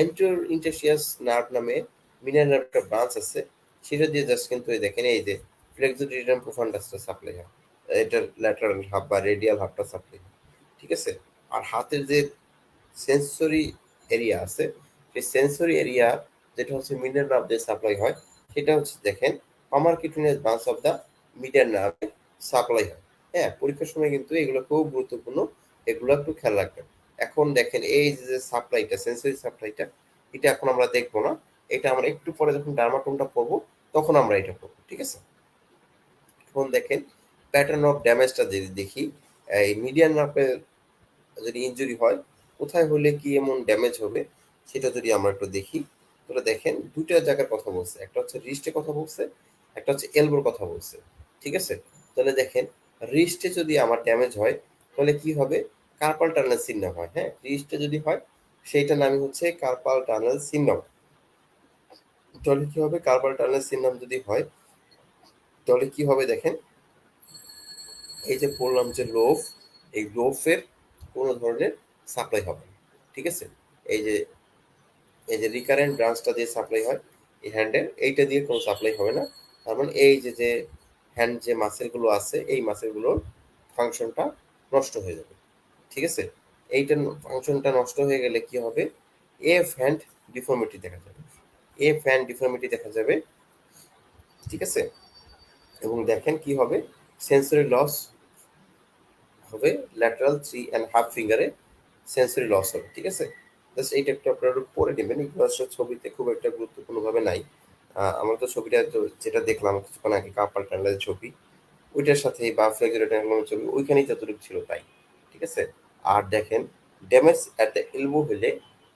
এন্টেরিয়র ইন্টারশিয়াস নার্ভ নামে মিডিয়ান নার্ভের একটা ব্রাঞ্চ আছে, সেটা দিয়ে জাস্ট কিন্তু এই দেখেন এই যে ফ্লেক্সোডিডিয়াম প্রোফান্ডাসটা সাপ্লাই হয়, এটার ল্যাটারাল হাব বা রেডিয়াল হাবটা সাপ্লাই হয়। ঠিক আছে। আর হাতের যে সেন্সরি এরিয়া আছে, সেই সেন্সরি এরিয়া যেটা হচ্ছে মিডিয়ান নার্ভ দিয়ে সাপ্লাই হয়, সেটা হচ্ছে দেখেন palmar cutaneous branch of the মিডিয়ান নার্ভে সাপ্লাই হয়। হ্যাঁ, পরীক্ষার সময় কিন্তু এগুলো খুব গুরুত্বপূর্ণ, এগুলো একটু খেয়াল রাখবেন। এখন দেখেন এই যে সাপ্লাইটা, সেন্সরি সাপ্লাইটা, এটা এখন আমরা দেখবো না, এটা আমরা একটু পরে যখন ডার্মাটোমটা পড়বো তখন আমরা এটা পড়বো। ঠিক আছে। এখন দেখেন প্যাটার্ন অফ ড্যামেজটা যদি দেখি, এই মিডিয়ান নার্ভের যদি ইনজুরি হয় কোথায় হলে কি এমন ড্যামেজ হবে সেটা যদি আমরা একটু দেখি, তাহলে দেখেন দুইটা জায়গার কথা বলছে, একটা হচ্ছে রিস্টের কথা বলছে, একটা হচ্ছে এলবোর কথা বলছে। ঠিক আছে। তাহলে দেখেন রিস্টে যদি আমার ড্যামেজ হয় তাহলে কি হবে? কার্পাল টানেল সিনড্রোম হয়। হ্যাঁ, রিস্টে যদি হয় সেইটার নামই হচ্ছে কার্পাল টানেল সিনড্রোম। তাহলে কি হবে? কার্পাল টানেল সিনড্রোম যদি হয় তাহলে কি হবে দেখেন, এই যে বললাম যে লোভ, এই লোভের কোনো ধরনের সাপ্লাই হবে না। ঠিক আছে। এই যে এই যে রিকারেন্ট ব্রাঞ্চটা দিয়ে সাপ্লাই হয় এই হ্যান্ডের, এইটা দিয়ে কোনো সাপ্লাই হবে না। তার মানে এই যে যে হ্যান্ড যে মাসেলগুলো আছে এই মাসেলগুলোর ফাংশনটা নষ্ট হয়ে যাবে। ঠিক আছে। এইটা ফাংশনটা নষ্ট হয়ে গেলে কি হবে? এফ হ্যান্ড ডিফর্মিটি দেখা যাবে, এফ হ্যান্ড ডিফর্মিটি দেখা যাবে। ঠিক আছে। এবং দেখেন কি হবে? সেন্সরি লস হবে, ল্যাটারাল 3.5 ফিঙ্গারে সেন্সরি লস হবে। ঠিক আছে। জাস্ট এইটা একটু আপনারা পড়ে নেবেন, এগুলো আসলে ছবিতে খুব একটা গুরুত্বপূর্ণভাবে নাই। আমরা তো ছবিটা যেটা দেখলাম কিছুক্ষণ আগে কার্পাল টানেলের ছবি, ওইটার সাথে বা ফ্লেক্সুলার টানেলের ছবি ওইখানেই যতটুকু ছিল তাই। ঠিক আছে। আর দেখেন ড্যামেজ অ্যাট দ্য এলবো হলে,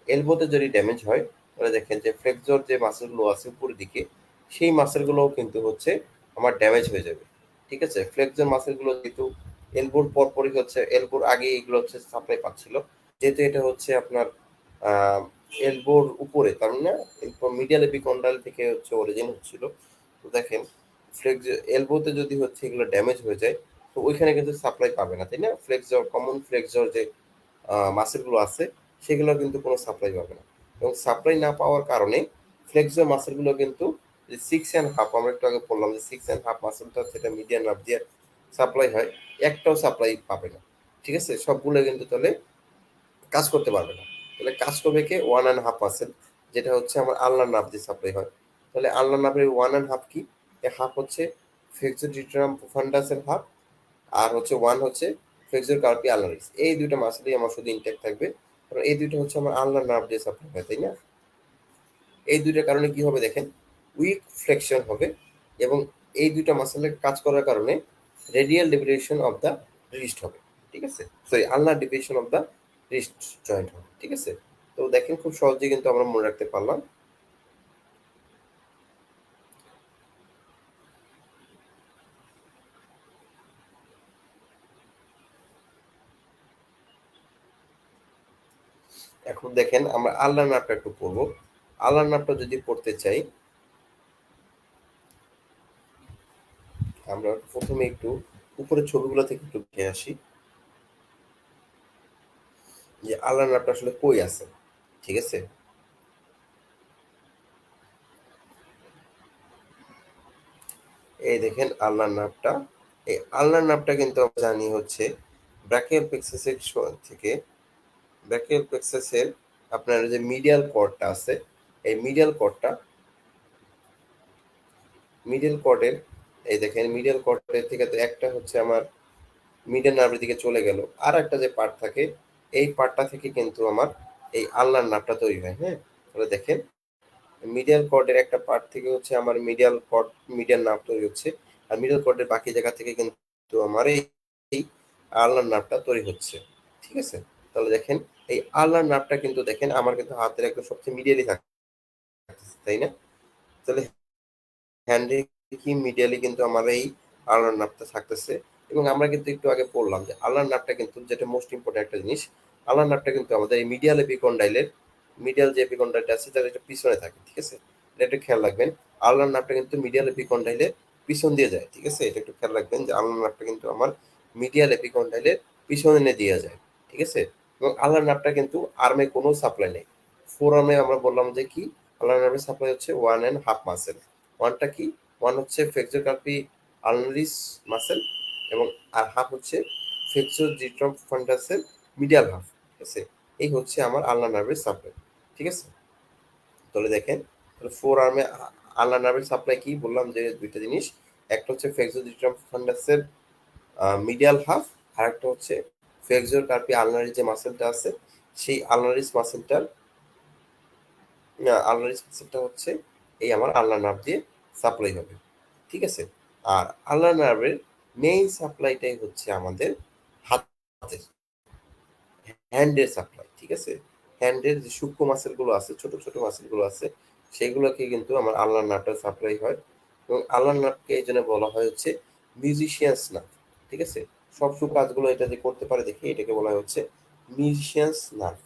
এলবোতে যদি ড্যামেজ হয় তাহলে দেখেন যে ফ্লেক্সর যে মাসেলগুলো আছে উপরের দিকে সেই মাসেলগুলোও কিন্তু হচ্ছে আমার ড্যামেজ হয়ে যাবে। ঠিক আছে। ফ্লেক্সর মাসেলগুলো যেহেতু এলবোর পরপরই হচ্ছে, এলবোর আগে এগুলো হচ্ছে সাপ্লাই পাচ্ছিল, যেহেতু এটা হচ্ছে আপনার এলবোর উপরে, তার মানে মিডিয়াল এপিকন্ডাল থেকে হচ্ছে অরিজিন হচ্ছিল। তো দেখেন ফ্লেক্স এলবোতে যদি হচ্ছে এগুলো ড্যামেজ হয়ে যায় তো ওইখানে কিন্তু সাপ্লাই পাবে না, তাই না? ফ্লেক্সর কমন ফ্লেক্সর যে মাসেলগুলো আছে সেগুলো কিন্তু কোনো সাপ্লাই পাবে না, এবং সাপ্লাই না পাওয়ার কারণে ফ্লেক্সর মাসেলগুলো কিন্তু যে 6.5, আমরা একটু আগে বললাম যে 6.5 মাসেলটা সেটা মিডিয়ান নার্ভ দিয়ে সাপ্লাই হয়, একটাও সাপ্লাই পাবে না। ঠিক আছে। সবগুলো কিন্তু তাহলে কাজ করতে পারবে না। তাহলে কাজ করবে কে? 1.5 মাসেল, যেটা হচ্ছে আমার আলনার নার্ভ দিয়ে সাপ্লাই হয়। তাহলে আলনার নার্ভের 1.5 কি? হাফ হচ্ছে ফ্লেক্সর ডিউটেরাম প্রোফান্ডাসের হাফ, আর হচ্ছে 1 হচ্ছে ফ্লেক্সর কার্পি আলনারিস। এই দুইটা মাসেলই আমার শুধু ইনটেক্ট থাকবে, কারণ এই দুইটা হচ্ছে আমার আলনার নার্ভ দিয়ে সাপ্লাই হয়, তাই না? এই দুইটার কারণে কি হবে দেখেন, উইক ফ্লেকশন হবে, এবং এই দুইটা মাসেলের কাজ করার কারণে radial deviation of the wrist হবে। ঠিক আছে, sorry, ulnar deviation of the wrist joint হবে। ঠিক আছে, তো দেখেন খুব সহজে কিন্তু আমরা মনে রাখতে পারলাম। এখন দেখেন আমরা আল্লাহ নামটা একটু পড়বো। আল্লাহ নামটা যদি পড়তে চাই, আমরা প্রথমে একটু উপরের ছবিগুলো থেকে একটু দেখে আসি যে আল্লাহ নামটা আসলে কই আছে। ঠিক আছে, এই দেখেন আল্লাহর নামটা। এই আল্লাহর নামটা কিন্তু আমরা জানি হচ্ছে ব্রাকিয়াল প্লেক্সাসের থেকে, ব্রাকিয়াল প্লেক্সাসের আপনার যে মিডিয়াল কর্ডটা আছে, এই মিডিয়াল কর্ডের, এই দেখেন মিডিয়াল কর্ডের থেকে তো একটা হচ্ছে আমার মিডিয়াল নার্ভের দিকে চলে গেল, আর একটা যে পার্ট থাকে, এই পার্টটা থেকে কিন্তু আমার এই আল্লাহর নামটা তৈরি হয়। হ্যাঁ, তাহলে দেখেন মিডিয়াল কর্ডের একটা পার্ট থেকে হচ্ছে আমার মিডিয়াল নার্ভ তৈরি হচ্ছে, আর মিডিয়াল কর্ডের বাকি জায়গা থেকে কিন্তু আমার এই আল্লাহর নার্ভটা তৈরি হচ্ছে। ঠিক আছে, তাহলে দেখেন এই আল্লাহর নার্ভটা কিন্তু দেখেন আমার কিন্তু হাতের একদম সবচেয়ে মিডিয়ালি থাকতেছে, তাই না? তাহলে হ্যান্ডে কি মিডিয়ালি কিন্তু আমার এই আল্লাহর নার্ভটা থাকতেছে। এবং আমরা কিন্তু একটু আগে পড়লাম যে আল্লাহর নার্ভটা কিন্তু, যেটা মোস্ট ইম্পর্টেন্ট একটা জিনিস, আল্লাহর নার্ভটা কিন্তু আমাদের এই মিডিয়াল এপিকন্ডাইলের, মিডিয়াল যে এপিকন্ডাইলটা আছে তার একটা পিছনে থাকে। ঠিক আছে, এটা একটু খেয়াল রাখবেন। আল্লাহর নার্ভটা কিন্তু মিডিয়াল এপিকন্ডাইলের পিছন দিয়ে যায়। ঠিক আছে, এটা একটু খেয়াল রাখবেন যে আল্লাহর নার্ভটা কিন্তু আমার মিডিয়াল এপিকন্ডাইলের পিছনে দিয়ে যায়। ঠিক আছে, এবং আল্লাহর নার্ভটা কিন্তু আর্মে কোনো সাপ্লাই নেই। ফোর আর্মে আমরা বললাম যে কি, আল্লাহর নার্ভের সাপ্লাই হচ্ছে 1.5 মাসেল। ওয়ানটা কি? ওয়ান হচ্ছে ফ্লেক্সর কার্পি আলনারিস মাসেল, এবং আর হাফ হচ্ছে ফ্লেক্সর জিট্রাম ফান্ডাসের মিডিয়াল হাফ। ঠিক আছে, এই হচ্ছে আমার আলনা নার্ভের সাপ্লাই। ঠিক আছে, তাহলে দেখেন, তাহলে ফোর আর্মে আলনা নার্ভের সাপ্লাই কি বললাম যে দুইটা জিনিস, একটা হচ্ছে ফ্লেক্সর জিট্রাম ফান্ডাসের মিডিয়াল হাফ, আর একটা হচ্ছে ফ্লেক্সর কার্পি আলনারিস যে মাসেলটা আছে, সেই আলনারিস মাসেলটার আলনারিস মাসেলটা হচ্ছে এই আমার আলনা নার্ভ দিয়ে সাপ্লাই হবে। ঠিক আছে, আর আল্লাহ নার্ভের মেইন সাপ্লাইটাই হচ্ছে আমাদের হাতের, হ্যান্ডের সাপ্লাই। ঠিক আছে, হ্যান্ডের যে সূক্ষ্ম মাসেলগুলো আছে, ছোট ছোট মাসেলগুলো আছে, সেগুলোকে কিন্তু আমার আল্লাহ নার্ভটা সাপ্লাই হয়। এবং আল্লাহ নার্ভকে এই জন্য বলা হয় হচ্ছে মিউজিশিয়ানস নার্ভ। ঠিক আছে, সব কাজগুলো এটা যে করতে পারে দেখে এটাকে বলা হয় হচ্ছে মিউজিশিয়ানস নার্ভ।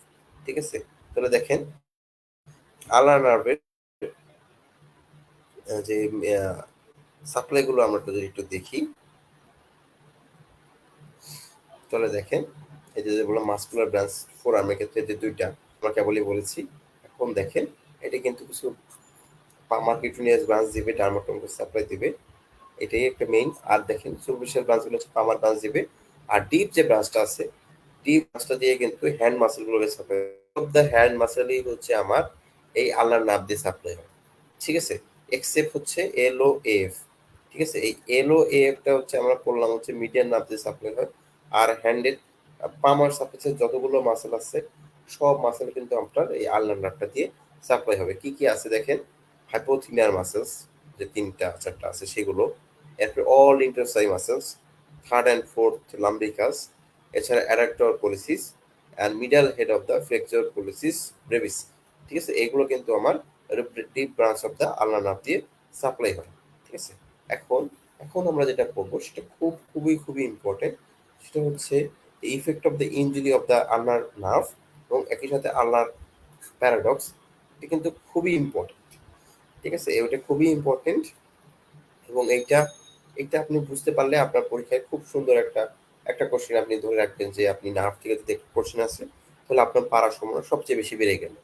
ঠিক আছে, তাহলে দেখেন আল্লাহ নার্ভের যে সাপ্লাইগুলো আমরা যদি একটু দেখি, তাহলে দেখেন এই যে বললাম মাসকুলার ব্রাঞ্চ ফোর আর্মের ক্ষেত্রে যে দুইটা আমরা কেবলই বলেছি। এখন দেখেন এটা কিন্তু কিছু পামারকিউটিনিয়াস ব্রাঞ্চ দিবে, ডার্মাটোমাস সাপ্লাই দিবে, এটাই একটা মেইন। আর দেখেন সুপারফিশিয়াল ব্রাঞ্চগুলো হচ্ছে পামার ব্রাঞ্চ দিবে, আর ডিপ যে ব্রাঞ্চটা আছে, ডিপ ব্রাঞ্চটা দিয়ে কিন্তু হ্যান্ড মাসেলগুলোকে সাপ্লাই, অফ দ্য হ্যান্ড মাসেলই হচ্ছে আমার এই আল্লাহর নার্ভ দিয়ে সাপ্লাই হয়। ঠিক আছে, এক্সেপ্ট হচ্ছে এলও এফ। ঠিক আছে, এই এলও এফটা হচ্ছে আমরা বললাম হচ্ছে মিডিয়ান নার্ভ দিয়ে সাপ্লাই হয়। আর হ্যান্ডের পামার সাপ্লাই যতগুলো মাসেল আছে, সব মাসেল কিন্তু আপনার এই আল্লাহর নার্ভটা দিয়ে সাপ্লাই হবে। কি কি আছে দেখেন, হাইপোথিনিয়ার মাসেলস যে তিনটা চারটা আছে সেগুলো, এরপর all interossei muscles, third and fourth lumbricals, এছাড়া adductor pollicis and middle head of the flexor pollicis brevis. ঠিক আছে, এগুলো কিন্তু আমার deep branch of the ulnar nerve দিয়ে সাপ্লাই হয়। ঠিক আছে, এখন এখন আমরা যেটা করবো সেটা খুবই ইম্পর্টেন্ট। সেটা হচ্ছে effect of the injury of the ulnar nerve, এবং একই সাথে আল্নার প্যারাডক্স। এটা কিন্তু খুবই ইম্পর্টেন্ট। ঠিক আছে, এটা খুবই ইম্পর্টেন্ট, এবং এইটা এটা আপনি বুঝতে পারলে আপনার পরীক্ষায় খুব সুন্দর একটা একটা কোশ্চেন আপনি ধরে রাখবেন যে আপনি নার্ভ থেকে যদি একটা কোশ্চেন আসে, তাহলে আপনার পারার সম্ভাবনা সবচেয়ে বেশি বেড়ে গেল।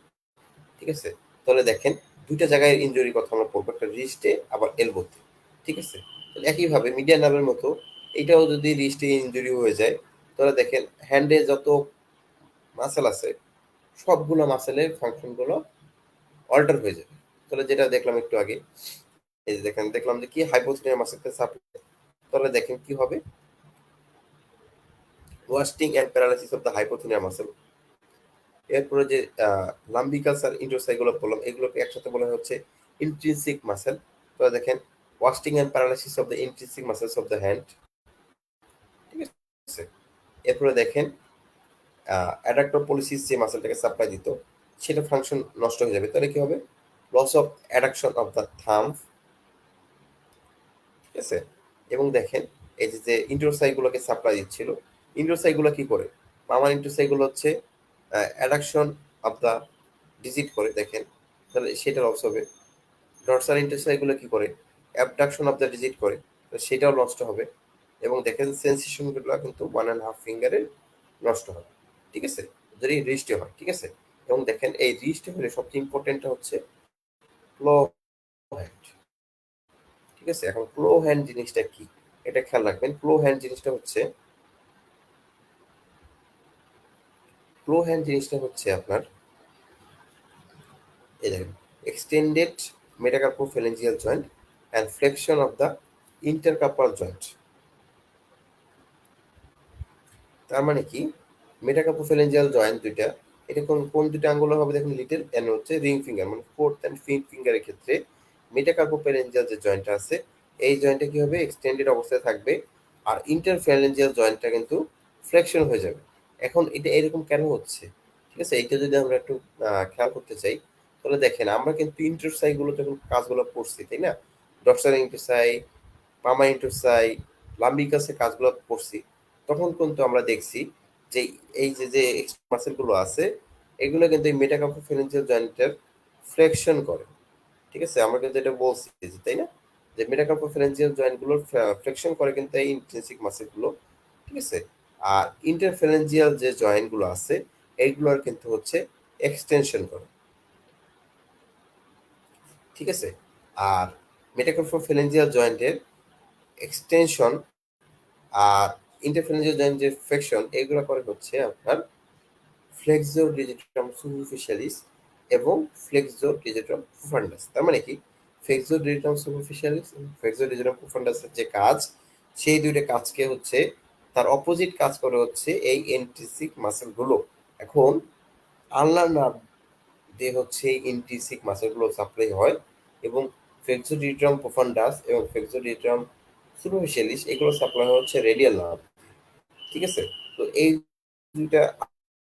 ঠিক আছে, তাহলে দেখেন দুইটা জায়গায় ইনজুরির কথা আমরা পড়বো, একটা রিস্টে আবার এলবোতে। ঠিক আছে, তাহলে একইভাবে মিডিয়ান নার্ভের মতো এটাও যদি রিস্টে ইনজুরি হয়ে যায়, তাহলে দেখেন হ্যান্ডে যত মাসেল আছে সবগুলো মাসেলের ফাংশনগুলো অল্টার হয়ে যাবে। তাহলে যেটা দেখলাম একটু আগে, এই যে দেখেন, দেখলাম যে কি হাইপোথিনিয়াম মাসেলকে সাপ্লাই, তাহলে দেখেন কি হবে, wasting and paralysis of the hypothenar muscle. এরপরে যে লাম্বিকাস আর ইন্টারসাইগুলো বললাম, এগুলোকে একসাথে বলা হচ্ছে ইন্ট্রিনসিক মাসেল। তো দেখেন, wasting and paralysis of the intrinsic muscles of the hand, ঠিক আছে। এরপরে দেখেন অ্যাডাক্টর পলিসিস যে মাসেলটাকে সাপ্লাই দিত, সেটা ফাংশন নষ্ট হয়ে যাবে, তাহলে কি হবে, loss of adduction of the thumb, ঠিক আছে। এবং দেখেন এই যে যে ইন্টারসাইগুলোকে সাপ্লাই দিচ্ছিল, ইন্টারসাইগুলো কি করে, মামার ইন্টারসাইগুলো হচ্ছে অ্যাডাকশন অফ দ্য ডিজিট করে, দেখেন, তাহলে সেটা লস হবে। ডরসাল ইন্টারসাইগুলো কি করে, অ্যাবডাকশন অফ দ্য ডিজিট করে, তো সেটাও নষ্ট হবে। এবং দেখেন সেন্সেশনগুলো কিন্তু 1.5 ফিঙ্গারে নষ্ট হবে, ঠিক আছে, যদি রিস্টে হয়, ঠিক আছে। এবং দেখেন এই রিস্টে হলে সবচেয়ে ইম্পর্টেন্টটা হচ্ছে ক্লো হ্যান্ড, ঠিক আছে। এখন ক্লো হ্যান্ড জিনিসটা কি, এটা খেয়াল রাখবেন। ক্লো হ্যান্ড জিনিসটা হচ্ছে, ক্লো হ্যান্ড জিনিসটা হচ্ছে আপনার, এই দেখেন, extended metacarpophalangeal joint and flexion of the intercarpal joint. তার মানে কি, মেটাকার্পোফ্যালেঞ্জিয়াল জয়েন্ট দুইটা, এটা কোন কোন দুইটা আঙ্গুল হবে, দেখুন লিটল এন্ড হচ্ছে রিং ফিঙ্গার, মানে ফোর্থ এন্ড ফিফথ ফিঙ্গারের ক্ষেত্রে মেটাকার্পোফ্যালেঞ্জিয়াল যে জয়েন্টটা আছে, এই জয়েন্টটা কি হবে, এক্সটেন্ডেড অবস্থায় থাকবে, আর ইন্টারফ্যালেঞ্জিয়াল জয়েন্টটা কিন্তু ফ্লেকশন হয়ে যাবে। এখন এটা এরকম কেন হচ্ছে, ঠিক আছে, এটা যদি আমরা একটু খেয়াল করতে চাই, তাহলে দেখেন আমরা কিন্তু ইন্টারসাইগুলো যখন কাজগুলো করছি, তাই না, ডরসাল ইন্টারসাই, মামা ইন্টারসাই, লাম্বিকাসে কাজগুলো করছি, তখন কিন্তু আমরা দেখছি যে এই যে যে মাসেল গুলো আছে, এগুলো কিন্তু এই মেটাকার্পোফ্যালেঞ্জিয়াল জয়েন্টের ফ্লেকশন করে, ঠিক আছে। আমরা কিন্তু এটা বলছি যে, তাই না, যে মেটাকার্পোফ্যালেঞ্জিয়াল জয়েন্ট গুলোর ফ্লেকশন করে কিন্তু এই ইন্ট্রিনসিক মাসেল গুলো, ঠিক আছে। আর ইন্টারফ্যালেঞ্জিয়াল যে জয়েন্ট গুলো আছে, এইগুলোর কিন্তু হচ্ছে এক্সটেনশন করে, ঠিক আছে। আর মেটাকার্পোফ্যালেঞ্জিয়াল জয়েন্টের এক্সটেনশন আর ইন্টারফ্যালেঞ্জিয়াল জয়েন্ট যে ফ্লেকশন, এগুলো করে হচ্ছে আপনার ফ্লেক্সর ডিজিটাম সুপারফিশিয়ালিস এবং ফ্লেক্সর ডিজিটাম প্রোফান্ডাস। তার মানে কি, ফ্লেক্সর ডিজিটাম সুপারফিশিয়ালিস এবং ফ্লেক্সর ডিজিটাম প্রোফান্ডাসের যে কাজ, সেই দুইটা কাজকে হচ্ছে, তার অপোজিট কাজ করে হচ্ছে এই ইন্ট্রিনসিক মাসেল গুলো। এখন আল্লাহ নার্ভ দিয়ে হচ্ছে এই ইন্ট্রিনসিক মাসেল গুলো সাপ্লাই হয়, এবং ফ্লেক্সর ডিজিটাম প্রোফান্ডাস এবং ফ্লেক্সর ডিজিটাম সুপারফিশিয়ালিস এগুলো সাপ্লাই হচ্ছে রেডিয়াল নার্ভ, ঠিক আছে। তো এই দুইটা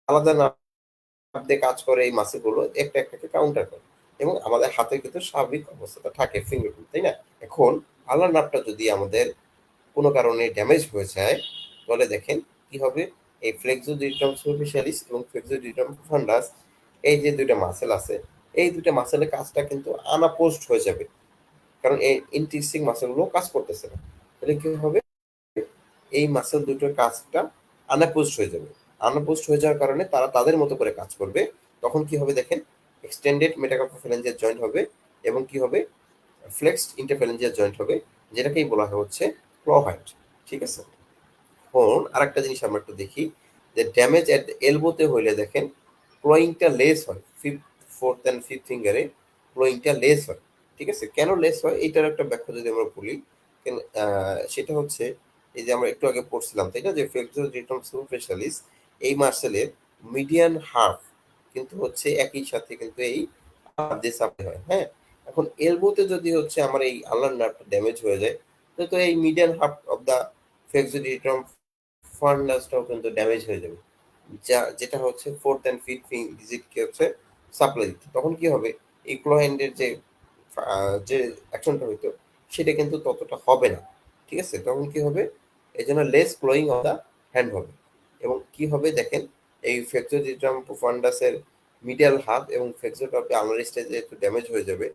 আলাদা নার্ভ দিয়ে কাজ করে, এই মাসেল গুলো একটা একটাকে কাউন্টার করে, এবং আমাদের হাতে কিন্তু স্বাভাবিক অবস্থাটা থাকে ফিঙ্গারপ্রিন্ট, তাই না। এখন আল্লাহ নাভটা যদি আমাদের কোনো কারণে ড্যামেজ হয়ে যায়, তাহলে দেখেন কি হবে, এই ফ্লেক্সোডিডিটাম সুপারফিশিয়ালিস এবং ফ্লেক্সোডিডিটাম প্রোফান্ডাস, এই যে দুইটা মাসেল আছে, এই দুইটা মাসেলের কাজটা কিন্তু আনাপোস্ট হয়ে যাবে, কারণ এই ইন্ট্রিনসিক মাসেলগুলো কাজ করতেছে না। তাহলে কি হবে, এই মাসেল দুটোর কাজটা আনঅ্যাপোজড হয়ে যাবে। আনঅ্যাপোজড হয়ে যাওয়ার কারণে তারা তাদের মতো করে কাজ করবে। তখন কি হবে দেখেন, এক্সটেন্ডেড মেটাকার্পোফ্যালেঞ্জিয়াল জয়েন্ট হবে, এবং কি হবে, ফ্লেক্সড ইন্টারফ্যালেঞ্জিয়াল জয়েন্ট হবে, যেটাকেই বলা হচ্ছে ক্লহাইড, ঠিক আছে। এখন আরেকটা জিনিস আমরা একটু দেখি, যে ড্যামেজ এট এলবোতে হইলে দেখেন ক্লোয়িংটা লেস হয়, ফিফথ, ফোর্থ অ্যান্ড ফিফথ ফিঙ্গারে ক্লোয়িংটা লেস হয়, ঠিক আছে। কেন লেস হয়, এইটার একটা ব্যাখ্যা যদি আমরা বলি, সেটা হচ্ছে, এই যে আমরা একটু আগে পড়ছিলাম, তাই না, যে ফ্লেক্সর ডিটম সুপারফিশিয়ালিস, এই মার্সেলের মিডিয়ান হাফ কিন্তু হচ্ছে একই সাথে কিন্তু এই দিয়ে সাপ্লাই হয়, হ্যাঁ। এখন এলবোতে যদি হচ্ছে আমার এই আল্লার নার্ভটা ড্যামেজ হয়ে যায়, তো এই median half of the flexor ডিটম ফান্ডাসটাও কিন্তু ড্যামেজ হয়ে যাবে, যা যেটা হচ্ছে ফোর্থ অ্যান্ড ফিফথ ডিজিটকে হচ্ছে সাপ্লাই দিচ্ছে। তখন কি হবে, এই ক্লোহ্যান্ডের যে যে অ্যাকশনটা হইতো, সেটা কিন্তু ততটা হবে না, ঠিক আছে। তখন কি হবে, এই জন্য লেস ক্লোয়িং অফ দ্য হ্যান্ড হবে। এবং কি হবে দেখেন, এই ফ্লেক্সোডিটাম প্রোফান্ডাসের মিডিয়াল হাফ এবং ফ্লেক্সোটপে আলনার স্টেজে একটু ড্যামেজ হয়ে যাবে,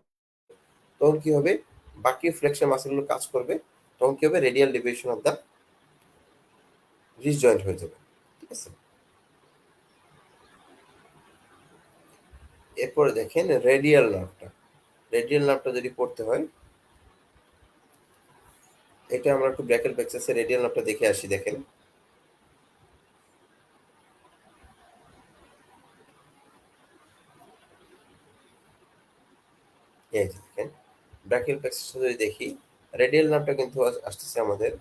তখন কি হবে, বাকি ফ্লেক্সর মাসেলগুলো কাজ করবে, তখন কি হবে, radial deviation of the wrist joint হয়ে যাবে, ঠিক আছে। এরপরে দেখেন রেডিয়াল নার্ভটা, রেডিয়াল নার্ভটা যদি পড়তে হয়, এটা আমরা একটু ব্র্যাকেট ব্যাক্সাসের রেডিয়াল নার্ভটা দেখে আসি। দেখেন, এই যে দেখেন ব্রাকিয়াল প্লেক্সাসটা যদি দেখি, রেডিয়াল নার্ভটা কিন্তু আসতেছে আমাদের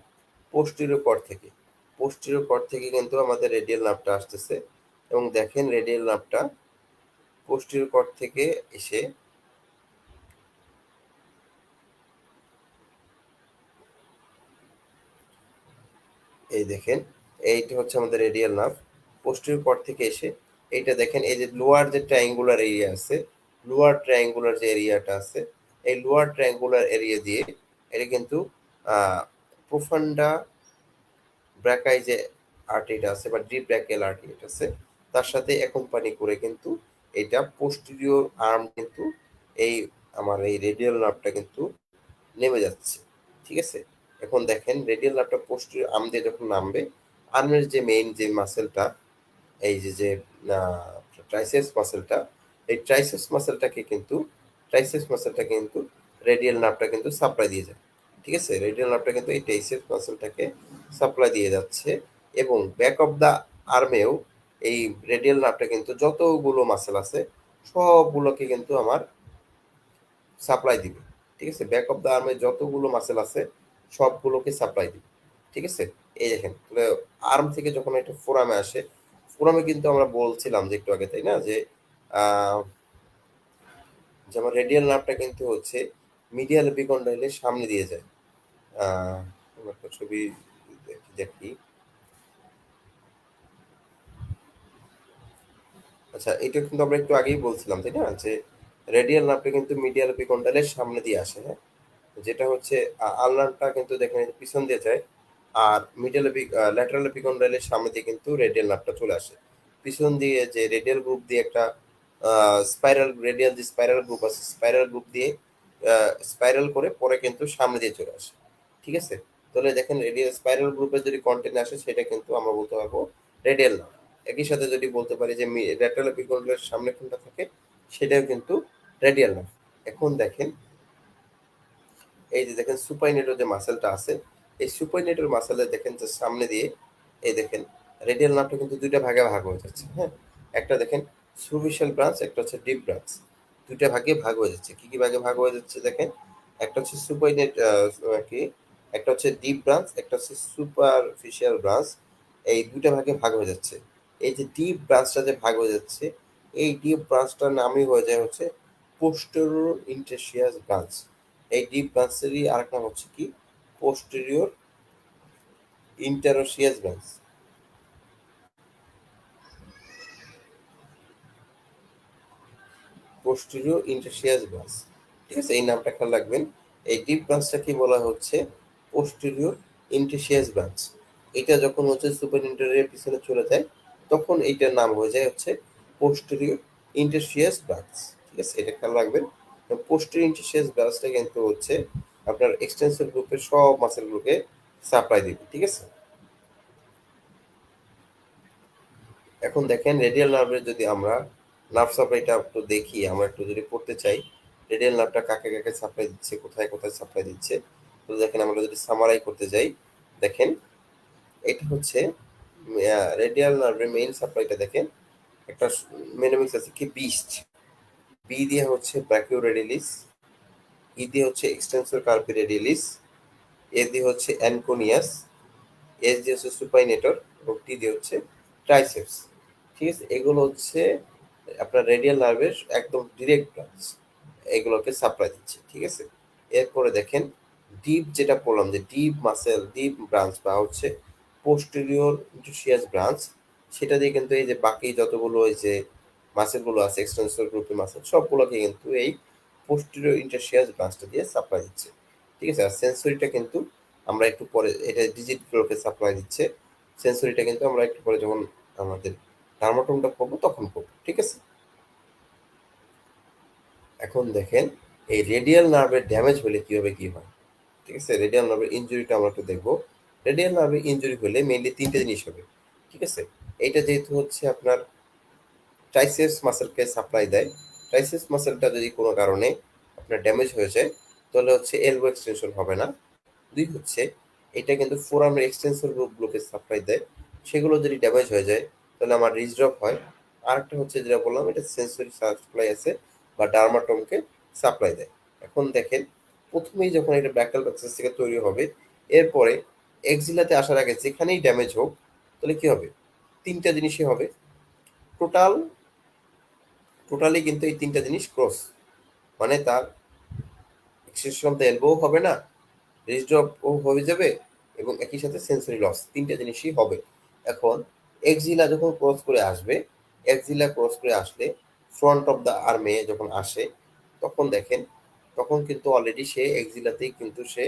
পোস্টেরিয়র কর্ড থেকে। পোস্টেরিয়র কর্ড থেকে কিন্তু আমাদের রেডিয়াল নার্ভটা আসতেছে, এবং দেখেন রেডিয়াল নার্ভটা পোস্টেরিয়র কর্ড থেকে এসে এই দেখেন এইটা হচ্ছে আমাদের রেডিয়াল নার্ভ। পোস্টেরিয়র কর্ড থেকে এসে এইটা দেখেন, এই যে লোয়ার যে ট্রায়াঙ্গুলার এরিয়া আছে, লোয়ার ট্রায়াঙ্গুলার যে এরিয়াটা আছে, এই লোয়ার ট্রায়াঙ্গুলার এরিয়া দিয়ে এটা কিন্তু প্রোফান্ডা ব্র্যাকাই যে আর্টারিটা আছে বা ডিপ ব্র্যাকিয়াল আর্টারিটা আছে, তার সাথে অ্যাকম্পানি করে কিন্তু এটা পোস্টেরিয়র আর্ম কিন্তু এই আমার এই রেডিয়াল নার্ভটা কিন্তু নেমে যাচ্ছে। ঠিক আছে, এখন দেখেন রেডিয়াল নার্ভটা পোস্টেরিয়র আর্ম দিয়ে যখন নামবে, আর্মের যে মেইন যে মাসেলটা, এই যে যে ট্রাইসেপস মাসেলটা, এই ট্রাইসেপস মাসেলটা কিন্তু রেডিয়াল নার্ভটা কিন্তু সাপ্লাই দিয়ে যায়। ঠিক আছে, রেডিয়াল নার্ভটা কিন্তু এই ট্রাইসেপস মাসেলটাকে সাপ্লাই দিয়ে যাচ্ছে, এবং ব্যাক অফ দা আর্মেও এই রেডিয়াল নার্ভটা কিন্তু যতগুলো মাসেল আছে সবগুলোকে কিন্তু আমার সাপ্লাই দিবে। ঠিক আছে, ব্যাক অফ দা আর্মে যতগুলো মাসেল আছে সবগুলোকে সাপ্লাই দিবে। ঠিক আছে, এই দেখেন তাহলে আর্ম থেকে যখন এটা ফোরামে আসে, ফোরামে কিন্তু আমরা বলছিলাম যে একটু আগে, তাই না, যে আহ, যেমন রেডিয়াল নার্ভটা কিন্তু হচ্ছে মিডিয়াল এপিকন্ডাইলের সামনে দিয়ে যায়। আহ, আমরা একটা ছবি দেখি। আচ্ছা, এটা কিন্তু আমরা একটু আগেই বলছিলাম, তাই না, যে রেডিয়াল নার্ভটা কিন্তু মিডিয়াল এপিকন্ডাইলের সামনে দিয়ে আসে। হ্যাঁ, যেটা হচ্ছে আলনারটা কিন্তু দেখেন এই যে পিছন দিয়ে যায়, আর মিডল ল্যাটারাল এপিকন্ডাইলের সামনে দিয়ে কিন্তু রেডিয়াল নার্ভটা চলে আসে। পিছন দিয়ে যে রেডিয়াল গ্রুপ দিয়ে একটা স্পাইরাল রেডিয়াল যে স্পাইরাল গ্রুপ আছে, স্পাইরাল গ্রুপ দিয়ে স্পাইরাল করে পরে কিন্তু সামনে দিয়ে চলে আসে। ঠিক আছে, তাহলে দেখেন রেডিয়াল স্পাইরাল গ্রুপের যদি কন্টেন্ট আসে সেটা কিন্তু আমরা বলতে পারবো রেডিয়াল নার্ভ। একই সাথে যদি বলতে পারি যে ল্যাটারাল এপিকন্ডাইলের সামনে কোনটা থাকে, সেটাও কিন্তু রেডিয়াল নার্ভ। এখন দেখেন এই যে দেখেন সুপাইনেটোর যে মাসেলটা আছে, এই সুপাইনেটোর মাসেলে দেখেন যে সামনে দিয়ে এই দেখেন রেডিয়াল নার্ভটা কিন্তু দুইটা ভাগে ভাগ হয়ে যাচ্ছে। হ্যাঁ, একটা দেখেন সুপারফিশিয়াল ব্রাঞ্চ, একটা হচ্ছে ডিপ ব্রাঞ্চ। দুইটা ভাগে ভাগ হয়ে যাচ্ছে। কি কি ভাগে ভাগ হয়ে যাচ্ছে দেখেন, একটা হচ্ছে সুপাইনেট কি, একটা হচ্ছে ডিপ ব্রাঞ্চ, একটা হচ্ছে সুপারফিশিয়াল ব্রাঞ্চ। এই দুইটা ভাগে ভাগ হয়ে যাচ্ছে। এই যে ডিপ ব্রাঞ্চটা যে ভাগ হয়ে যাচ্ছে, এই ডিপ ব্রাঞ্চটার নামই হয়ে যায় হচ্ছে পোস্টেরিয়র ইন্টারশিয়াস ব্রাঞ্চ। এই ডিপ ব্রাঞ্চেরই আরেক নাম হচ্ছে কি, posterior interosseous branch. Posterior interosseous branch. ঠিক আছে, এই নামটা খেয়াল রাখবেন। এই ডিপ ব্রাঞ্চটাকে বলা হচ্ছে পোস্টেরিয়র ইন্টারশিয়াস ব্রাঞ্চ। এটা যখন হচ্ছে সুপার ইন্টারিয়রের পিছনে চলে যায়, তখন এইটার নাম হয়ে যায় হচ্ছে পোস্টেরিয়র ইন্টারশিয়াস ব্রাঞ্চ। ঠিক আছে, এটা খেয়াল রাখবেন। পোস্টেরিয়র ইন্টারশিয়াস ব্রাঞ্চটা কিন্তু হচ্ছে আপনার এক্সটেন্সর গ্রুপের সব মাসেলগুলোকে সাপ্লাই দিবে। ঠিক আছে, এখন দেখেন রেডিয়াল নার্ভের যদি আমরা নার্ভ সাপ্লাইটা একটু দেখি, আমরা একটু যদি পড়তে চাই রেডিয়াল নার্ভটা কাকে কাকে সাপ্লাই দিচ্ছে, কোথায় কোথায় সাপ্লাই দিচ্ছে, তো দেখেন আমরা যদি সামারাই করতে যাই, দেখেন এটা হচ্ছে রেডিয়াল নার্ভের মেইন সাপ্লাইটা দেখেন। একটা মেনোমিক্স আছে কি বিস্ট, বি দিয়ে হচ্ছে ব্রাকিও রেডিয়ালিস, ই দিয়ে হচ্ছে এক্সটেন্সর কার্পি রেডিয়ালিস, এ দিয়ে হচ্ছে অ্যানকোনিয়াস, এস দিয়ে হচ্ছে সুপাইনেটর, এবং টি দিয়ে হচ্ছে ট্রাইসেপস। ঠিক আছে, এগুলো হচ্ছে আপনার রেডিয়াল নার্ভের একদম ডিরেক্ট ব্রাঞ্চ, এগুলোকে সাপ্লাই দিচ্ছে। ঠিক আছে, এরপরে দেখেন ডিপ, যেটা বললাম যে ডিপ মাসেল ডিপ ব্রাঞ্চ বা হচ্ছে পোস্টেরিয়র ইন্টারশিয়াস ব্রাঞ্চ, সেটা দিয়ে কিন্তু এই যে বাকি যতগুলো এই যে মাসেলগুলো আছে এক্সটেন্সর গ্রুপের মাসেল সবগুলোকে কিন্তু এই পোস্টেরিয়র ইন্টারশিয়াস ব্রাঞ্চটা দিয়ে সাপ্লাই দিচ্ছে। ঠিক আছে, আর সেন্সরিটা কিন্তু আমরা একটু পরে, এটা ডিজিটগুলোকে সাপ্লাই দিচ্ছে। সেন্সরিটা কিন্তু আমরা একটু পরে যখন আমাদের ডার্মাটোমটা করবো তখন করবো। ঠিক আছে, এখন দেখেন এই রেডিয়াল নার্ভের ড্যামেজ হলে কিভাবে কি হয়। ঠিক আছে, রেডিয়াল নার্ভের ইনজুরিটা আমরা একটু দেখবো। রেডিয়াল নার্ভের ইনজুরি হলে মেইনলি তিনটে জিনিস হবে। ঠিক আছে, এইটা যেহেতু হচ্ছে আপনার ট্রাইসেপস মাসেলকে সাপ্লাই দেয়, ট্রাইসেপস মাসেলটা যদি কোনো কারণে আপনার ড্যামেজ হয়ে যায়, তাহলে হচ্ছে এলবো এক্সটেনশন হবে না। দুই হচ্ছে এটা কিন্তু ফোরামের এক্সটেন্সর গ্রুপগুলোকে সাপ্লাই দেয়, সেগুলো যদি ড্যামেজ হয়ে যায় তাহলে আমার রিজ ড্রপ হয়। আরেকটা হচ্ছে যেটা বললাম, এটা সেন্সরি সাপ্লাই আছে বা ডার্মাটোমকে সাপ্লাই দেয়। এখন দেখেন প্রথমেই যখন এটা ব্র্যাকিয়াল প্লেক্সাস থেকে তৈরি হবে, এরপরে এক্সিলাতে আসার আগে যেখানেই ড্যামেজ হোক, তাহলে কি হবে? তিনটা জিনিসই হবে। টোটালি কিন্তু এই তিনটা জিনিস ক্রস, মানে তার এক্সটেনশন অফ দ্য এলবো হবে না, রিজ ড্রপও হয়ে যাবে, এবং একই সাথে সেন্সরি লস, তিনটা জিনিসই হবে। এখন এক্সিলা যখন ক্রস করে আসবে, এক্সিলা ক্রস করে আসলে ফ্রন্ট অফ দ্য আর্মে যখন আসে, তখন দেখেন তখন কিন্তু অলরেডি সে এক্সিলাতেই কিন্তু সে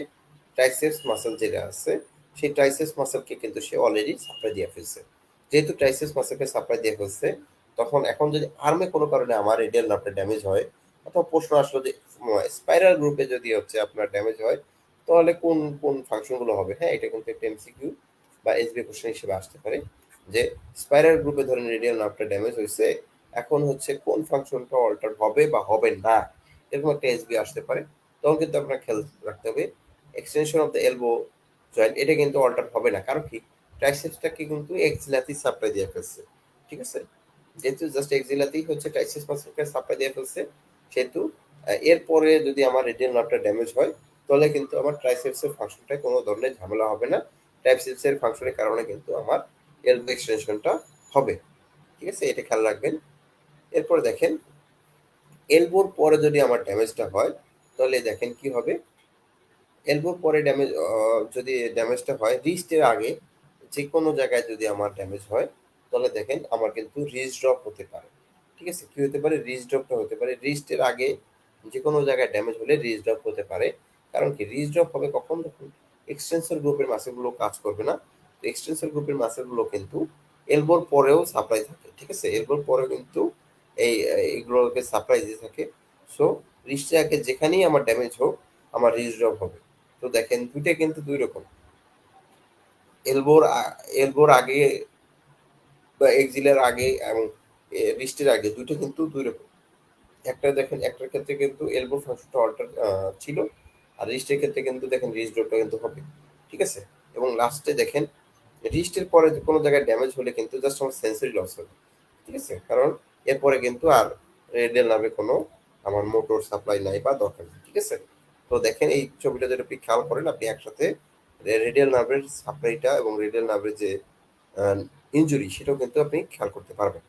ট্রাইসেপস মাসল যেটা আছে, সেই ট্রাইসেপস মাসলকে কিন্তু সে অলরেডি সাপ্লাই দিয়ে ফেলছে। যেহেতু ট্রাইসেপস মাসলকে সাপ্লাই দিয়ে ফেলছে, তখন এখন যদি আর্মে কোনো কারণে আমার রেডিয়াল নার্ভটা ড্যামেজ হয়, অথবা প্রশ্ন আসলো যে স্পাইরাল গ্রুপে যদি হচ্ছে আপনার ড্যামেজ হয়, তাহলে কোন কোন ফাংশনগুলো হবে? হ্যাঁ, এটা কিন্তু একটা এমসিকিউ বা এসবি কোশ্চেন হিসেবে আসতে পারে, যে স্পাইরাল গ্রুপে ধরেন রেডিয়াল নার্ভটা ড্যামেজ হয়েছে, এখন হচ্ছে কোন ফাংশনটা অল্টার হবে বা হবে না, এরকম একটা এসবি আসতে পারে। তখন কিন্তু আপনার খেয়াল রাখতে হবে extension of the elbow joint এটা কিন্তু অল্টার হবে না, কারণ কি ট্রাইসেপসটাকে কিন্তু এক্সিলাতেই সাপ্লাই দিয়ে ফেলছে। ঠিক আছে, যেহেতু জাস্ট এক্সিলাতেই হচ্ছে ট্রাইসেপস মাসলকে সাপ্লাই দিয়ে ফেলছে, সেহেতু এরপরে যদি আমার রেডিয়াল নার্ভটা ড্যামেজ হয়, তাহলে কিন্তু আমার ট্রাইসেপসের ফাংশনটায় কোনো ধরনের ঝামেলা হবে না। ট্রাইসেপসের ফাংশনের কারণে কিন্তু আমার এলবো এক্সটেনশনটা হবে। ঠিক আছে, এটা খেয়াল রাখবেন। এরপরে দেখেন এলবোর পরে যদি আমার ড্যামেজটা হয়, তাহলে দেখেন কি হবে। এলবোর পরে ড্যামেজ যদি ড্যামেজটা হয় রিস্টের আগে, যে কোনো জায়গায় যদি আমার ড্যামেজ হয়, তাহলে দেখেন আমার কিন্তু রিস্ট ড্রপ হতে পারে। ঠিক আছে, কি হতে পারে? রিস্ট ড্রপটা হতে পারে। রিস্টের আগে যে কোনো জায়গায় ড্যামেজ হলে রিস্ট ড্রপ হতে পারে। কারণ কি রিস্ট ড্রপ হবে কখন? যখন এক্সটেন্সর গ্রুপের মাসেলগুলো কাজ করবে না। তো এক্সটেন্সর গ্রুপের মাসেলগুলো কিন্তু এলবোর পরেও সাপ্লাই থাকে। ঠিক আছে, এলবোর পরেও কিন্তু এই এইগুলোকে সাপ্লাই দিয়ে থাকে। সো রিস্টের আগে যেখানেই আমার ড্যামেজ হোক, আমার রিস্ট ড্রপ হবে। তো দেখেন দুইটা কিন্তু দুই রকম। এলবোর এলবোর আগে বা এক্সিলের আগে এবং রিস্টের আগে দুইটা কিন্তু দুই রকম। একটা দেখেন একটার ক্ষেত্রে কিন্তু এলবো ফাংশনটা অল্টার ছিল, আর রিস্টের ক্ষেত্রে কিন্তু দেখেন রিস্ট ড্রপটা কিন্তু হবে। ঠিক আছে, এবং লাস্টে দেখেন রিস্টের পরে কোনো জায়গায় ড্যামেজ হলে কিন্তু জাস্ট আমার সেন্সরি লস হবে। ঠিক আছে, কারণ এরপরে কিন্তু আর রেডিয়াল নার্ভে কোনো আমার মোটর সাপ্লাই নাই বা দরকার নেই। ঠিক আছে, তো দেখেন এই ছবিটা যদি আপনি খেয়াল করেন, আপনি একসাথে রেডিয়াল নার্ভের সাপ্লাইটা এবং রেডিয়াল নার্ভের যে ইনজুরি সেটাও কিন্তু আপনি খেয়াল করতে পারবেন।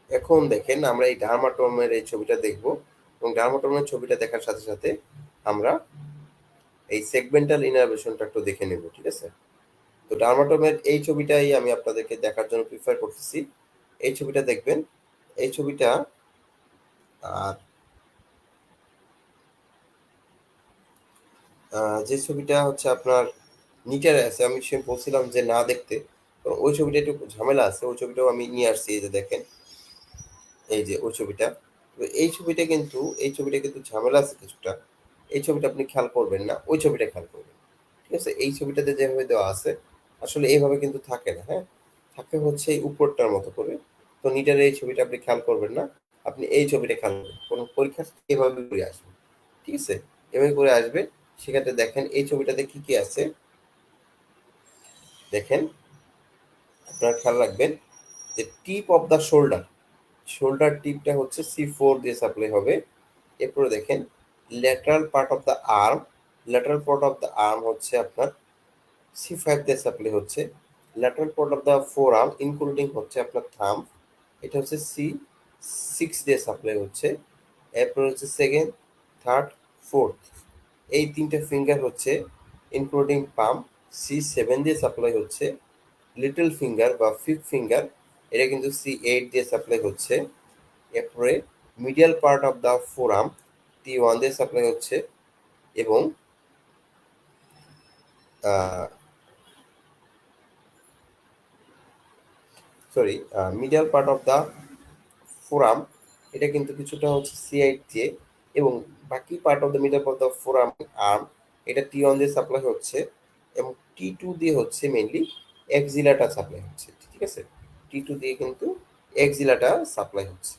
এখন দেখেন আমরা এই ডার্মাটোমের এই ছবিটা দেখব, এবং ডার্মাটোমের ছবিটা দেখার সাথে সাথে আমরা এই সেগমেন্টাল ইনারভেশনটা একটু দেখে নেব। ঠিক আছে, তো ডার্মাটোমের এই ছবিটাই আমি আপনাদেরকে দেখার জন্য প্রিফার করতেছি। এই ছবিটা দেখবেন, এই ছবিটা আর যে ছবিটা হচ্ছে আপনার নিটারে আছে, আমি সে বলছিলাম যে না দেখতে, তো ওই ছবিটা একটু ঝামেলা আছে, ওই ছবিটাও আমি নিয়ে আসছি। এই যে দেখেন, এই যে ওই ছবিটা, তো এই ছবিটা কিন্তু ঝামেলা আছে কিছুটা। এই ছবিটা আপনি খেয়াল করবেন না, ওই ছবিটা খেয়াল করবেন। ঠিক আছে, এই ছবিটাতে যেভাবে দেওয়া আছে আসলে এইভাবে কিন্তু থাকে না। হ্যাঁ, থাকে হচ্ছে এই উপরটার মতো করে। তো নিটারের এই ছবিটা আপনি খেয়াল করবেন না, আপনি এই ছবিটা খেয়াল করবেন, কোনো পরীক্ষা এভাবে করে আসবে। ঠিক আছে, এভাবে করে আসবে। সেক্ষেত্রে দেখেন এই ছবিটাতে কি কি আছে, দেখেন আপনারা খেয়াল রাখবেন যে tip of the shoulder, shoulder টিপটা হচ্ছে C4 দিয়ে সাপ্লাই হবে। এরপরে দেখেন lateral part of the arm, lateral part of the arm হচ্ছে আপনার C5 দিয়ে সাপ্লাই হচ্ছে। Lateral part of the forearm including হচ্ছে আপনার থাম, এটা হচ্ছে C6 দিয়ে সাপ্লাই হচ্ছে। এরপর হচ্ছে সেকেন্ড, থার্ড, ফোর্থ, এই তিনটে ফিঙ্গার হচ্ছে ইনক্লুডিং পাম C7 দিয়ে সাপ্লাই হচ্ছে। লিটল ফিঙ্গার বা ফিফথ ফিঙ্গার, এটা কিন্তু C8 দিয়ে সাপ্লাই হচ্ছে। এরপরে medial part of the forum T1 দিয়ে সাপ্লাই হচ্ছে, এবং sorry medial part of the forum এটা কিন্তু কিছুটা হচ্ছে C8 দিয়ে, এবং বাকি part of the medial part of the forum arm এটা T1 দিয়ে সাপ্লাই হচ্ছে, এবং T2 দিয়ে হচ্ছে মেইনলি এক্সিলাটা সাপ্লাই হচ্ছে। ঠিক আছে, T2 দিয়ে কিন্তু এক্সিলাটা সাপ্লাই হচ্ছে।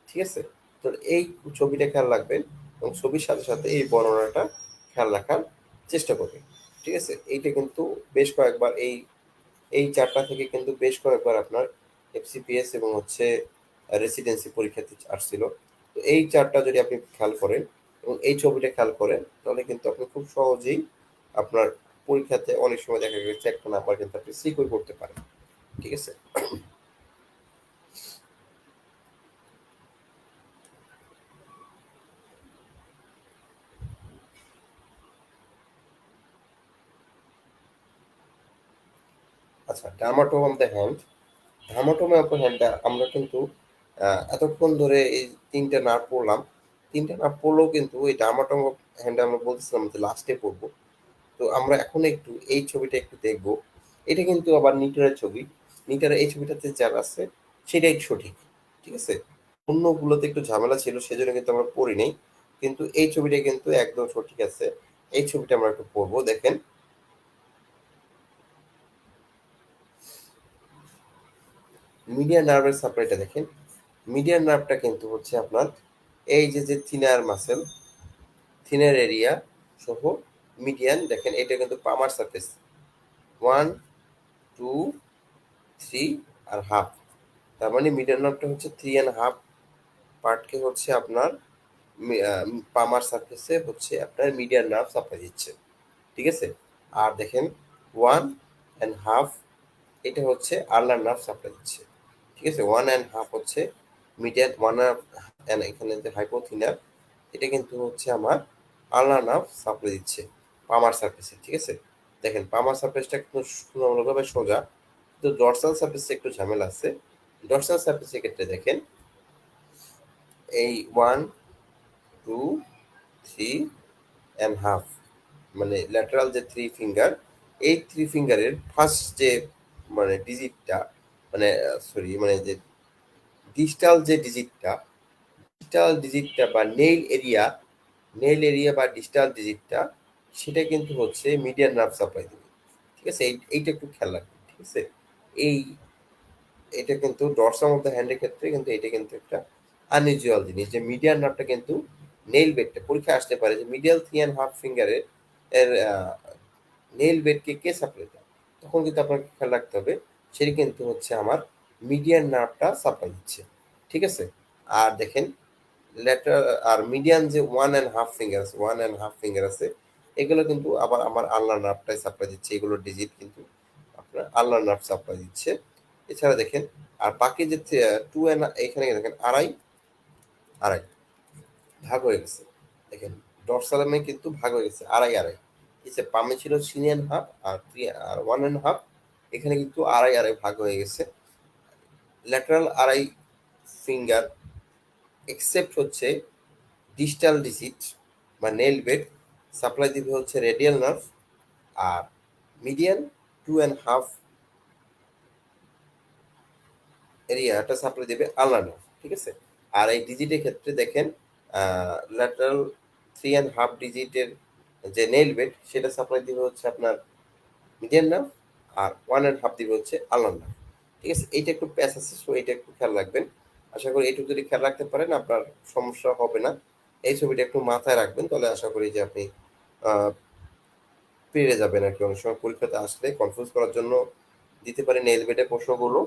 ঠিক আছে, তো এই ছবিটা খেয়াল রাখবেন, এবং ছবির সাথে সাথে এই বর্ণনাটা খেয়াল রাখার চেষ্টা করবেন। ঠিক আছে, এইটা কিন্তু বেশ কয়েকবার এই এই চারটা থেকে কিন্তু বেশ কয়েকবার আপনার FCPS এবং হচ্ছে রেসিডেন্সি পরীক্ষাতে আসছিল। তো এই চার্টটা যদি আপনি খেয়াল করেন এবং এই ছবিটা খেয়াল করেন, তাহলে কিন্তু আপনি খুব সহজেই আপনার পরীক্ষাতে অনেক সময় দেখা গেছে একটা নাম্বার কিন্তু আপনি সিকিউর করতে পারেন। ঠিক আছে? আচ্ছা, dermatome of the hand. Dermatome of the হ্যান্ডটা আমরা কিন্তু এতক্ষণ ধরে এই ৩ টা নার্ভ পড়লাম। ৩ টা নার্ভ পড়লেও কিন্তু ওই ডার্মাটোম অফ হ্যান্ডটা আমরা বলতেছিলাম যে লাস্টে পড়বো। তো আমরা এখন একটু এই ছবিটা একটু দেখব। এটা কিন্তু আবার নিউটনের ছবি। নিউটনের এই ছবিটাতে যা আছে সেটাই সঠিক। ঠিক আছে? অন্যগুলোতে একটু ঝামেলা ছিল সেজন্য কিন্তু আমরা পড়ি নাই। কিন্তু এই ছবিটা কিন্তু একদম সঠিক আছে। এই ছবিটা আমরা একটু পড়বো। দেখেন, মিডিয়ান নার্ভের সাপ্লাইটা দেখেন। মিডিয়ান নার্ভটা কিন্তু হচ্ছে আপনার এই যে থিনার মাসেল, থিনার এরিয়া সহ মিডিয়ান দেখেন, এটা কিন্তু পামার সারফেস। 1, 2, 3 আর হাফ। তার মানে মিডিয়ান নার্ভটা হচ্ছে 3.5 পার্টকে হচ্ছে আপনার পামার সারফেসে হচ্ছে আপনার মিডিয়ান নার্ভ সাপ্লাই দিচ্ছে। ঠিক আছে? আর দেখেন 1.5 এটা হচ্ছে আল্নার নার্ভ সাপ্লাই দিচ্ছে। ঠিক আছে? 1.5 হচ্ছে মিডিয়ান, 1.5 এখানে যে হাইপোথিনার, এটা কিন্তু হচ্ছে আমার আল্নার নার্ভ সাপ্লাই দিচ্ছে পামার সারফেসে। ঠিক আছে? দেখেন পামার সারফেসটা কিন্তু তুলনামূলকভাবে সোজা, কিন্তু ডরসাল সারফেসে একটু ঝামেলা আছে। ডরসাল সারফেসের ক্ষেত্রে দেখেন এই 1, 2, 3.5 মানে ল্যাটারাল যে 3 ফিঙ্গার, এই 3 ফিঙ্গারের ফার্স্ট যে মানে ডিজিটটা, মানে সরি মানে যে ডিজিটাল যে ডিজিটটা, ডিজিটাল ডিজিটটা বা নেইল এরিয়া বা ডিজিটাল ডিজিটটা, সেটা কিন্তু হচ্ছে মিডিয়ান নার্ভ সাপ্লাই দেবে। ঠিক আছে? এইটা একটু খেয়াল রাখবেন। ঠিক আছে? এই এটা কিন্তু ডরসাম অফ দ্য হ্যান্ডের ক্ষেত্রে কিন্তু এটা কিন্তু একটা আনইউজুয়াল জিনিস যে মিডিয়ান নার্ভটা কিন্তু নেইল বেডটা পরীক্ষা আসতে পারে যে মিডিয়াল 3.5 ফিঙ্গারের এর নেইল বেডকে কে সাপ্লাই দেয়, তখন কিন্তু আপনাকে খেয়াল রাখতে হবে সেটি কিন্তু হচ্ছে আমার মিডিয়ান নার্ভটা সাপ্লাই দিচ্ছে। ঠিক আছে? আর দেখেন লেটার আর মিডিয়ান যে 1.5 ফিঙ্গার আছে, 1.5 ফিঙ্গার আছে, এগুলো কিন্তু আবার আমার আল্নার নার্ভটাই সাপ্লাই দিচ্ছে। এগুলোর ডিজিট কিন্তু আপনার আল্নার নার্ভ সাপ্লাই দিচ্ছে। এছাড়া দেখেন আর বাকি যে টু অ্যান্ড, এখানে দেখেন আড়াই আড়াই ভাগ হয়ে গেছে। দেখেন ডরসালামে কিন্তু ভাগ হয়ে গেছে আড়াই আড়াই। এই যে পামে ছিল 3.5 আর 1.5, এখানে কিন্তু আড়াই আড়াই ভাগ হয়ে গেছে। ল্যাটারাল আড়াই ফিঙ্গার এক্সেপ্ট হচ্ছে ডিজিটাল ডিজিট বা নেল বেড সাপ্লাই দিবে হচ্ছে রেডিয়াল নার্ভ, আর মিডিয়ান 2.5 এরিয়াটা সাপ্লাই দিবে আলনা নার্ভ। ঠিক আছে? আর এই ডিজিটের ক্ষেত্রে দেখেন ল্যাটারাল 3.5 ডিজিটের যে নেল বেড সেটা সাপ্লাই দিবে হচ্ছে আপনার মিডিয়ান নার্ভ, আর 1.5 দিবে হচ্ছে আলনার নার্ভ। ঠিক আছে? এইটা একটু প্যাচ আছে, সো এটা একটু খেয়াল রাখবেন। আশা করি এইটুকু যদি খেয়াল রাখতে পারেন আপনার সমস্যা হবে না। এই ছবিটা একটু মাথায় রাখবেন, তাহলে আশা করি যে আপনি আহ, পেরে যাবেন আর কি। অনেক সময় পরীক্ষাতে আসলে কনফিউজ করার জন্য দিতে পারেন নেইল বেডের প্রশ্নগুলো,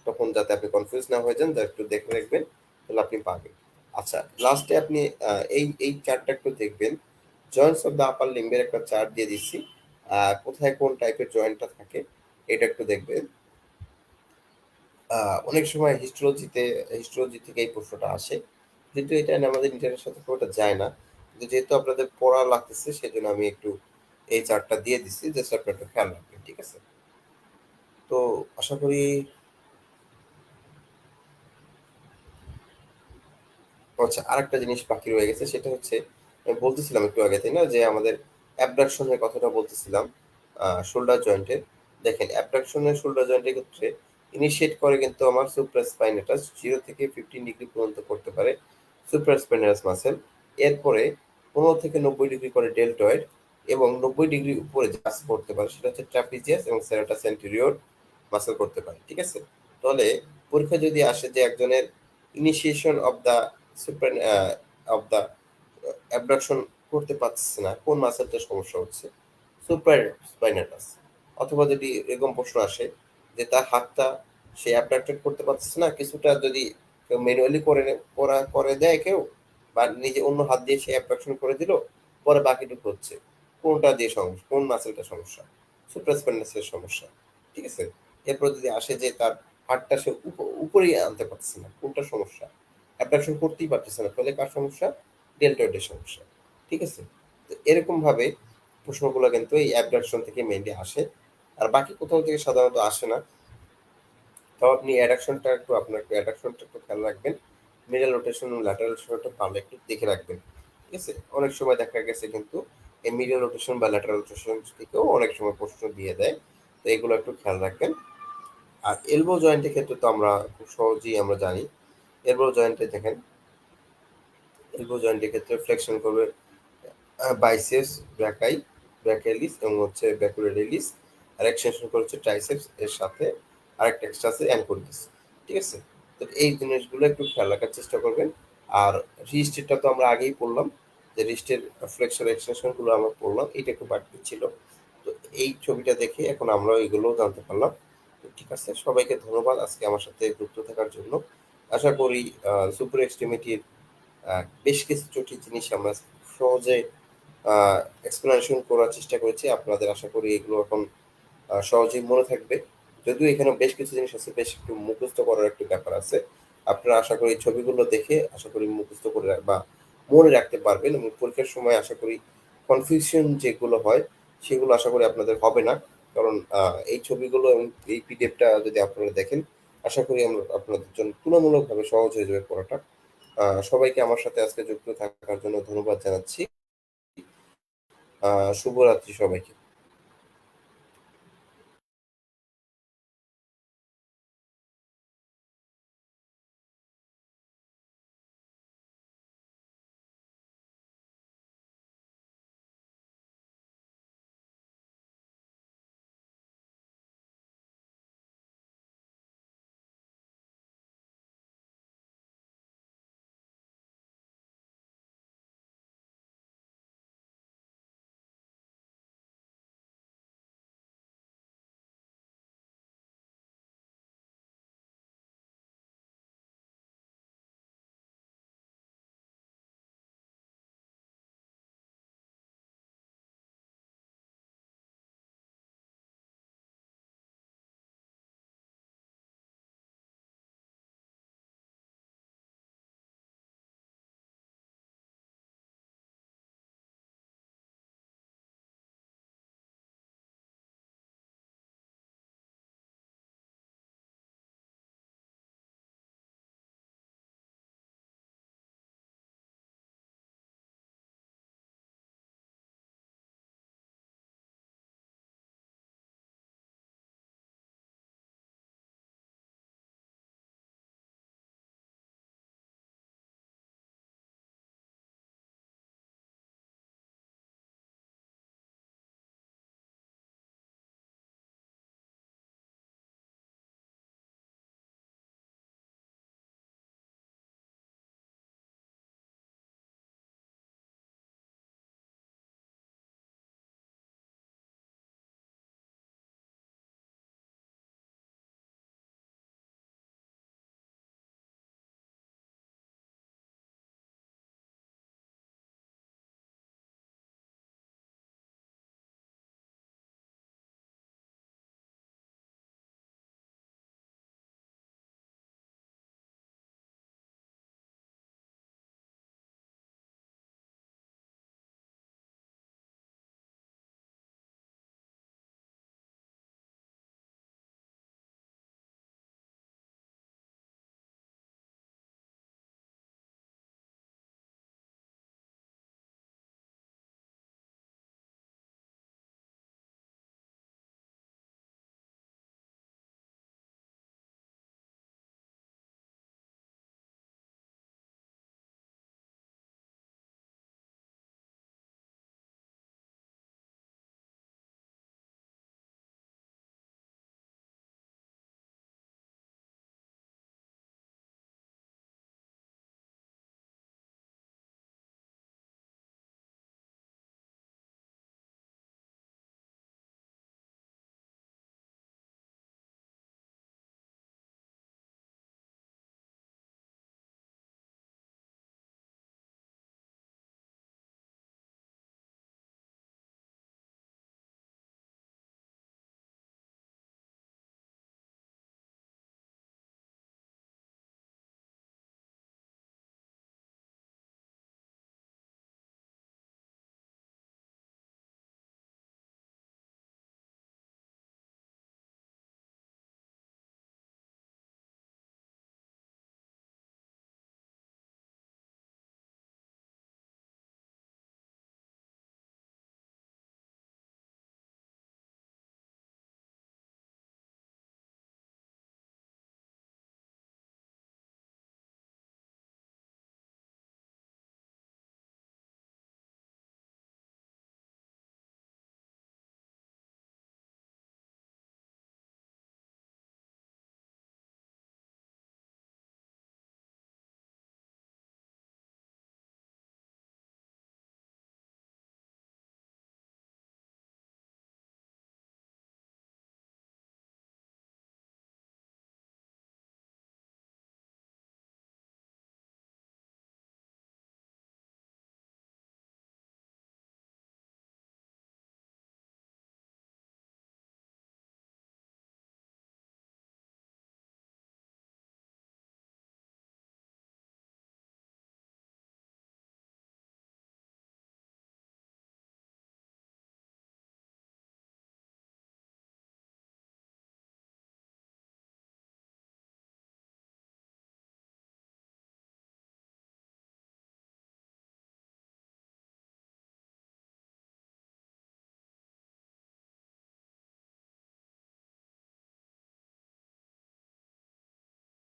তখন যাতে আপনি কনফিউজ না হয়ে যান, যা একটু দেখে রাখবেন, তাহলে আপনি পাবেন। আচ্ছা, লাস্টে আপনি এই চার্টটা একটু দেখবেন। জয়েন্টস অফ দ্য আপার লিম্বের একটা চার্ট দিয়ে দিচ্ছি। কোথায় কোন টাইপের জয়েন্টটা থাকে এটা একটু দেখবেন। অনেক সময় হিস্টোলজি থেকে এই প্রশ্নটা আসে, কিন্তু এটা আমাদের ইন্টারের সাথে খুব একটা যায় না। কিন্তু যেহেতু আপনাদের পড়া লাগতেছে সেজন্য আমি একটু এই চার্টটা দিয়ে দিচ্ছি, জাস্ট আপনি একটু খেয়াল রাখবেন। ঠিক আছে? তো আশা করি। আচ্ছা, আরেকটা জিনিস বাকি রয়ে গেছে, সেটা হচ্ছে আমি বলতেছিলাম একটু আগে, তাই না, যে আমাদের অ্যাবডাকশনের কথাটা বলতেছিলাম শোল্ডার জয়েন্টের। দেখেন অ্যাবডাকশনের শোল্ডার জয়েন্টের ক্ষেত্রে ইনিশিয়েট করে কিন্তু আমার সুপ্রাস্পাইনাটাস 0 থেকে 15 ডিগ্রি পর্যন্ত করতে পারে সুপ্রাস্পাইনাটাস মাসেল। এরপরে 15 থেকে 90 ডিগ্রি করে ডেল্টয়েড, এবং 90 ডিগ্রি উপরে যা করতে পারে সেটা হচ্ছে ট্রাপিজিয়াস এবং সেরাটাস অ্যান্টেরিয়র মাসেল করতে পারে। ঠিক আছে? তাহলে পরীক্ষা যদি আসে যে একজনের ইনিশিয়েশন অফ দ্য সুপ্রান অফ দ্য অ্যাবডাকশন করতে পারছে না, কোন মাসেলটার সমস্যা হচ্ছে? সুপ্রাস্পাইনাটাস। অথবা যদি এরকম প্রশ্ন আসে যে তার হাতটা সে অ্যাবডাক্টেড করতে পারছে না, কিছুটা যদি কেউ ম্যানুয়ালি করে দেয় কেউ, বা নিজে অন্য হাত দিয়ে সে অ্যাবডাকশন করে দিল, পরে বাকিটুকু হচ্ছে কোনটা দিয়ে সমস্যা, কোন মাসেলটা সমস্যা, সুপ্রাস্পাইনাসের সমস্যা, ঠিক আছে। এরপর যদি আসে যে তার হাতটা সে উপরেই আনতে পারছে না, কোনটা সমস্যা, অ্যাবডাকশন করতেই পারতেছে না, তাহলে কার সমস্যা, ডেল্টয়েডের সমস্যা, ঠিক আছে। তো এরকম ভাবে প্রশ্নগুলো কিন্তু এই অ্যাবডাকশন থেকে মেইনলি আসে, আর বাকি কোথাও থেকে সাধারণত আসে না। তাও আপনি আপনার অ্যাডাকশনটা একটু খেয়াল রাখবেন, মিডল রোটেশন এবং ল্যাটারাল রোটেশনটা পারলে একটু দেখে রাখবেন, ঠিক আছে। অনেক সময় দেখা গেছে কিন্তু এই মিডল রোটেশন বা ল্যাটারাল রোটেশন থেকেও অনেক সময় প্রশ্ন দিয়ে দেয়, তো এগুলো একটু খেয়াল রাখবেন। আর এলবো জয়েন্টের ক্ষেত্রে তো আমরা খুব সহজেই আমরা জানি, এলবো জয়েন্টে দেখেন, এলবো জয়েন্টের ক্ষেত্রে ফ্লেকশন করবে বাইসেপস ব্র্যাকাই, ব্র্যাকাইলিস এবং হচ্ছে ব্যাকুলারিলিস, আর এক্সটেনশন করে হচ্ছে ট্রাইসেপস, এর সাথে আরেকটা এক্সট্রা আছে অ্যাঙ্কোলিস, ঠিক আছে। তো এই জিনিসগুলো একটু খেয়াল রাখার চেষ্টা করবেন। আর রিস্টেরটা তো আমরা আগেই পড়লাম, যে রিস্টের ফ্লেকশন এক্সটেনশন গুলো আমরা পড়লাম, এটা একটু বাড়তি ছিল। তো এই ছবিটা দেখে এখন আমরা এগুলোও জানতে পারলাম। তো ঠিক আছে, সবাইকে ধন্যবাদ আজকে আমার সাথে যুক্ত থাকার জন্য। আশা করি সুপার এক্সট্রিমিটির বেশ কিছু জটিল জিনিস আমরা সহজে এক্সপ্লেনেশন করার চেষ্টা করেছি আপনাদের। আশা করি এগুলো এখন সহজেই মনে থাকবে। যদিও এখানে বেশ কিছু জিনিস আছে, বেশ একটু মুখস্থ করার একটা ব্যাপার আছে। আপনারা আশা করি ছবিগুলো দেখে আশা করি মুখস্থ করে বা মনে রাখতে পারবেন, এবং পরীক্ষার সময় আশা করি কনফিউশন যেগুলো হয় সেগুলো আশা করি আপনাদের হবে না। কারণ এই ছবিগুলো এবং এই পিডিএফটা যদি আপনারা দেখেন, আশা করি আমরা আপনাদের জন্য তুলনামূলকভাবে সহজ হয়ে যাবে পড়াটা। সবাইকে আমার সাথে আজকে যুক্ত থাকার জন্য ধন্যবাদ জানাচ্ছি। শুভরাত্রি সবাইকে।